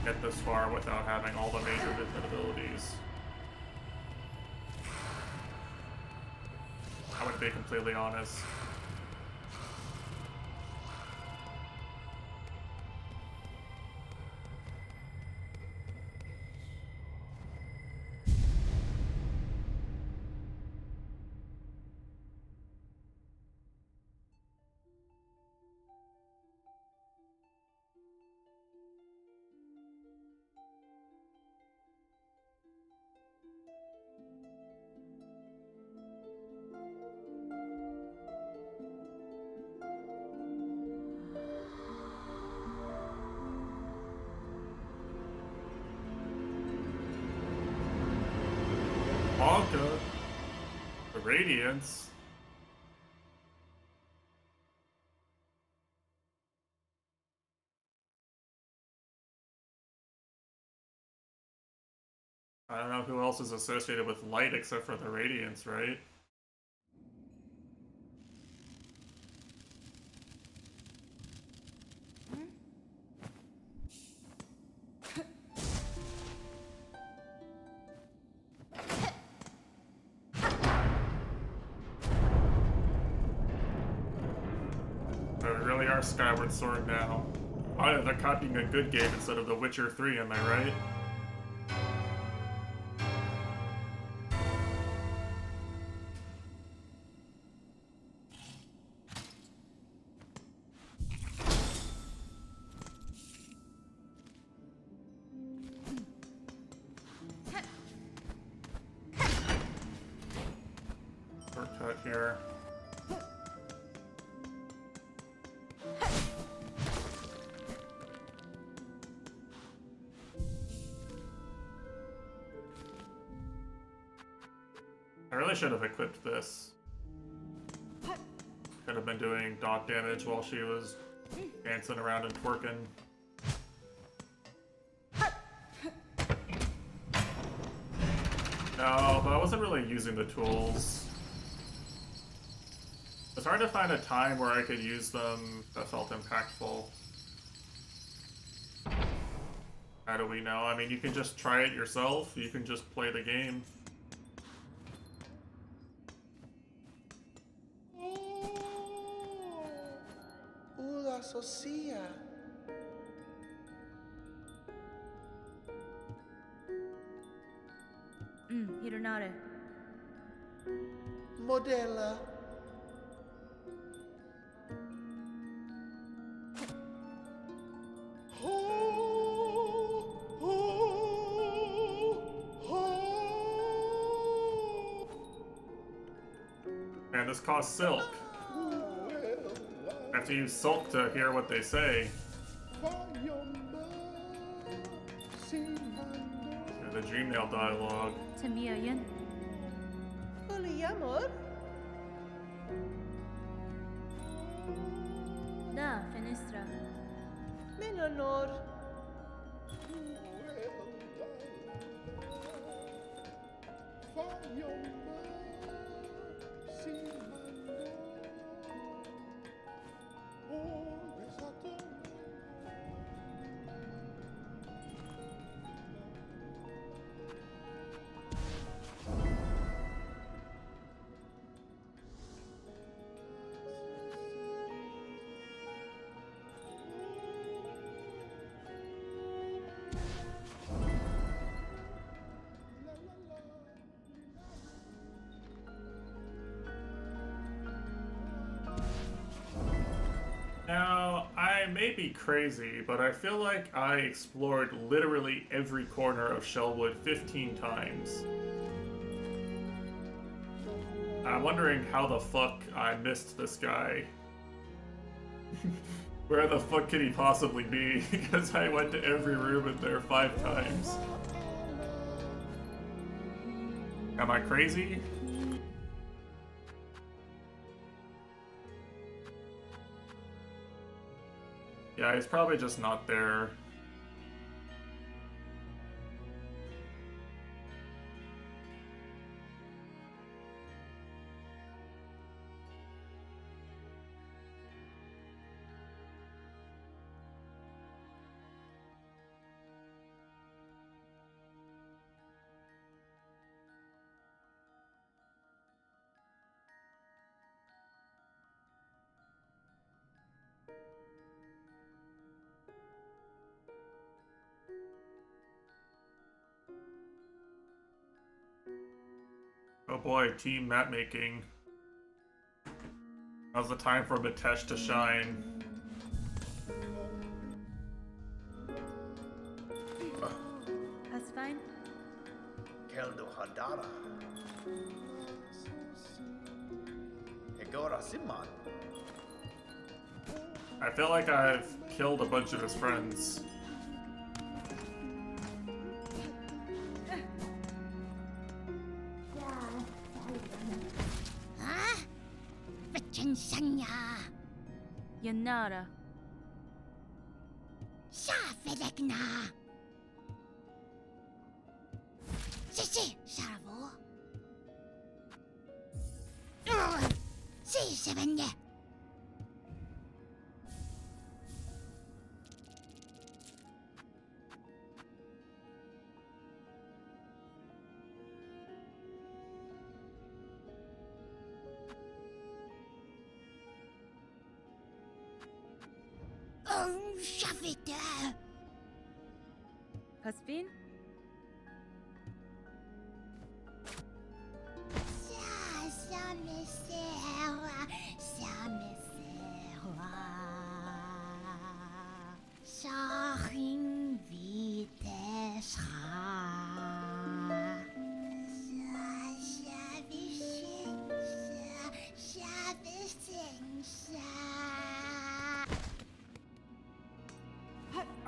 get this far without having all the major different abilities. I would be completely honest. Wonka, the Radiance. I don't know who else is associated with light except for the Radiance, right? So we really are Skyward Sword now. Oh, they're copying a good game instead of The Witcher 3, am I right? Shortcut here. I really should have equipped this. Could have been doing dot damage while she was dancing around and twerking. No, but I wasn't really using the tools. It's hard to find a time where I could use them that felt impactful. How do we know? I mean, you can just try it yourself. You can just play the game. Ula socia. Hironare. Modella. Man, this costs silk. I have to use silk to hear what they say. Hear the Dreamnail dialogue. Tamia Yen. Poliamor? Da, Fenestra. Menonor. Now, I may be crazy, but I feel like I explored literally every corner of Shellwood 15 times. I'm wondering how the fuck I missed this guy. Where the fuck could he possibly be? Because I went to every room in there 5 times. Am I crazy? Yeah, he's probably just not there. Oh boy, team map making. Now's the time for Mitesh to shine. That's fine. Keldo Hadara. Egora Simon. I feel like I've killed a bunch of his friends. Yanara. Shafedekna. Shishi, Sharavo. Si, Sevenya. Shafita. Hasbin?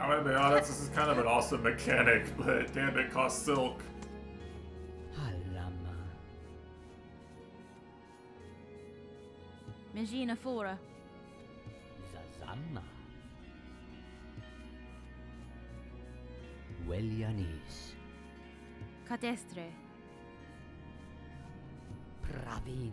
I'm gonna be honest, this is kind of an awesome mechanic, but damn it costs silk. Mangina Fora. Zazama. Welianis. Catestre. Pravin.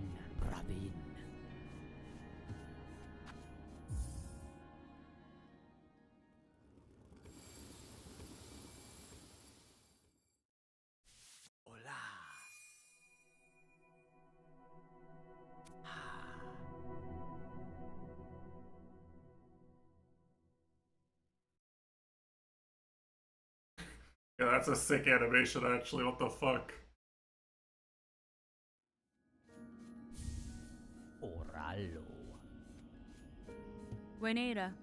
Yeah, that's a sick animation actually, what the fuck? Oralo. Buenera.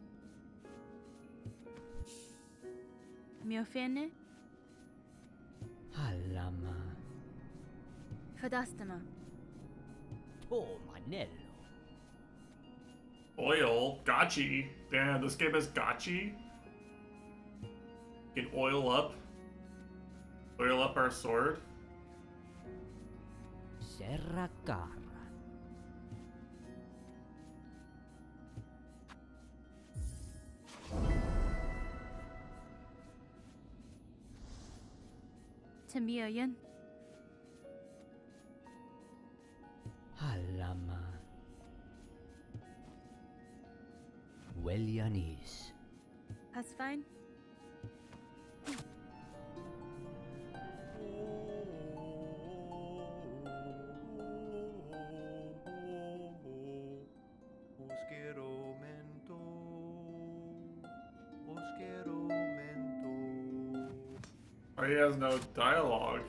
Miofene. Alama. Fadastama. Tomanello. Oil? Gotchi? Damn, this game is gotchi? You can oil up our sword. Serracara. Tamiayan. Alama. Welianis. That's fine. Oh, he has no dialogue.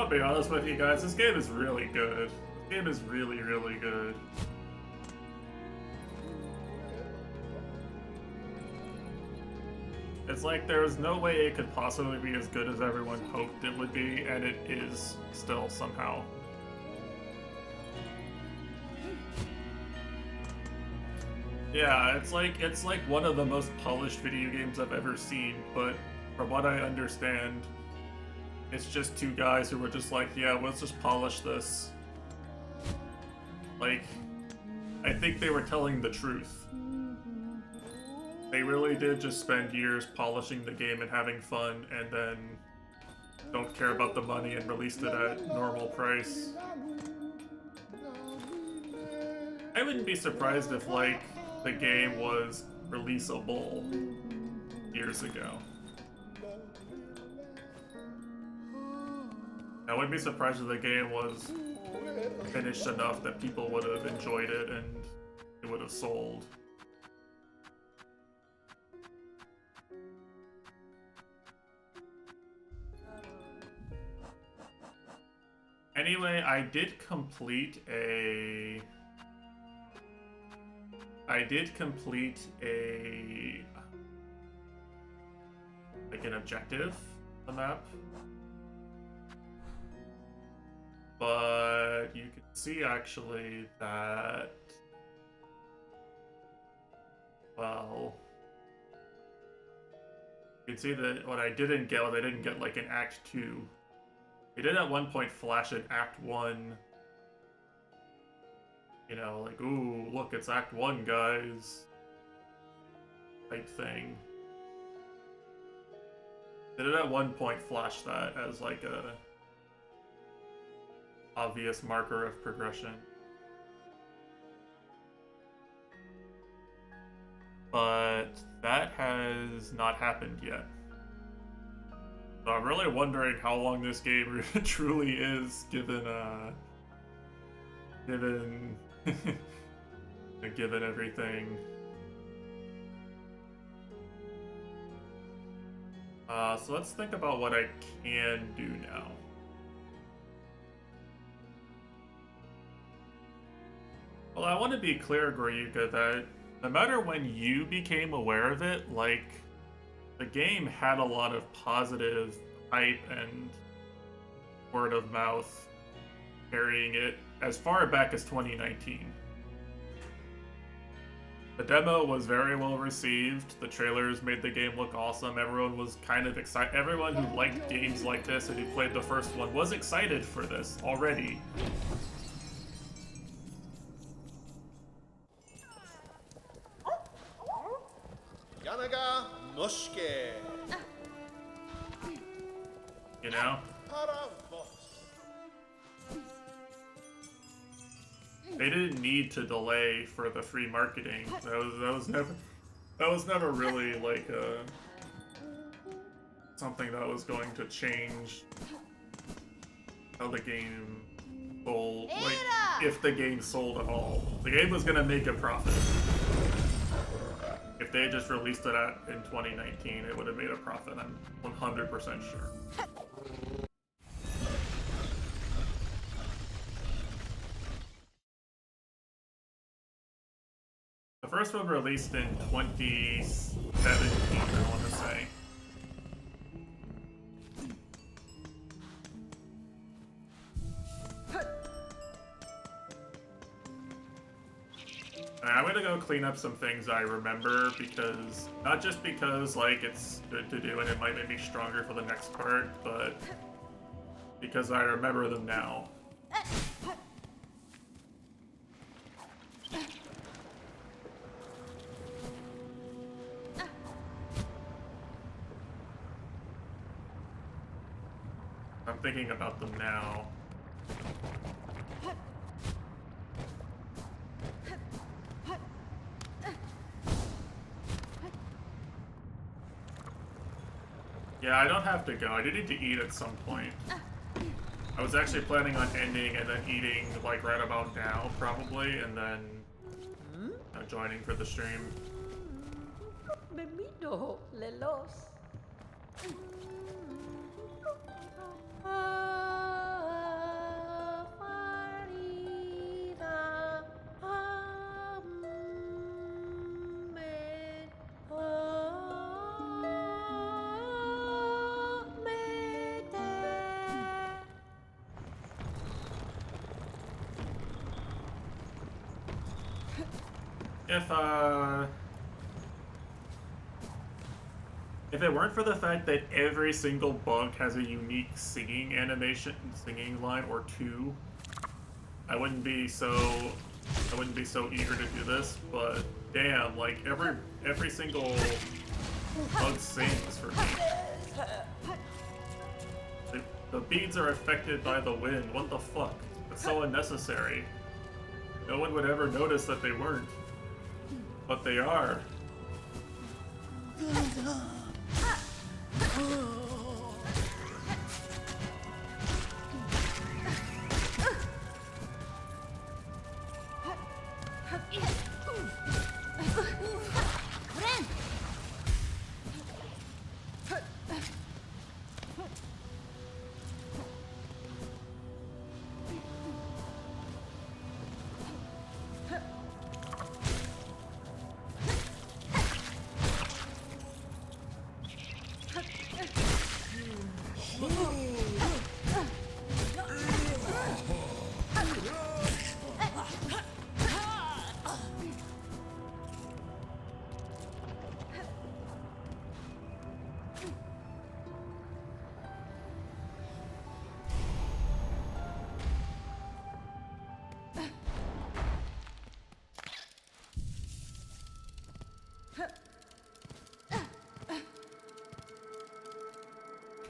I'll be honest with you guys, this game is really good. This game is really, really good. It's like there's no way it could possibly be as good as everyone hoped it would be, and it is still somehow. Yeah, it's like one of the most polished video games I've ever seen, but from what I understand, it's just two guys who were just like, yeah, let's just polish this. Like, I think they were telling the truth. They really did just spend years polishing the game and having fun, and then don't care about the money and released it at normal price. I wouldn't be surprised if, like, the game was releasable years ago. I wouldn't be surprised if the game was finished enough that people would have enjoyed it and it would have sold. Anyway, I did complete like an objective on the map. But you can see actually that, well, you can see that what I didn't get was I didn't get like an Act 2. It did at one point flash an Act 1. You know, like, ooh, look, it's Act 1, guys. Type thing. It did at one point flash that as like a obvious marker of progression. But that has not happened yet. So I'm really wondering how long this game truly is, given given everything. So let's think about what I can do now. Well, I want to be clear, Goryuka, that no matter when you became aware of it, like, the game had a lot of positive hype and word of mouth carrying it as far back as 2019. The demo was very well received, the trailers made the game look awesome, everyone was kind of excited. Everyone who liked games like this and who played the first one was excited for this already. Yanaga Mushke. You know? They didn't need to delay for the free marketing. That was never really like something that was going to change how the game sold. Like, if the game sold at all, the game was gonna make a profit. If they had just released it in 2019, it would have made a profit. I'm 100% sure. The first one released in 2017, I want to say. I'm gonna go clean up some things I remember, because not just because like it's good to do and it might make me stronger for the next part, but because I remember them now. I'm thinking about them now. Yeah, I don't have to go. I do need to eat at some point. I was actually planning on ending and then eating like right about now, probably, and then joining for the stream. Bemino, lelos. if it weren't for the fact that every single bug has a unique singing animation, singing line or two, I wouldn't be so eager to do this. But damn, like every single bug sings for me. The beads are affected by the wind. What the fuck? That's so unnecessary. No one would ever notice that they weren't. But they are.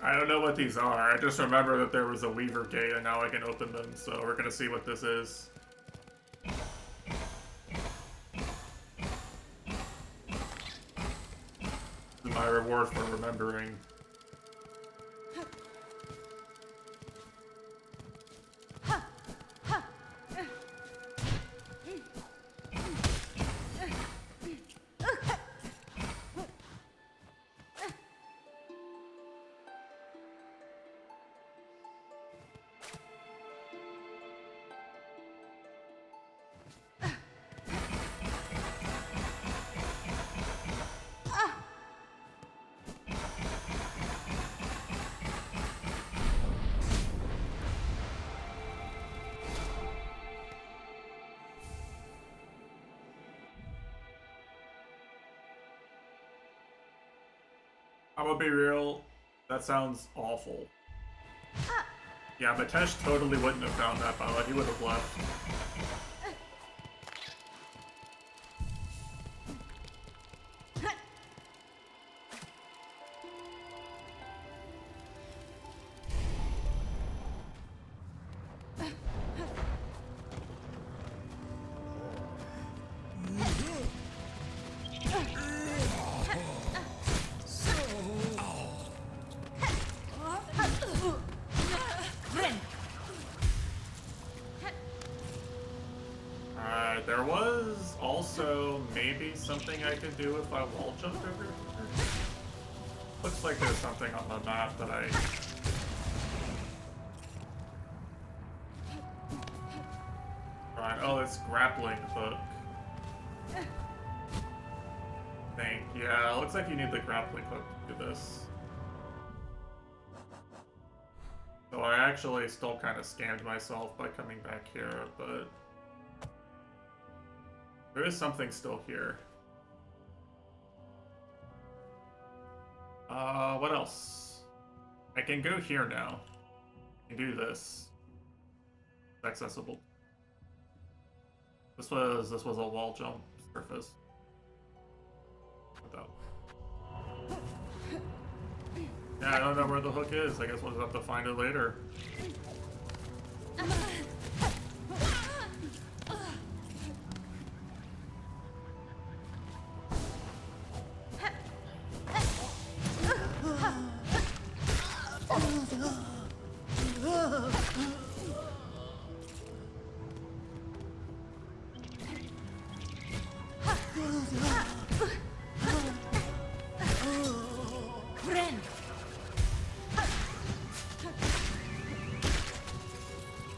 I don't know what these are. I just remember that there was a Weaver gate and now I can open them, so we're gonna see what this is. This is my reward for remembering. I'm gonna be real, that sounds awful. Yeah, Matesh totally wouldn't have found that ballad, he would have left. There was also maybe something I could do if I wall jumped over here. Looks like there's something on the map that I... Right, oh, it's grappling hook. Thing. Yeah, it looks like you need the grappling hook to do this. So I actually still kind of scammed myself by coming back here, but... there is something still here. What else? I can go here now. I can do this. It's accessible. This was a wall jump surface. Without. Yeah, I don't know where the hook is. I guess we'll just have to find it later.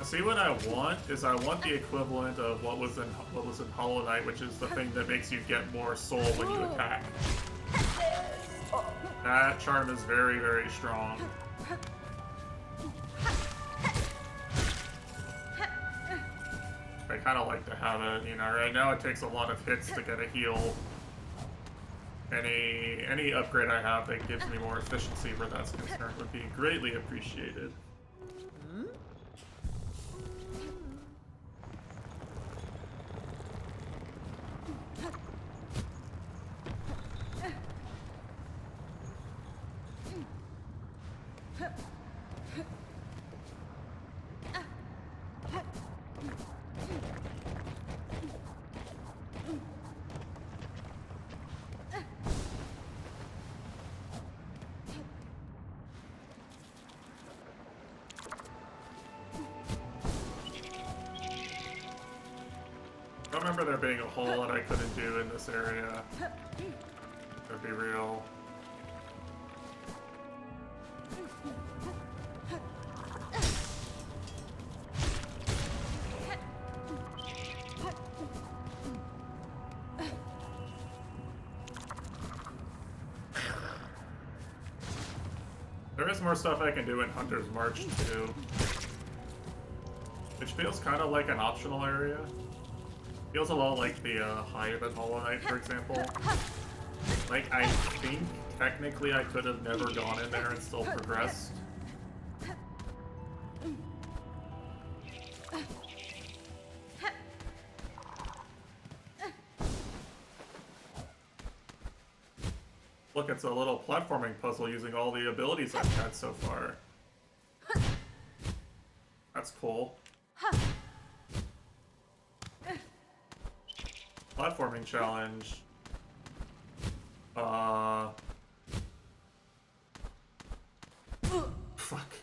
See, what I want is I want the equivalent of what was in Hollow Knight, which is the thing that makes you get more soul when you attack. That charm is very, very strong. I kind of like to have it, you know, right now it takes a lot of hits to get a heal. Any upgrade I have that gives me more efficiency where that's concerned would be greatly appreciated. I remember there being a hole that I couldn't do in this area. To be real. There is more stuff I can do in Hunter's March too. Which feels kind of like an optional area. Feels a lot like the Hive at Hollow Knight, for example. Like, I think technically I could have never gone in there and still progressed. Look, it's a little platforming puzzle using all the abilities I've had so far. That's cool. Platforming challenge. Fuck.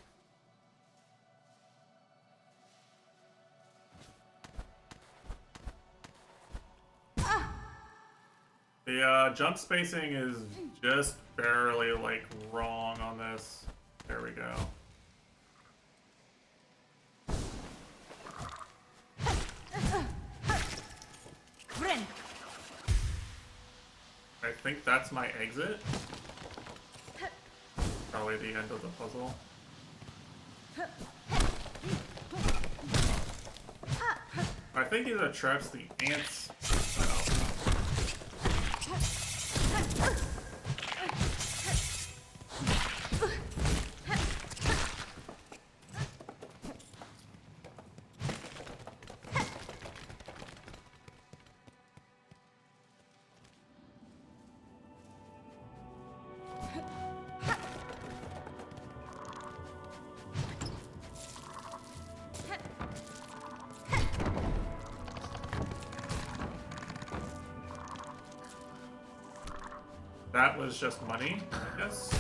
The jump spacing is just barely like wrong on this. There we go. I think that's my exit. Probably the end of the puzzle. I think these are traps the ants. That was just money, I guess.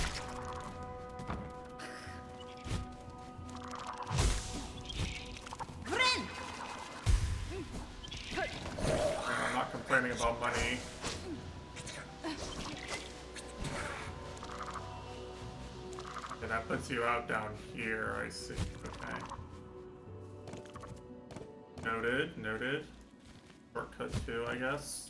I'm not complaining about money. Okay, that puts you out down here, I see. Okay. Noted, noted. Shortcut 2, I guess.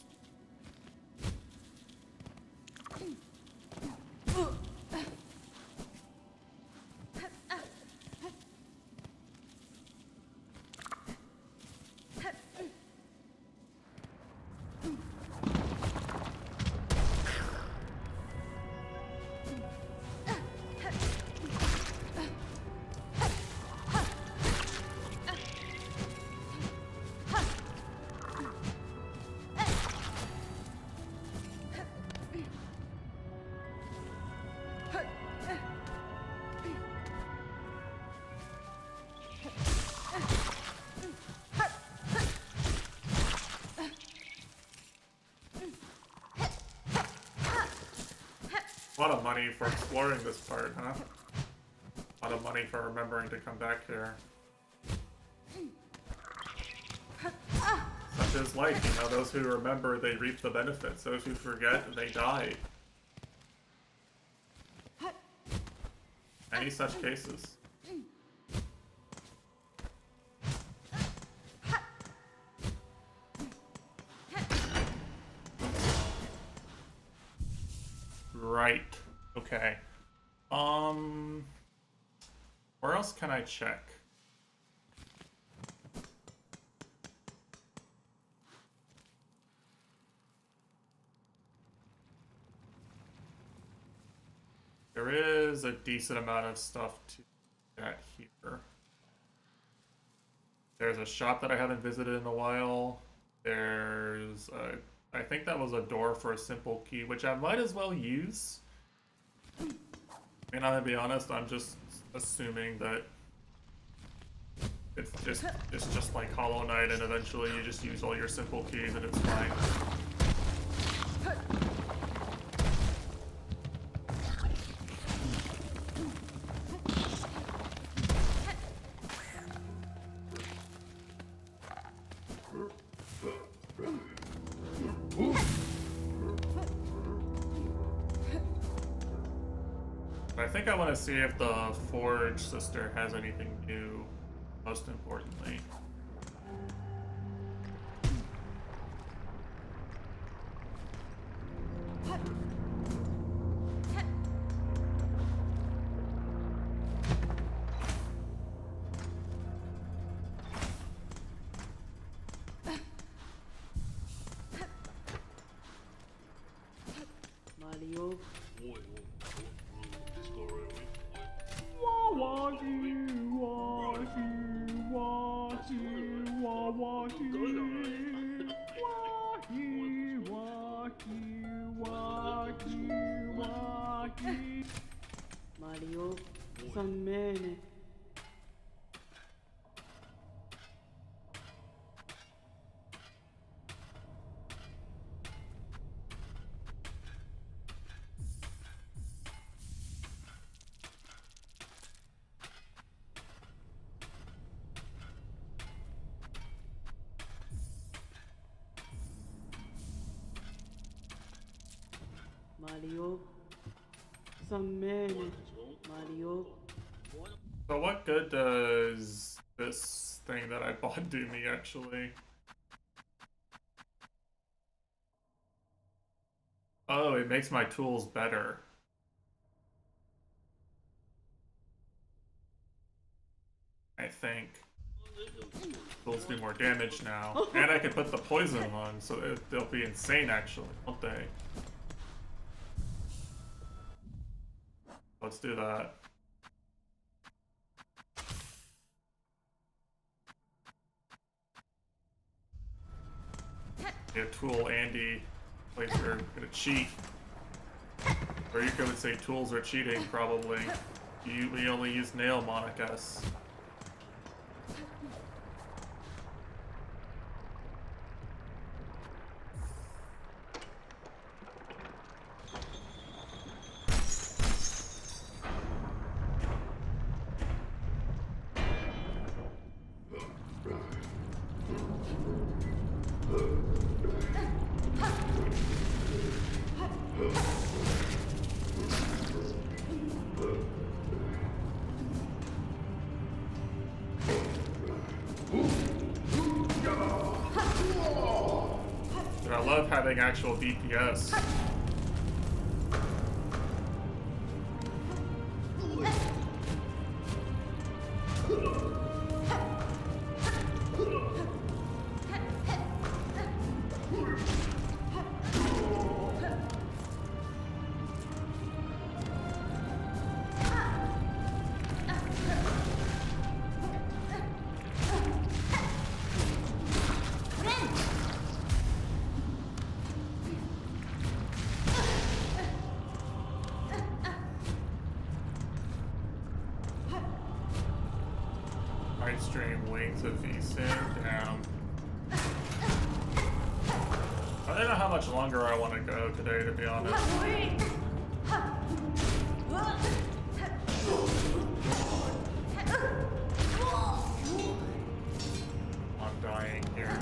A lot of money for exploring this part, huh? A lot of money for remembering to come back here. Such is life, you know, those who remember, they reap the benefits. Those who forget, they die. Any such cases. Right. Okay. Where else can I check? is a decent amount of stuff to get here. There's a shop that I haven't visited in a while. There's a, I think that was a door for a simple key, which I might as well use. I mean, I'm gonna be honest, I'm just assuming that it's just like Hollow Knight, and eventually you just use all your simple keys and it's fine. I think I want to see if the Forge Sister has anything new, most importantly. Mario. Mario, Sammene. Mario, Sammene. Mario. So what good does this thing that I bought do me, actually? Oh, it makes my tools better. I think. Tools do more damage now. And I can put the poison on, so they'll be insane, actually, won't they? Let's do that. Yeah, tool Andy plays are gonna cheat. Or you could say tools are cheating, probably. We only use nail Monicas. Dude, I love having actual DPS. Stream Wings of VSync. Damn. I don't know how much longer I want to go today, to be honest. I'm dying here.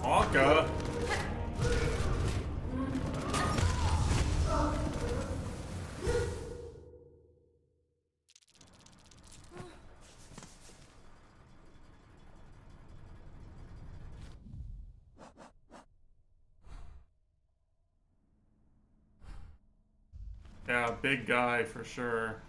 Aka. Yeah, big guy for sure.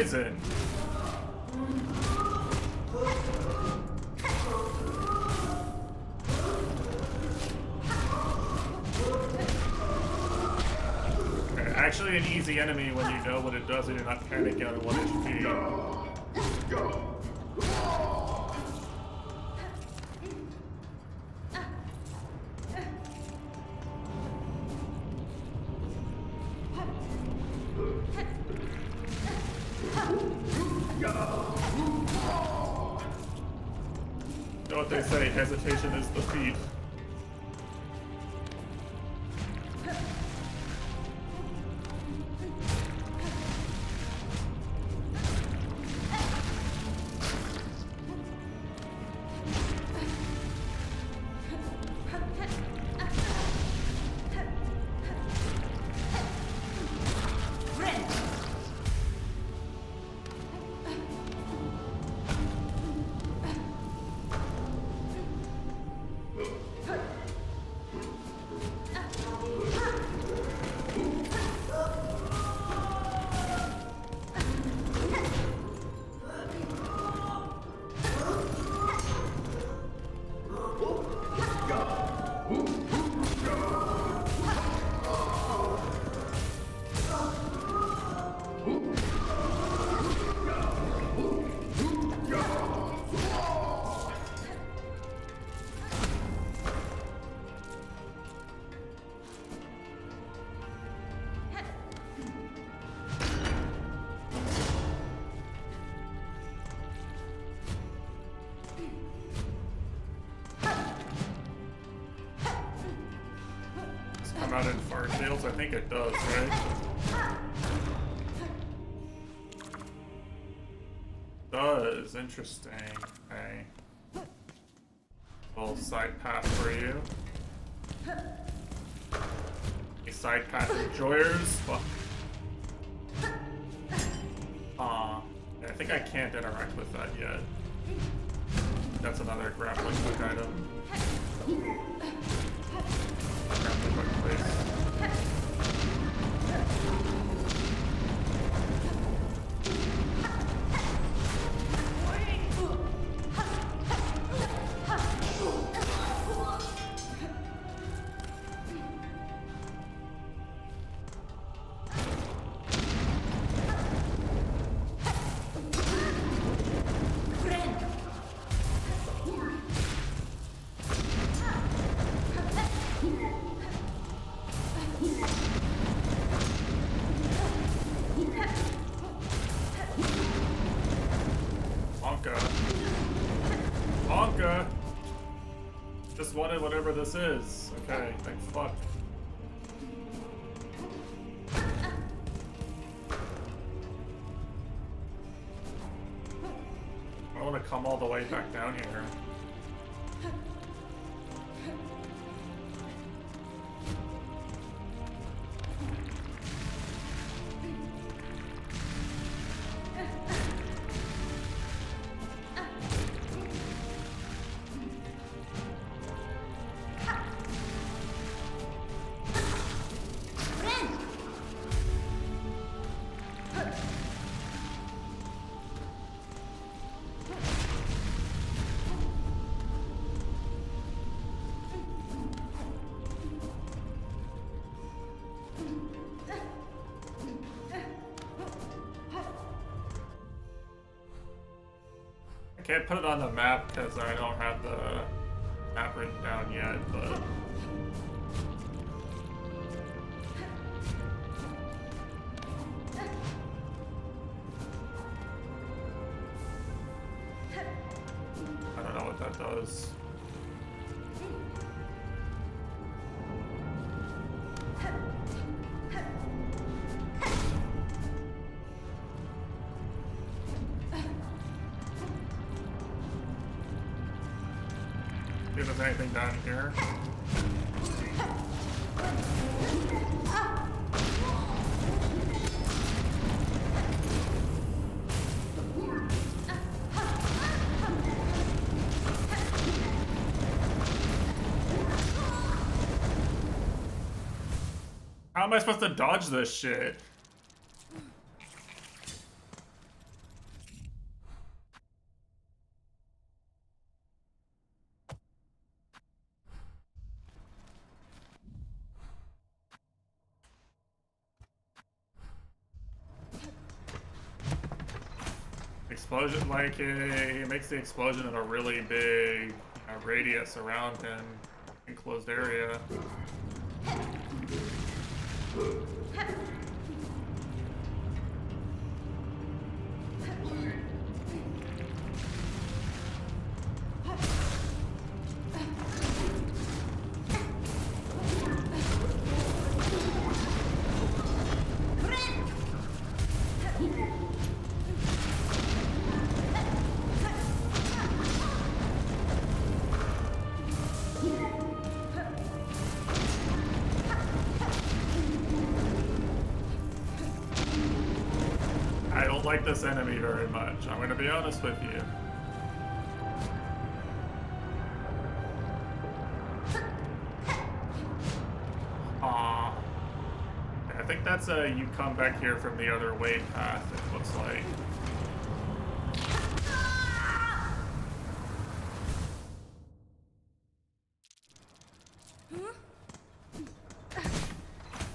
poison. Okay, actually an easy enemy when you know what it does and you're not panicking on 1 HP. You know what they say, hesitation is defeat. Come out in far fields? I think it does, right? Does. Interesting. Okay. Little side path for you. A side path enjoyers? Fuck. Yeah, I think I can't interact with that yet. That's another grappling hook item. Grappling hook, please. Wonka! Just wanted whatever this is. Okay, thank fuck. I don't want to come all the way back down here. I can't put it on the map because I don't have the map written down yet, but... I don't know what that does. See if there's anything down here. How am I supposed to dodge this shit? Explosion, like, it makes the explosion in a really big radius around an enclosed area. I don't like this enemy very much. I'm gonna be honest with you. Aww. I think that's you come back here from the other way path, it looks like.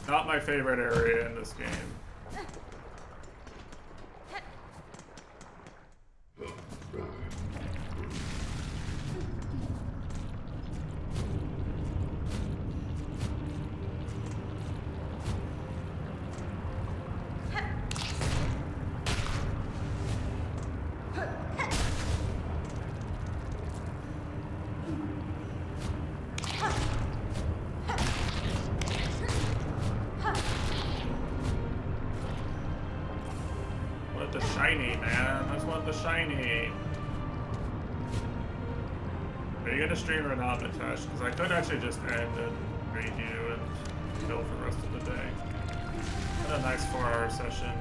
Not my favorite area in this game. What the shiny, man? I just want the shiny. Are you gonna stream or not, Mitesh? Because I could actually just end and raid you and chill for the rest of the day. Had a nice 4-hour session.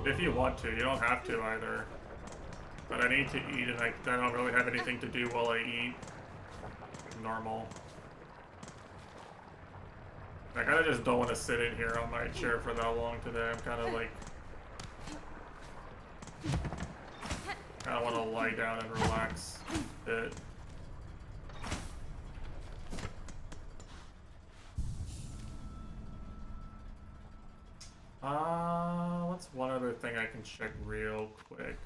If you want to, you don't have to either. But I need to eat, and I don't really have anything to do while I eat. Normal. I kinda just don't want to sit in here on my chair for that long today. I'm kinda like... I want to lie down and relax a bit. What's one other thing I can check real quick?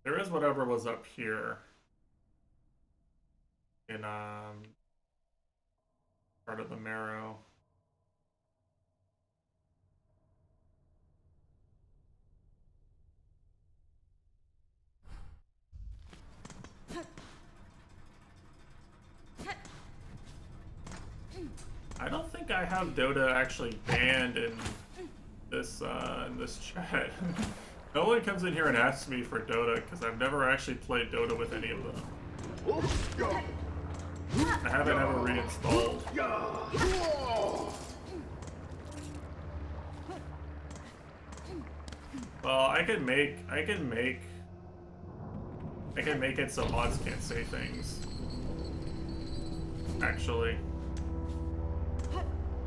There is whatever was up here. In, part of the marrow. I don't think I have Dota actually banned in this chat. No one comes in here and asks me for Dota because I've never actually played Dota with any of them. I haven't ever reinstalled. Well, I can make it so mods can't say things. Actually.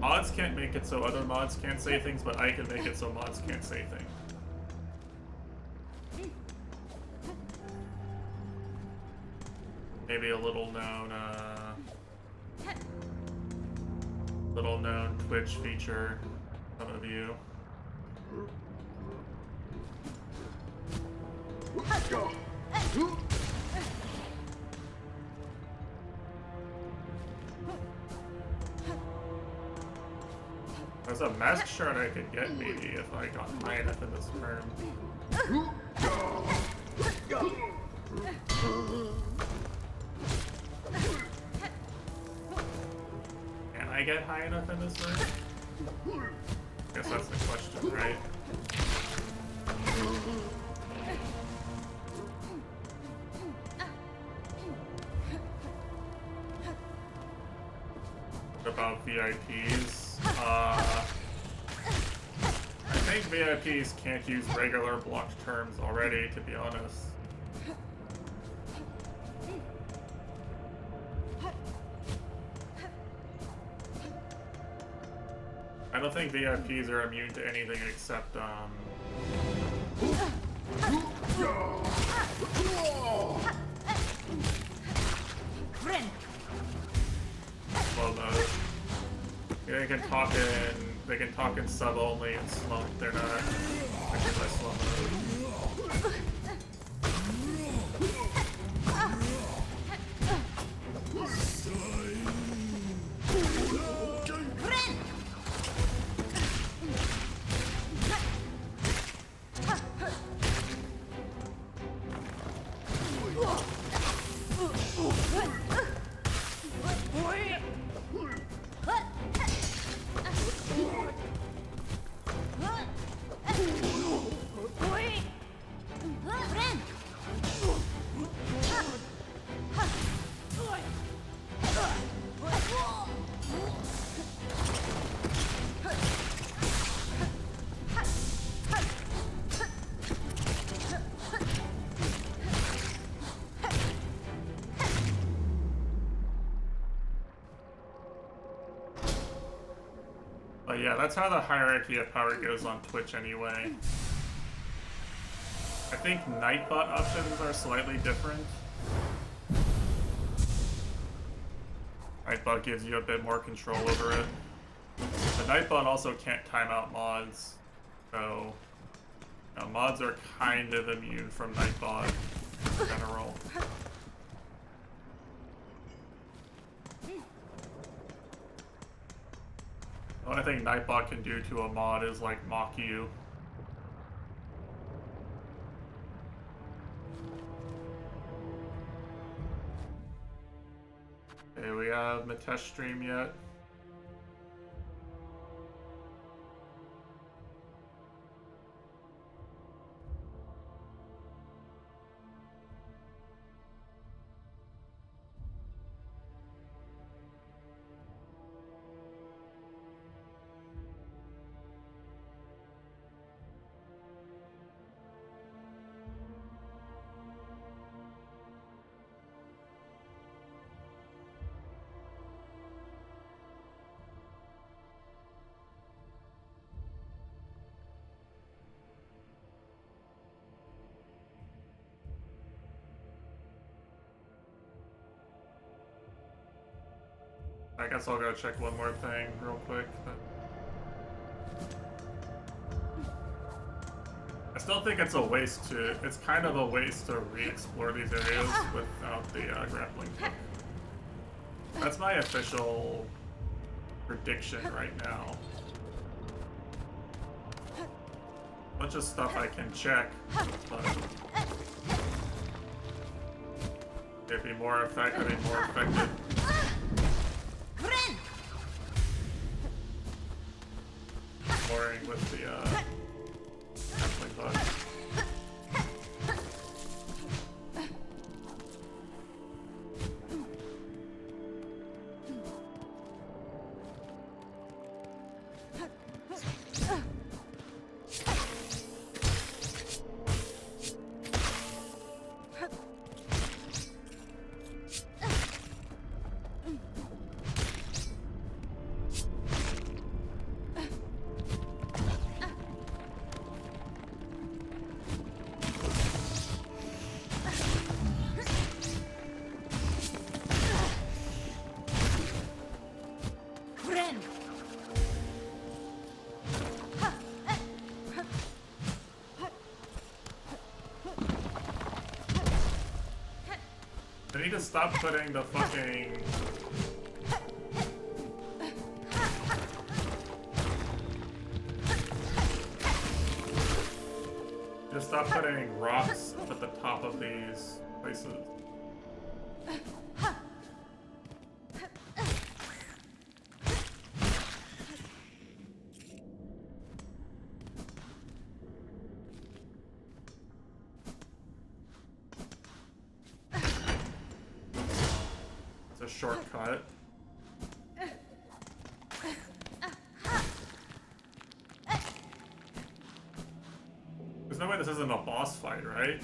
Mods can't make it so other mods can't say things, but I can make it so mods can't say things. Maybe a little known Twitch feature, some of you. There's a mask shard I could get maybe if I got high enough in this room. Can I get high enough in this room? Guess that's the question, right? What about VIPs? I think VIPs can't use regular blocked terms already, to be honest. I don't think VIPs are immune to anything except, they can talk in sub only and slow. They're not affected by slow mode. But yeah, that's how the hierarchy of power goes on Twitch anyway. I think Nightbot options are slightly different. Nightbot gives you a bit more control over it. The Nightbot also can't time out mods, so you know, mods are kind of immune from Nightbot in general. The only thing Nightbot can do to a mod is like mock you. Okay, we have Mitesh stream yet. I guess I'll go check one more thing real quick. I still think it's a waste to, it's kind of a waste to re-explore these areas without the grappling hook. That's my official prediction right now. Bunch of stuff I can check, but it'd be more effective. Exploring with the grappling hook. They need to stop putting the fucking... Just stop putting rocks up at the top of these places. Shortcut. There's no way this isn't a boss fight, right?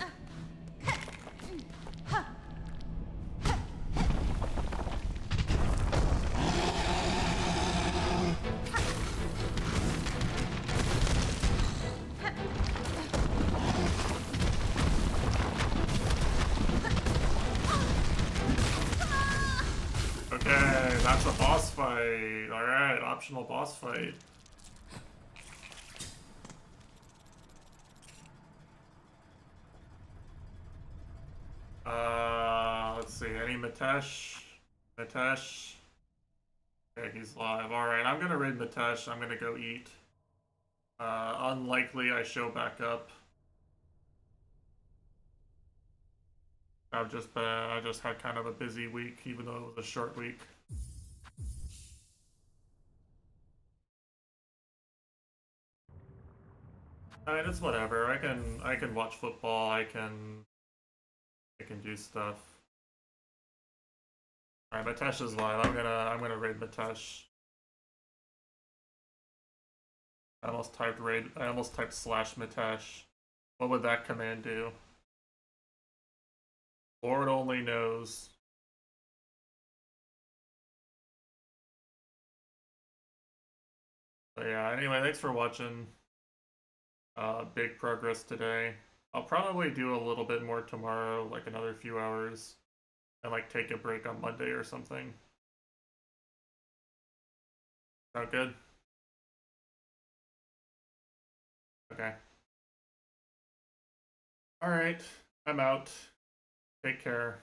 Okay. Okay, that's a boss fight. Alright, optional boss fight. Let's see, any Mitesh? Mitesh? Okay, he's live. Alright, I'm gonna raid Mitesh. I'm gonna go eat. Unlikely I show back up. I just had kind of a busy week, even though it was a short week. I mean, it's whatever. I can watch football. I can do stuff. All right, Mitesh is live. I'm gonna raid Mitesh. I almost typed raid. I almost typed /Mitesh. What would that command do? Lord only knows. But yeah. Anyway, thanks for watching. Big progress today. I'll probably do a little bit more tomorrow, like another few hours, and like take a break on Monday or something. Sound good? Okay. All right, I'm out. Take care.